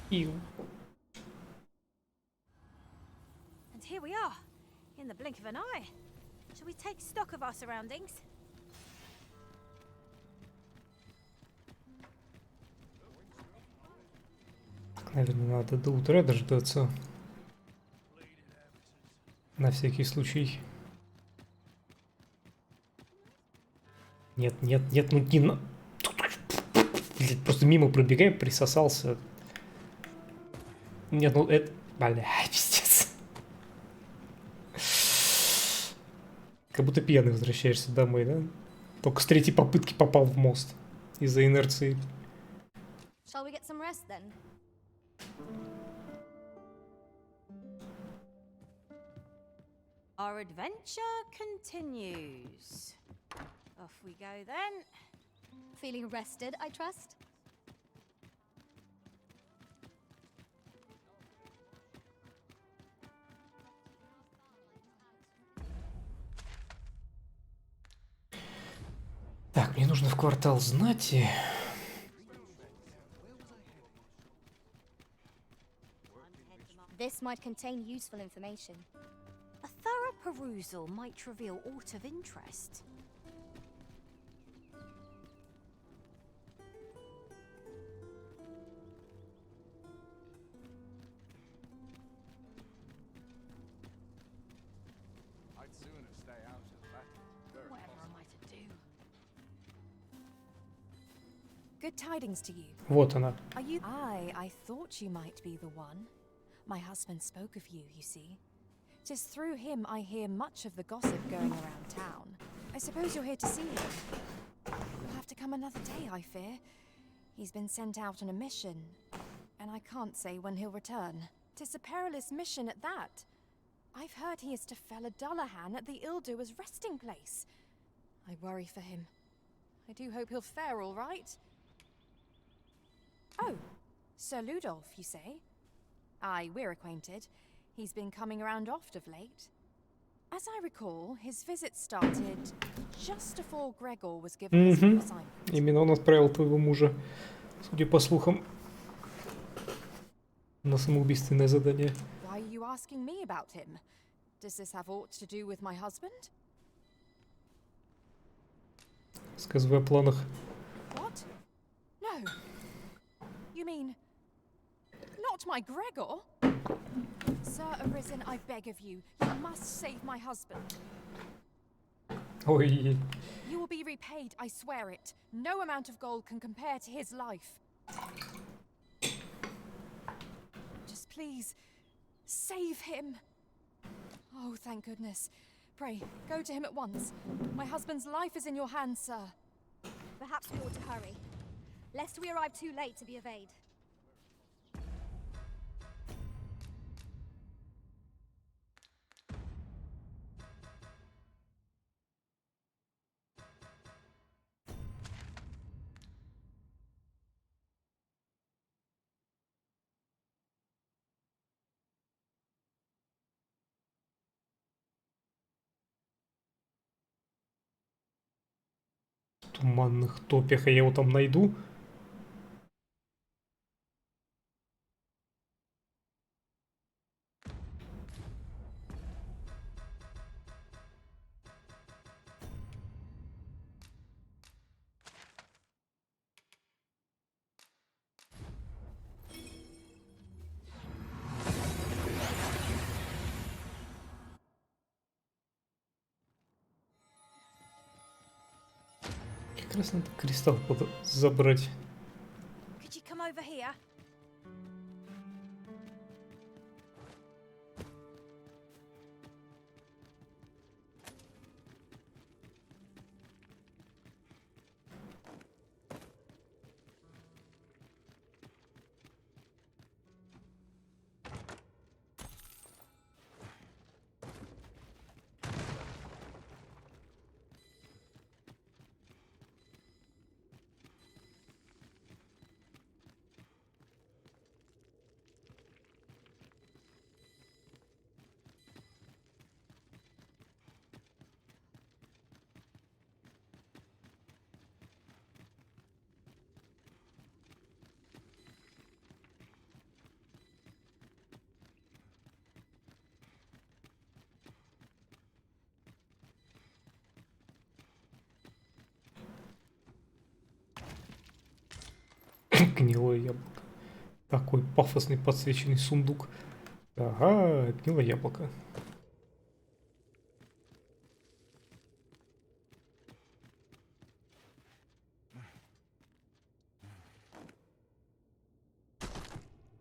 Ew. And here we are, in the blink of an eye. Shall we take stock of our surroundings? Наверное, надо до утра дождаться. На всякий случай. Нет, нет, нет, ну не на... Блин, просто мимо пробегаем, присосался. Нет, ну это... Бля, пиздец. Как будто пьяный возвращаешься домой, да? Только с третьей попытки попал в мост. Из-за инерции. Shall we get some rest then? Our adventure continues. Off we go then. Feeling rested, I trust? Так, мне нужно в квартал знати. This might contain useful information. A thorough perusal might reveal aught of interest. I'd sooner stay out of that. Whatever am I to do? Good tidings to you. Вот она. Are you? I thought you might be the one. My husband spoke of you, you see. 'Tis through him I hear much of the gossip going around town. I suppose you're here to see him. You'll have to come another day, I fear. He's been sent out on a mission, and I can't say when he'll return. 'Tis a perilous mission at that. I've heard he is to fell a Dullahan at the Ill-Doer's resting place. I worry for him. I do hope he'll fare all right. Oh, Sir Ludolf, you say? Aye, we're acquainted. He's been coming around oft of late. As I recall, his visit started just before Gregor was given his new assignment. Именно он отправил твоего мужа, судя по слухам, на самоубийственное задание. Why are you asking me about him? Does this have aught to do with my husband? Сказывай о планах. What? No. You mean... not my Gregor? Sir Arisen, I beg of you. You must save my husband. Ой. You will be repaid, I swear it. No amount of gold can compare to his life. Just please, save him. Oh, thank goodness. Pray, go to him at once. My husband's life is in your hands, sir. Perhaps we ought to hurry, lest we arrive too late to be of aid. В туманных топях, а я его там найду. Как раз надо кристалл забрать. Could you come over here? Гнилое яблоко. Такой пафосный подсвеченный сундук. Ага, гнилое яблоко.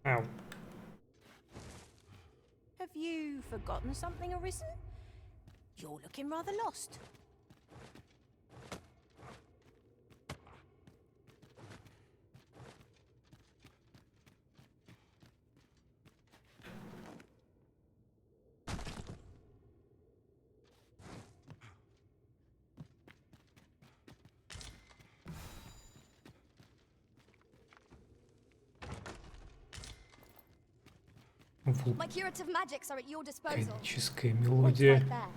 Ау. Have you forgotten something, Arisen? You're looking rather lost. My curative magics are at your disposal. Вулканическая мелодия. Right there.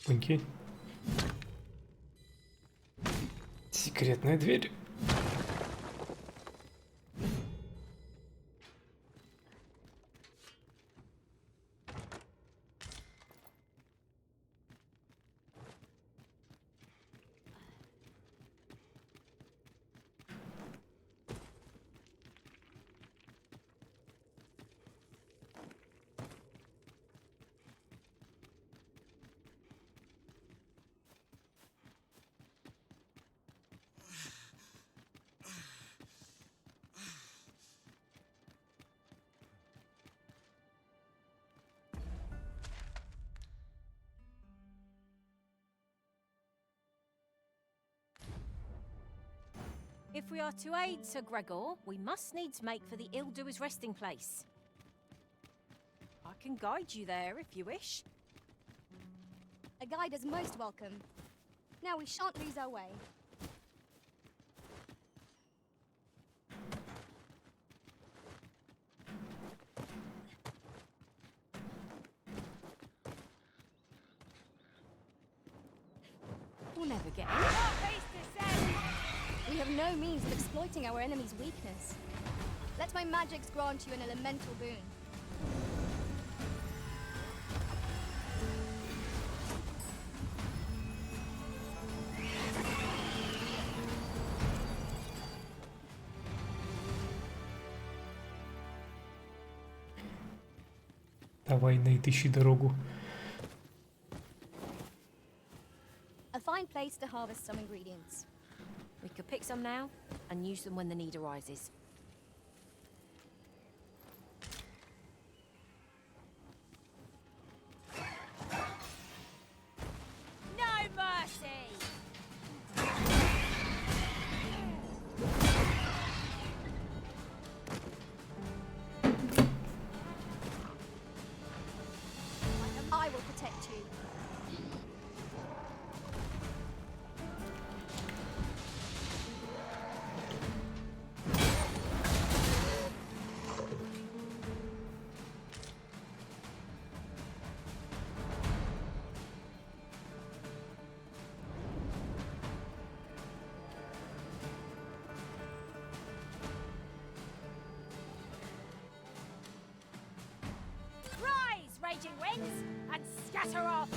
Пуньки. Секретная дверь. If we are to aid Sir Gregor, we must needs make for the ill-doer's resting place. I can guide you there if you wish. A guide is most welcome. Now we shan't lose our way. We'll never get in. We have no means of exploiting our enemy's weakness. Let my magics grant you an elemental boon. Давай, Нейт, ищи дорогу. A fine place to harvest some ingredients. We could pick some now and use them when the need arises. No mercy! I will protect you. Scatter our foes!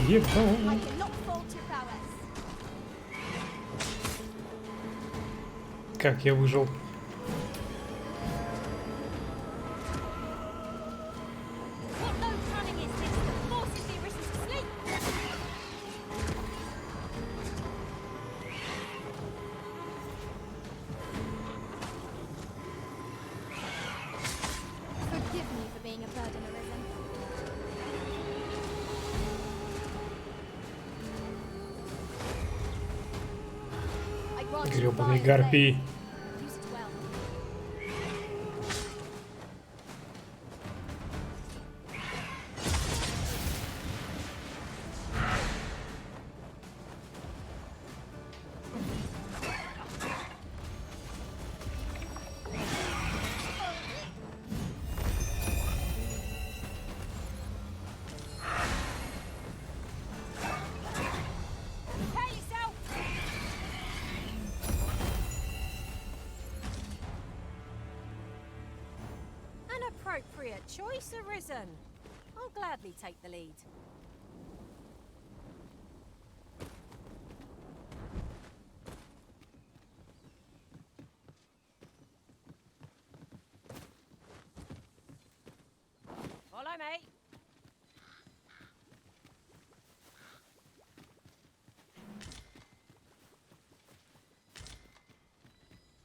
Ебать. I cannot fault your prowess. Как я выжил? What low cunning is this that forces the arisen to sleep? Forgive me for being a burden, Arisen. I grant you Грёбаные fire гарпии. blades. Use it well. Prepare yourself! An appropriate choice, Arisen. I'll gladly take the lead. Follow me.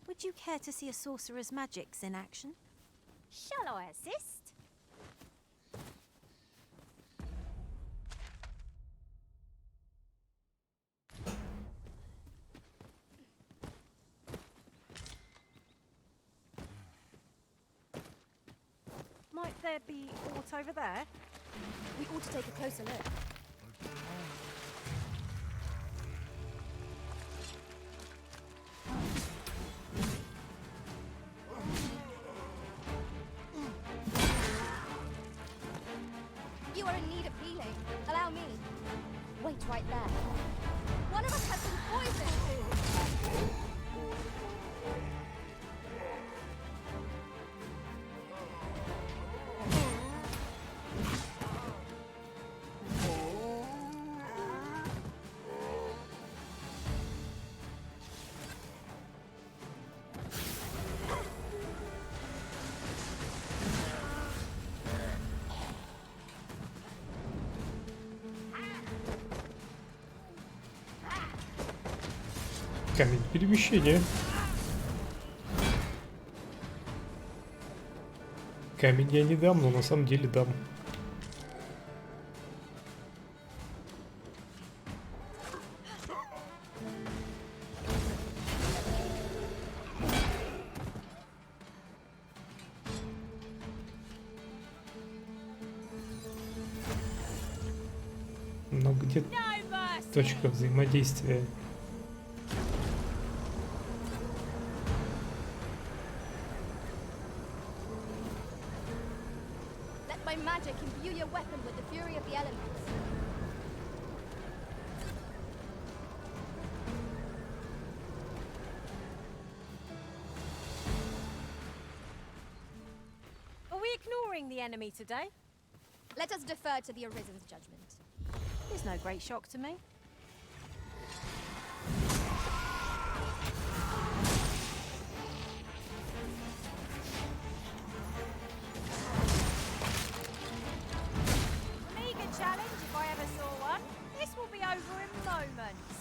Would you care to see a sorcerer's magics in action? Shall I assist? Might there be aught over there? We ought to take a closer look. You are in need of healing. Allow me. Wait right there. One of us has been poisoned. Камень перемещения. Камень я не дам, но на самом деле дам. Но где точка взаимодействия? Let my magic imbue your weapon with the fury of the elements. Are we ignoring the enemy today? Let us defer to the Arisen's judgment. There's no great shock to me. Meager challenge if I ever saw one. This will be over in moments.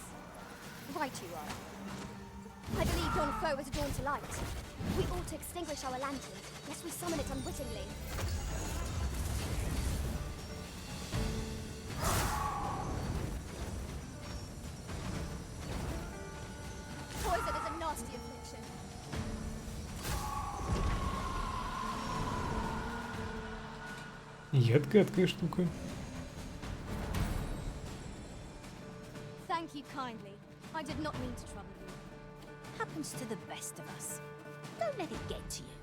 Right you are. I believe yon foe is drawn to light. We ought to extinguish our lantern, lest we summon it unwittingly. Poison is a nasty affliction. Яд гадкая штука. Thank you kindly. I did not mean to trouble you. Happens to the best of us. Don't let it get to you.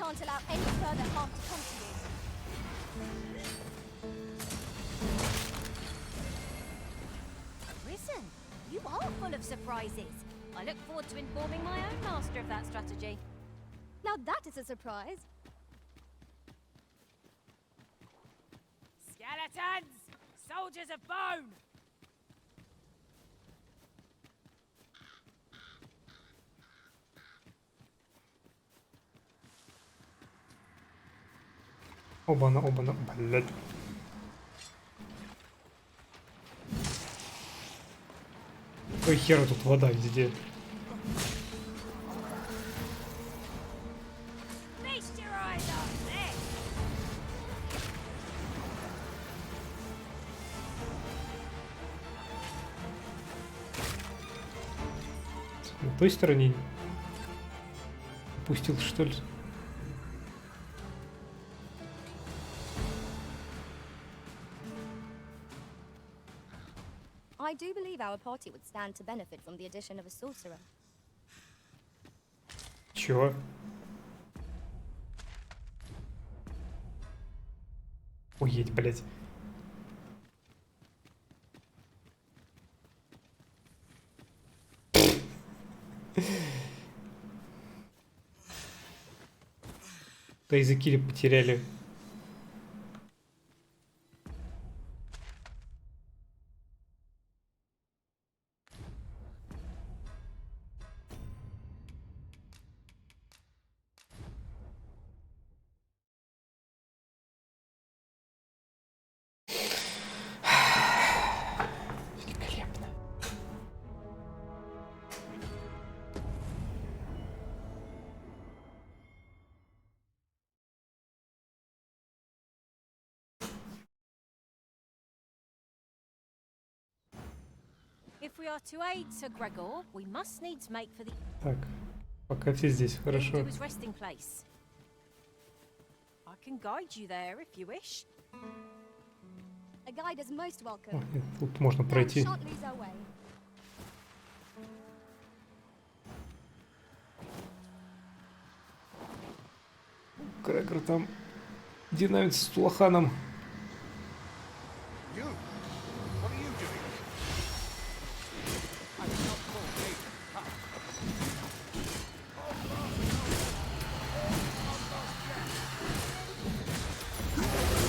shan't allow any further harm to come to you. Arisen, you are full of surprises. I look forward to informing my own master of that strategy. Now that is a surprise. Skeletons! Soldiers of bone! Оба-на, блядь. Ой, хера тут вода везде. Feast your eyes on this! На той стороне пустил, что ли? I do believe our party would stand to benefit from the addition of a sorcerer. Чего? Уедь, блядь. Да языки потеряли. If we are to aid Sir Gregor, we must needs make for the Так, пока все здесь, хорошо. to his resting place. I can guide you there if you wish. A guide is most О, welcome. тут можно Now, пройти. shan't lose our way. Грегор там динамится с Тулаханом. You? What are you doing? I did not call me.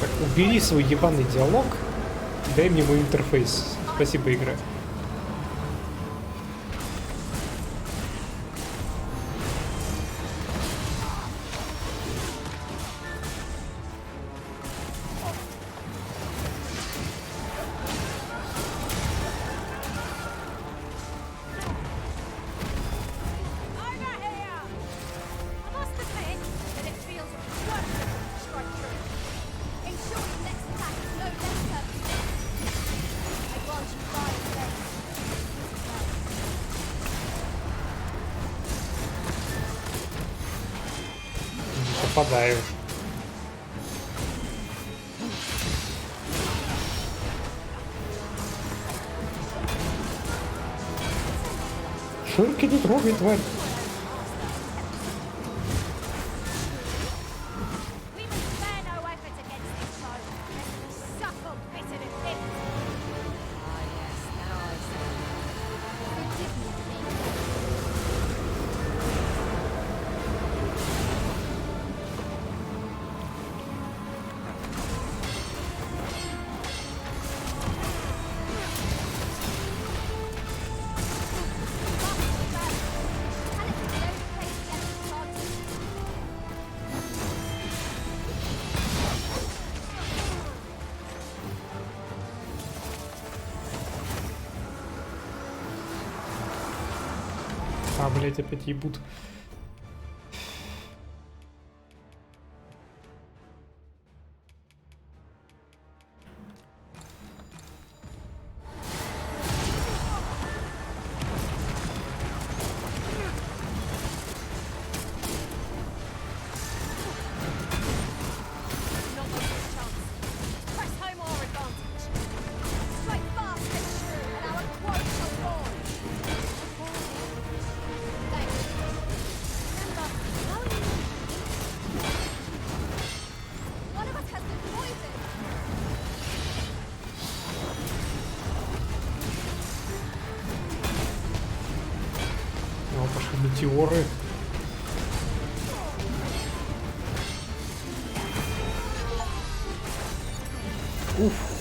Так, убери свой ебаный диалог. Дай мне мой интерфейс. Спасибо, игра. Попадаю. Ширки не трогай, тварь. А, блять, опять ебут. О, пошли метеоры. Уф.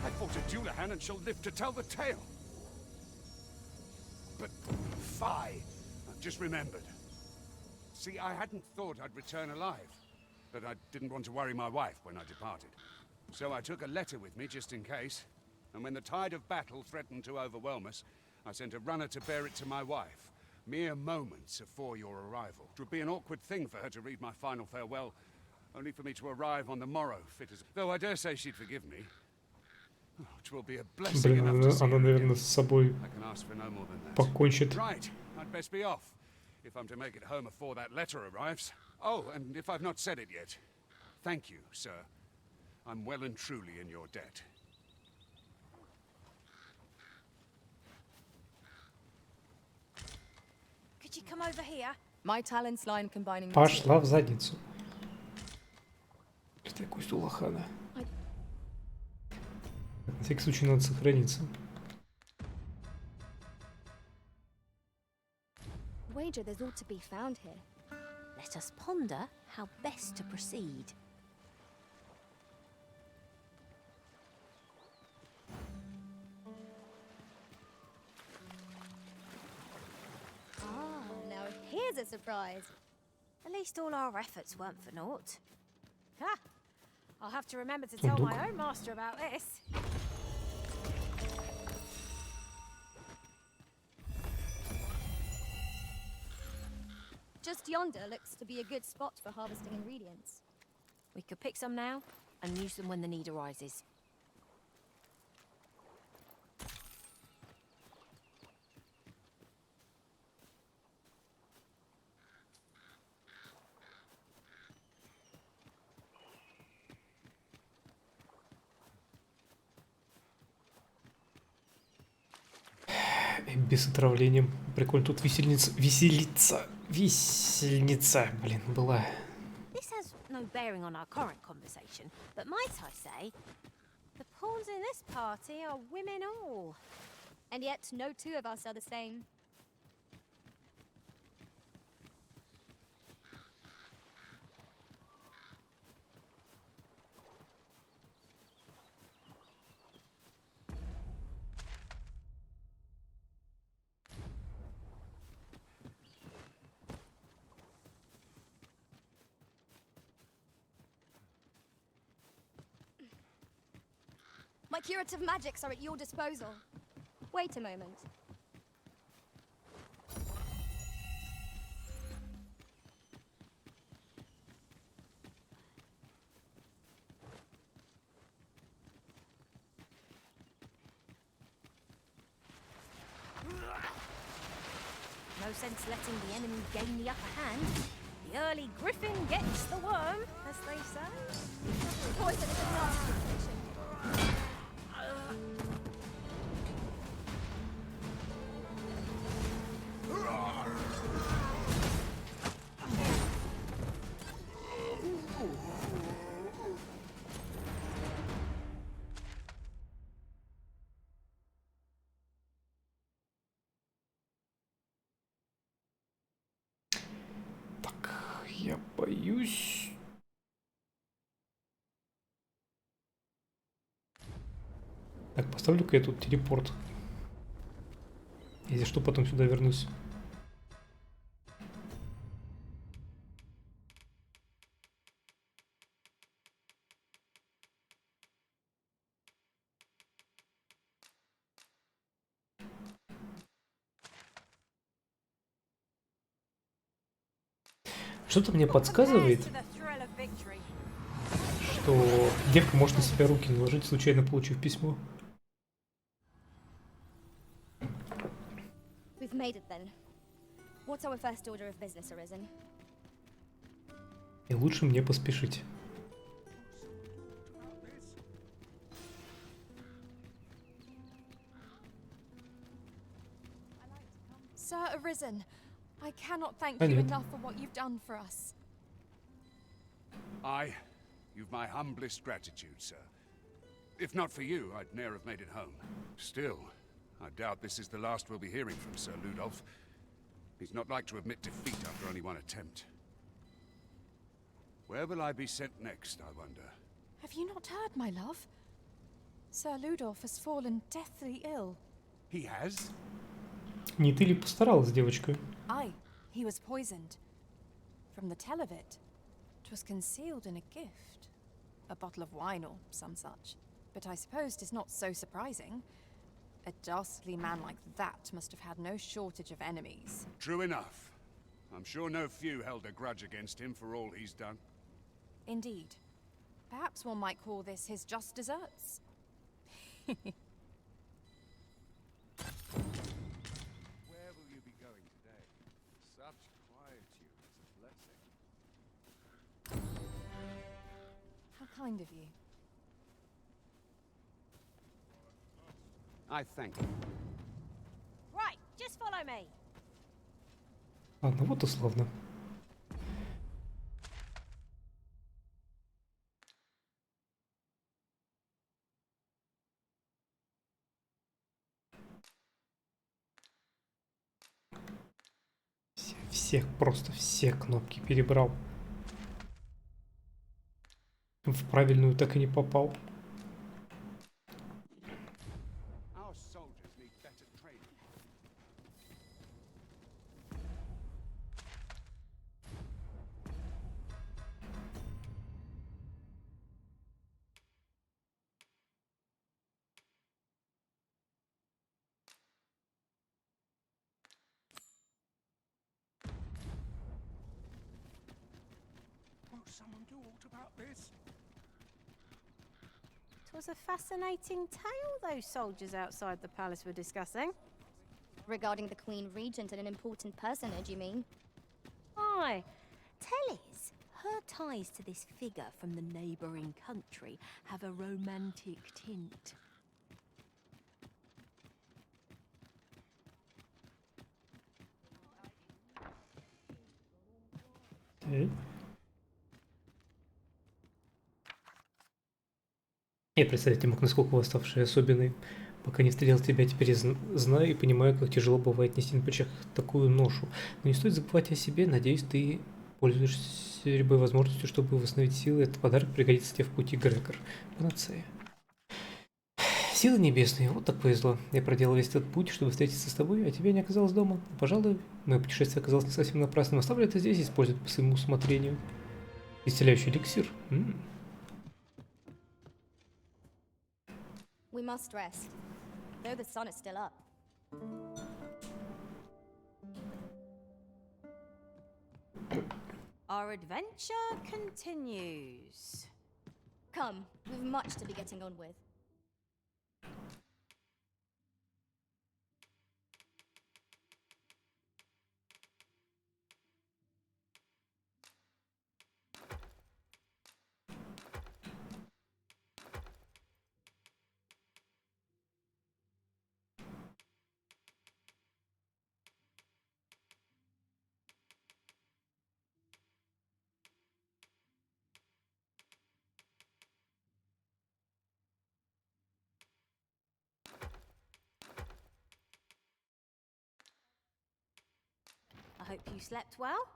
I fought a Dullahan and shall live to tell the tale. But, fie, I've just remembered. See, I hadn't thought I'd return alive, but I didn't want to worry my wife when I departed. So I took a letter with me just in case, and when the tide of battle threatened to overwhelm us, I sent a runner to bear it to my wife, mere moments afore your arrival. It would be an awkward thing for her to read my final farewell, only for me to arrive on the morrow, fit as... Though I dare say she'd forgive me. It will be a blessing enough to see она, her наверное, again. с собой I can ask for no more than that. покончит. Right, I'd best be off, if I'm to make it home before that letter arrives. Oh, and if I've not said it yet, thank you, sir. I'm well and truly in your debt. Could you come over here? My talents lie in combining Пошла в задницу. Такой Сулахана. На всякий случай надо сохраниться. Wager there's ought to be found here. Let us ponder how best to proceed. Ah, now here's a surprise. At least all our efforts weren't for naught. Ha! I'll have to remember to tell my own master about this. Just yonder looks to be a good spot for harvesting ingredients. We could pick some now and use them when the need arises. Без отравления. Прикольно, тут висельница. Висельница, блин, была. This has no bearing on our current conversation, but might I say, the pawns in this party are women all. And yet no two of us are the same. My curative magics are at your disposal. Wait a moment. No sense letting the enemy gain the upper hand. The early griffin gets the worm, as they say. Poison is a nasty affliction. Я боюсь. Так, поставлю-ка я тут телепорт. Если что, потом сюда вернусь. Что-то мне подсказывает, что девка может на себя руки наложить, случайно получив письмо. We've made it then. What's our first order of business, Arisen? И лучше мне поспешить. Sir Arisen, I cannot thank you enough for what you've done for us. You've my humblest gratitude, sir. If not for you, I'd ne'er have made it home. Still, I doubt this is the last we'll be hearing from Sir Ludolf. He's not like to admit defeat after only one attempt. Where will I be sent next, I wonder? Have you not heard, my love? Sir Ludolf has fallen deathly ill. He has? Не ты ли постаралась, девочка? Aye, he was poisoned. From the tell of it, 'twas concealed in a gift. A bottle of wine or some such. But I suppose 'tis not so surprising. A dastardly man like that must have had no shortage of enemies. True enough. I'm sure no few held a grudge against him for all he's done. Indeed. Perhaps one might call this his just deserts. Where will you be going today? Such quietude is a blessing. How kind of you. I thank you. Right, just follow me. Ладно, вот условно. Всех, просто все кнопки перебрал. В правильную так и не попал. Our soldiers need better training. Won't someone do aught about this? It was a fascinating tale those soldiers outside the palace were discussing. Regarding the Queen Regent and an important personage, you mean? Aye. Telly's, her ties to this figure from the neighbouring country have a romantic tint. Окей. Я представить не мог, насколько восставший особенный. Пока не встретил тебя, теперь знаю и понимаю, как тяжело бывает нести на плечах такую ношу. Но не стоит забывать о себе. Надеюсь, ты пользуешься любой возможностью, чтобы восстановить силы. Этот подарок пригодится тебе в пути, Грегор. Панацея. Силы небесные, вот так повезло. Я проделал весь этот путь, чтобы встретиться с тобой, а тебя не оказалось дома. Пожалуй, мое путешествие оказалось не совсем напрасным. Оставлю это здесь и использовать по своему усмотрению. Исцеляющий эликсир. We must rest, though the sun is still up. Our adventure continues. Come, we've much to be getting on with. I hope you slept well.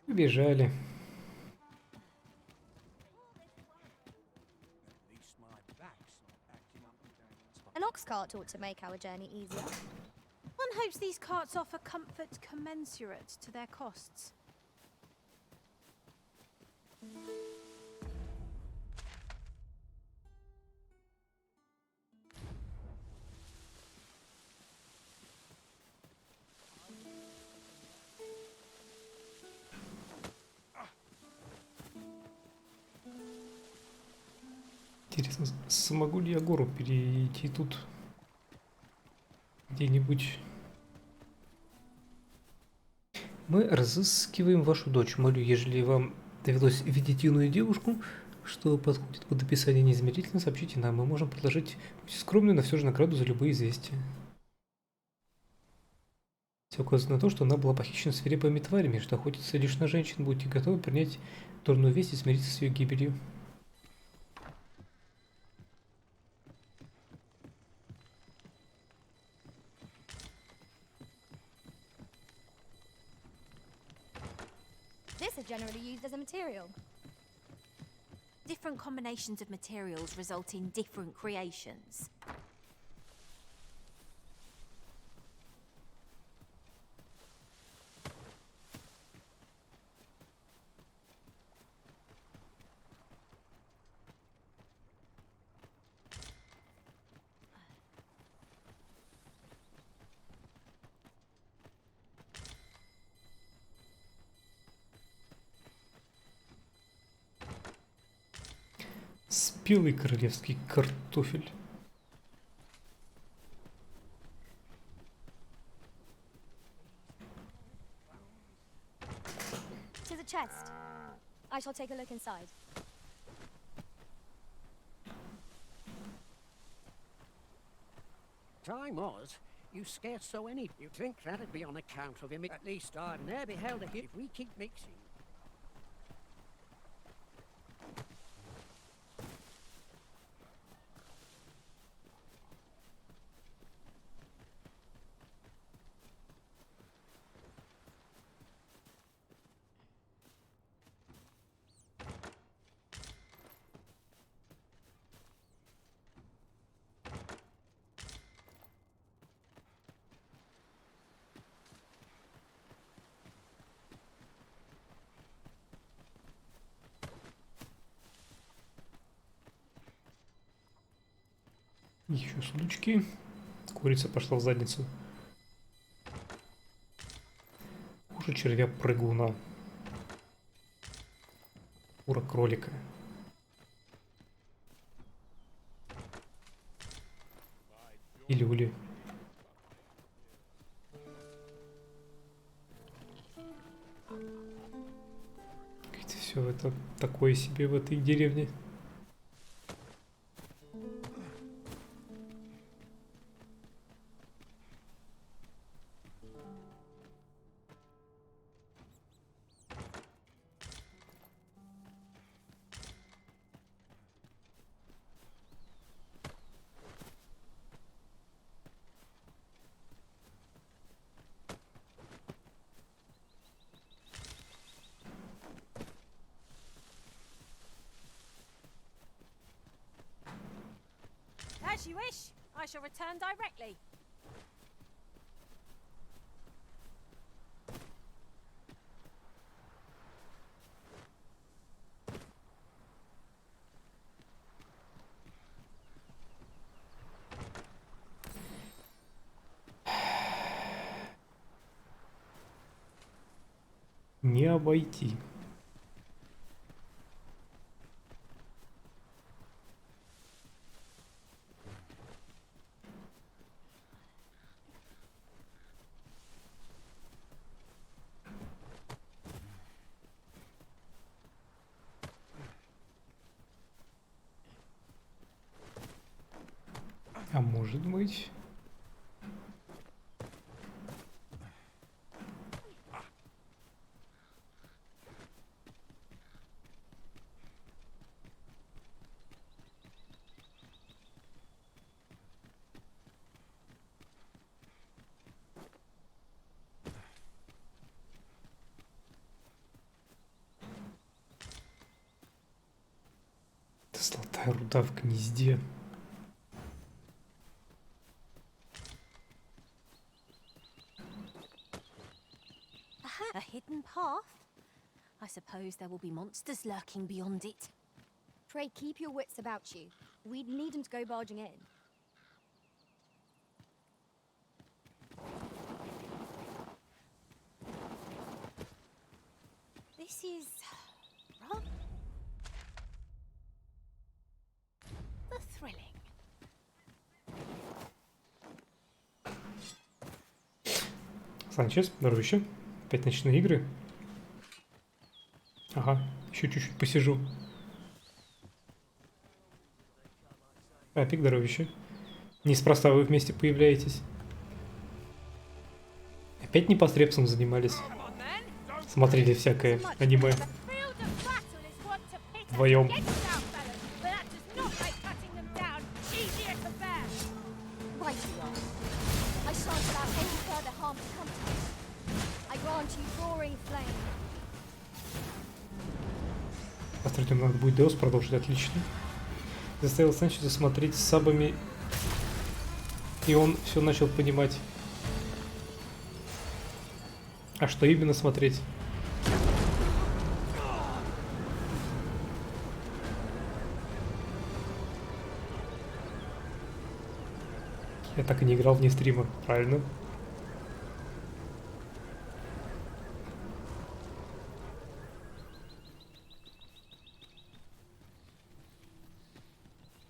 Убежали. An ox cart ought to make our journey easier. One hopes these carts offer comfort commensurate to their costs. Интересно, смогу ли я гору перейти тут где-нибудь? Мы разыскиваем вашу дочь. Молю, ежели вам довелось видеть юную девушку, что подходит под описание, незамедлительно сообщите нам. Мы можем предложить скромную, но все же награду за любые известия. Все указывает на то, что она была похищена свирепыми тварями, что охотится лишь на женщин. Будьте готовы принять дурную весть и смириться с ее гибелью. This is generally used as a material. Different combinations of materials result in different creations. Спелый королевский картофель. To the chest. I shall take a look inside. Time was, you scarce saw any. You'd think that'd be on account of him. At least I've never beheld a hit. If we keep mixing. Еще сундучки. Курица пошла в задницу. Уши червя-прыгуна. Шкура кролика. Пилюли. Как-то все это такое себе в этой деревне. As you wish. I shall return directly. Не обойти. А может быть... Золотая руда в гнезде. A hidden path? I suppose there will be monsters lurking beyond it. Pray keep your wits about you. We'd need them to go barging in. This is rather thrilling. Санчес, здоровище. Опять ночные игры. Ага, еще чуть-чуть посижу. Апик, здоровище. Неспроста вы вместе появляетесь. Опять непосредством занимались. Смотрели всякое аниме. Вдвоем. Right you are. I shan't allow any further harm to come to you. I grant you roaring flame. Посмотрите, надо будет Деус продолжить, отлично. Заставил Санчеза смотреть с сабами, и он все начал понимать. А что именно смотреть? Я так и не играл вне стрима, правильно?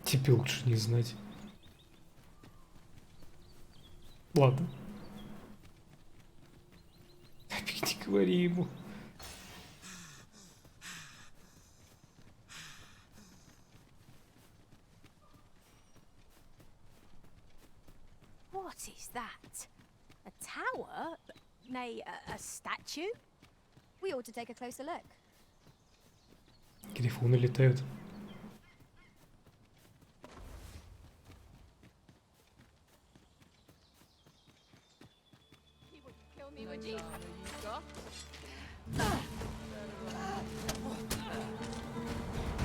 Тебе лучше не знать. Ладно. Опять не говори ему. What is that? A tower? Nay, a statue? We ought to take a closer look. Грифоны летают.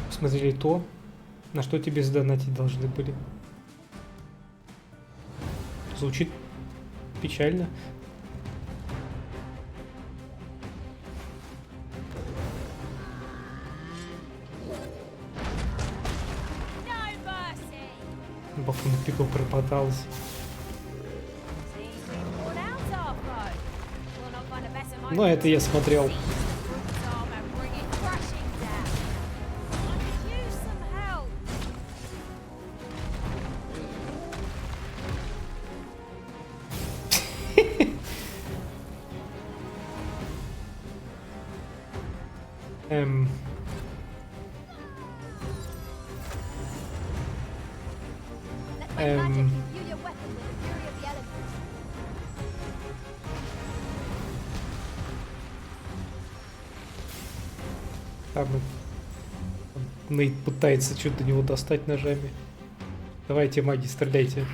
Посмотрели то, на что тебе задонатить должны были. Звучит печально. Бафу на пику пропадалась. Но это я смотрел. Там Нейт пытается что-то до него достать ножами. Давайте, маги, стреляйте.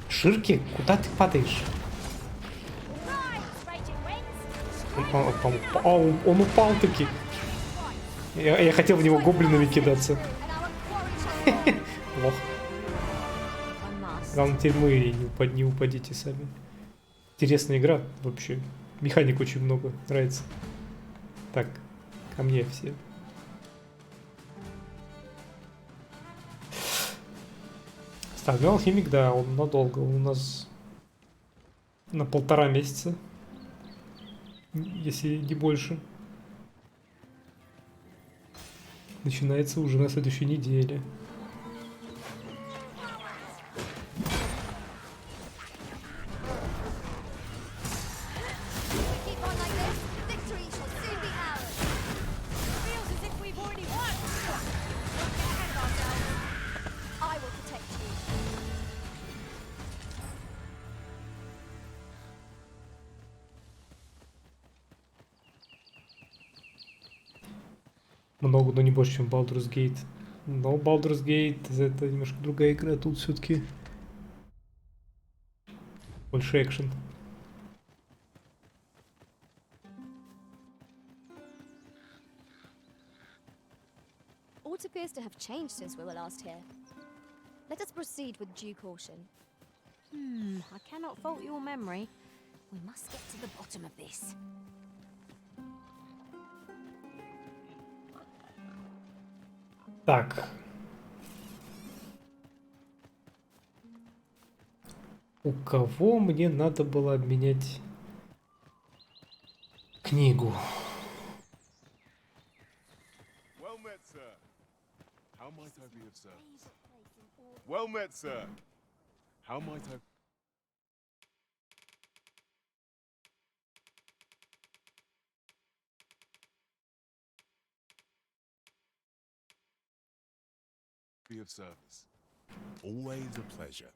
Ширки, куда ты падаешь? Он упал таки. Я хотел в него гоблинами кидаться. Лох. Главное, теперь мы не упадите сами. Интересная игра вообще. Механик очень много нравится. Так, ко мне все. Стальной алхимик, да, он надолго. У нас на 1,5 месяца. Если не больше. Начинается уже на следующей неделе. Много, но не больше, чем Baldur's Gate. Но Baldur's Gate это немножко другая игра, тут все-таки больше экшен. Aught appears to have changed since we were last here. Let us proceed with due caution. I cannot fault your memory. We must get to the bottom of this. Так. У кого мне надо было обменять книгу? Well met, sir. How might I be of service? Well met, sir. How might I be of service? Always a pleasure.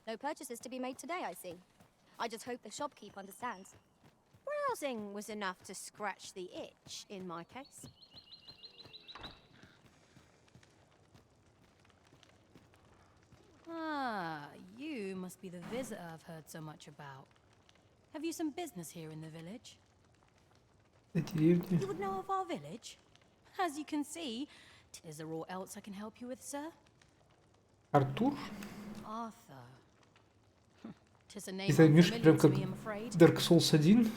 No purchases to be made today, I see. I just hope the shopkeep understands. Browsing was enough to scratch the itch, in my case. Ah, you must be the visitor I've heard so much about. Have you some business here in the village? You would know of our village? As you can see, is there aught else I can help you with, sir? Артур? Arthur. Tis a name И займешь unfamiliar прям to как me, I'm afraid. Dark Souls 1?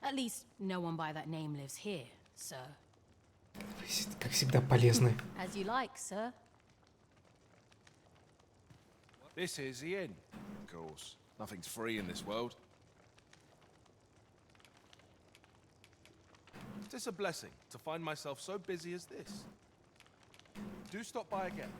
At least no one by that name lives here, sir. Как всегда полезны. As you like, sir. This is the inn. Of course. Nothing's free in this world. Is this a blessing, to find myself so busy as this? Do stop by again.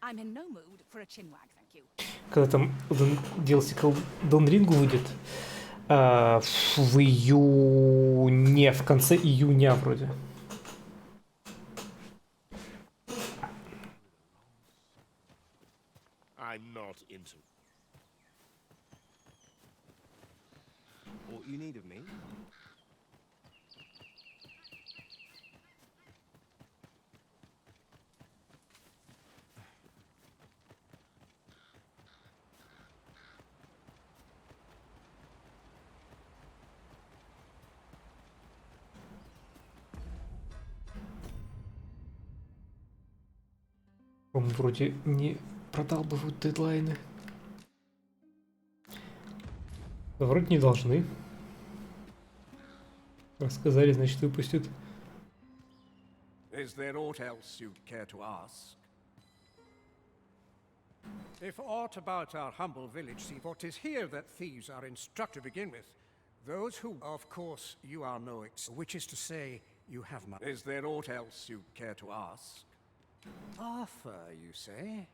I'm in no mood for a chinwag, thank you. Когда там DLC к Elden Ring выйдет, в июне, в конце июня вроде. I'm not into. What you need of me? Он вроде не продалбывают дедлайны. Да, вроде не должны. Рассказали, значит, выпустят. Is there aught else you'd care to ask? If aught about our humble village, see what is here that thieves are instructed to begin with. Those who, of course, you are no which is to say, you have my. Is there aught else you'd care to ask? Arthur, you say?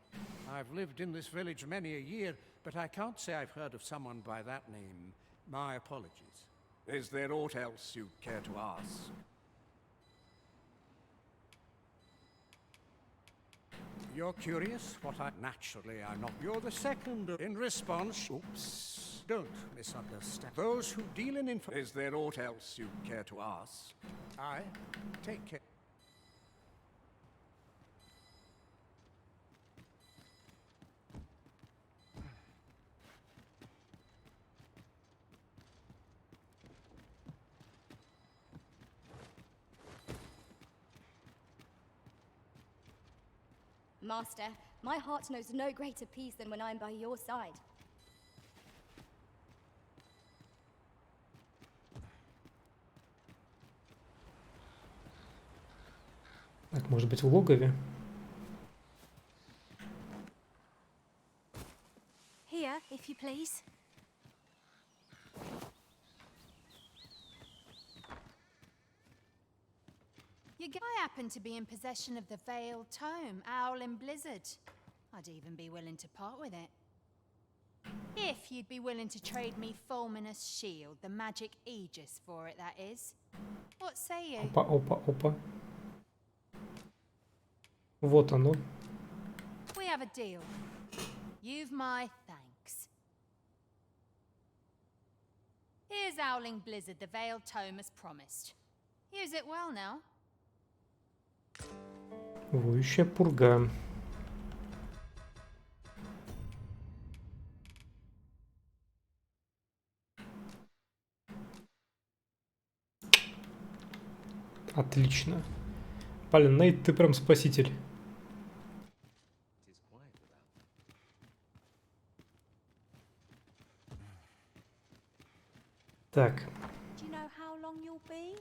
I've lived in this village many a year, but I can't say I've heard of someone by that name. My apologies. Is there aught else you'd care to ask? You're curious what I... Naturally, I'm not. You're the second in response... Oops. Don't misunderstand. Those who deal in info... Is there aught else you'd care to ask? I take care... Master, my heart knows no greater peace than when I'm by your side. Так, может быть, в логове? Here, if you please. I happen to be in possession of the Veiled Tome, Owl and Blizzard. I'd even be willing to part with it. If you'd be willing to trade me Fulminous Shield, the magic Aegis for it, that is. What say you? Опа, опа, опа. Вот оно. We have a deal. You've my thanks. Here's Owling Blizzard, the Veiled Tome as promised. Use it well now. Воющая пурга. Отлично. Блин, Нейт, ты прям спаситель. Так. Do you know how long you'll be?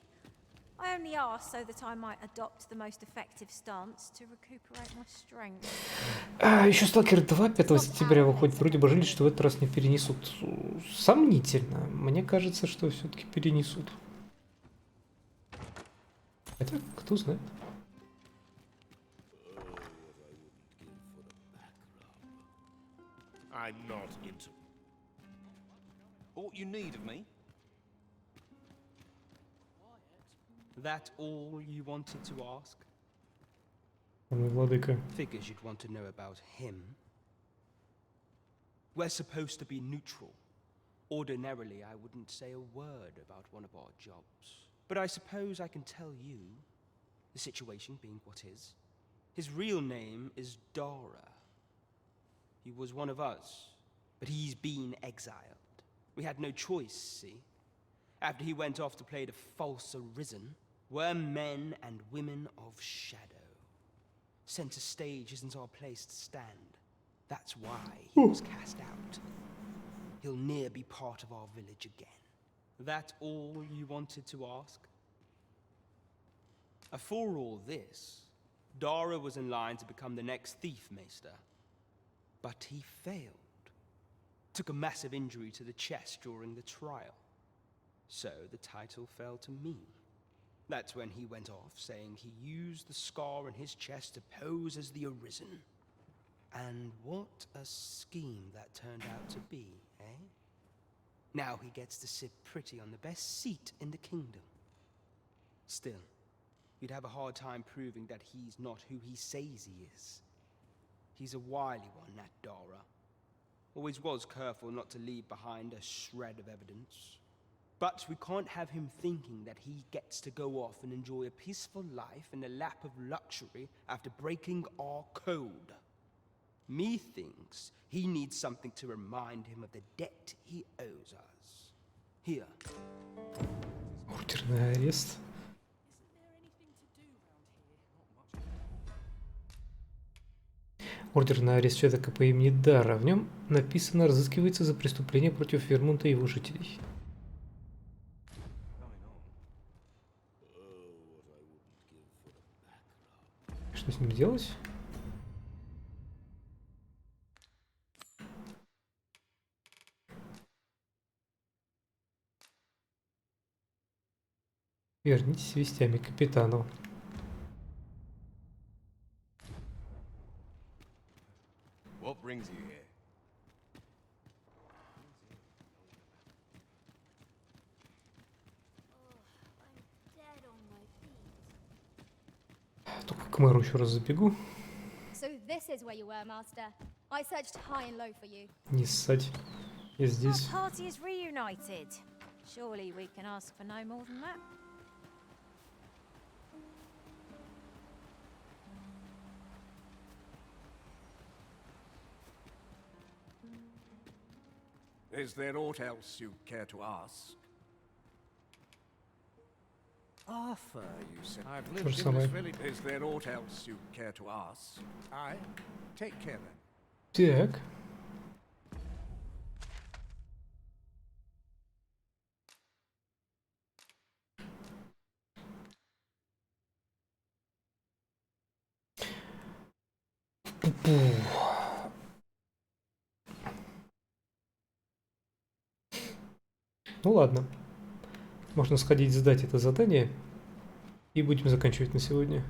I only asked so that I might adopt the most effective stance to recuperate my strength. Еще Сталкер 2 5 сентября выходит. Вроде бы жили, что в этот раз не перенесут. Сомнительно. Мне кажется, что все-таки перенесут. Хотя, кто знает. I'm not into. All you need of me? That all you wanted to ask? Владыка. Figures you'd want to know about him. We're supposed to be neutral. Ordinarily, I wouldn't say a word about one of our jobs. But I suppose I can tell you, the situation being what is. His real name is Dara. He was one of us, but he's been exiled. We had no choice, see? After he went off to play the false arisen, we're men and women of shadow. Center stage isn't our place to stand. That's why he was cast out. He'll ne'er be part of our village again. That all you wanted to ask? For all this, Dara was in line to become the next thief maester. But he failed. Took a massive injury to the chest during the trial. So the title fell to me. That's when he went off, saying he used the scar on his chest to pose as the Arisen. And what a scheme that turned out to be, eh? Now he gets to sit pretty on the best seat in the kingdom. Still, you'd have a hard time proving that he's not who he says he is. He's a wily one, that Dara. Always was careful not to leave behind a shred of evidence. But we can't have him thinking that he gets to go off and enjoy a peaceful life in a lap of luxury after breaking our code. Methinks he needs something to remind him of the debt he owes us. Here. Ордерный арест. Ордер на арест человека по имени Дара. В нем написано: разыскивается за преступление против Вермонта и его жителей. Что с ним делать? Вернитесь с вестями к капитану. What brings you here? Только к мэру еще раз забегу. So this is where you were, Master. I searched high and low for you. Не ссать. Я здесь. Our party is reunited. Surely we can ask for no more than that. Is there aught else you care to ask? Arthur, you said. I've lived in this village. Is there aught else you care to ask? Aye. Take care then. Так. Ну ладно. Можно сходить сдать это задание. И будем заканчивать на сегодня.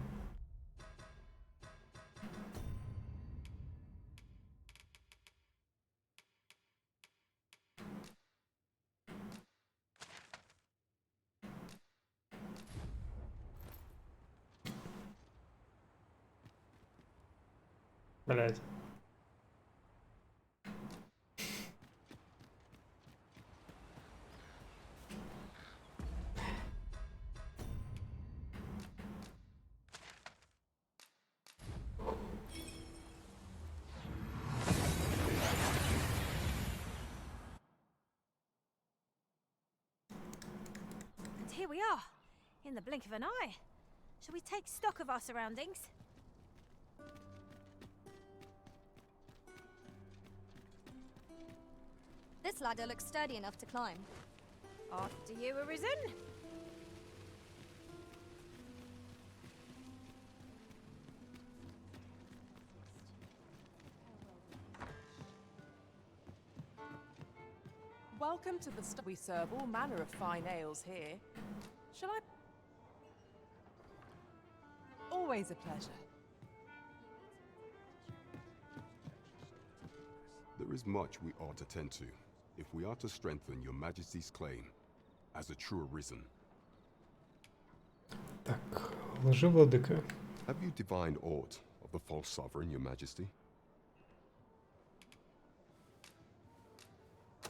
Блядь. And here we are, in the blink of an eye. Shall we take stock of our surroundings? This ladder looks sturdy enough to climb. After you, Arisen. Welcome to the we serve all manner of fine ales here. Shall I? Always a pleasure. There is much we ought to tend to, if we are to strengthen your Majesty's claim as a true Arisen. Так, лжевладыка. Have you divined aught of the false sovereign, Your Majesty?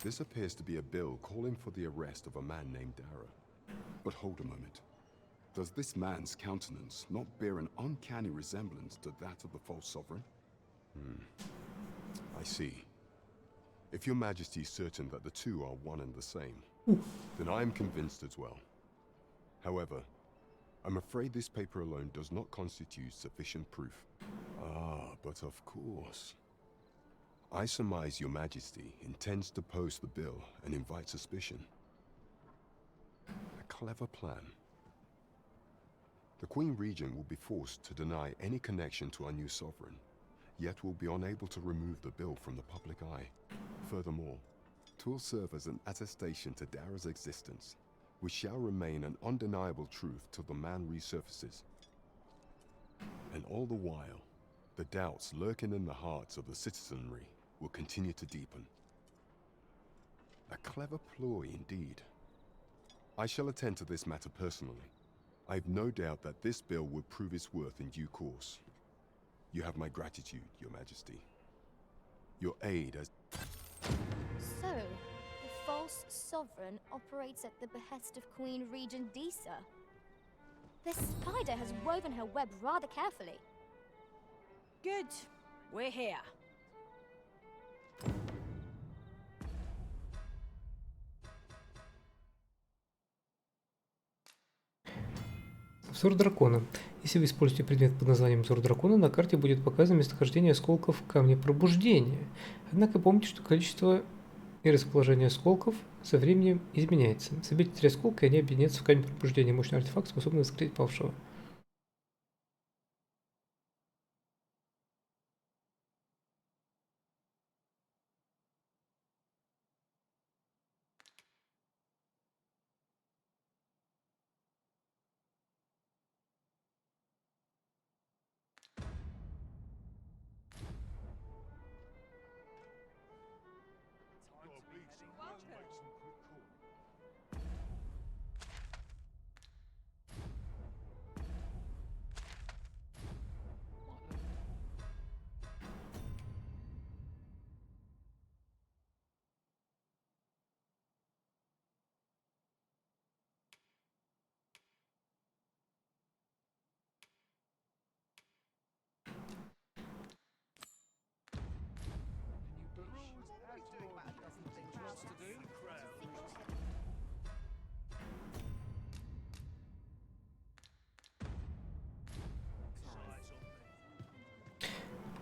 This appears to be a bill calling for the arrest of a man named Dara. But hold a moment. Does this man's countenance not bear an uncanny resemblance to that of the false sovereign? I see. If Your Majesty is certain that the two are one and the same, then I am convinced as well. However, I'm afraid this paper alone does not constitute sufficient proof. Ah, but of course. I surmise Your Majesty intends to post the bill and invite suspicion. A clever plan. The Queen Regent will be forced to deny any connection to our new sovereign, yet will be unable to remove the bill from the public eye. Furthermore, 'twill serve as an attestation to Dara's existence, which shall remain an undeniable truth till the man resurfaces. And all the while, the doubts lurking in the hearts of the citizenry will continue to deepen. A clever ploy indeed. I shall attend to this matter personally. I've no doubt that this bill will prove its worth in due course. You have my gratitude, Your Majesty. Your aid as... So, the false sovereign operates at the behest of Queen Regent Disa. The spider has woven her web rather carefully. Good. We're here. Взор дракона. Если вы используете предмет под названием «Взор дракона», на карте будет показано местонахождение осколков камня пробуждения. Однако помните, что количество и расположение осколков со временем изменяется. Соберите 3 осколка, и они объединятся в камень пробуждения. Мощный артефакт, способный воскресить павшего.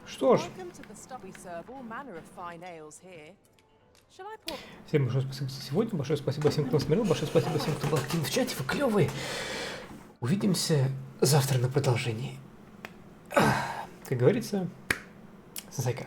Что ж, всем большое спасибо за сегодня, большое спасибо всем, кто смотрел, большое спасибо всем, кто был активен в чате, вы клевые. Увидимся завтра на продолжении. Как говорится, зайка.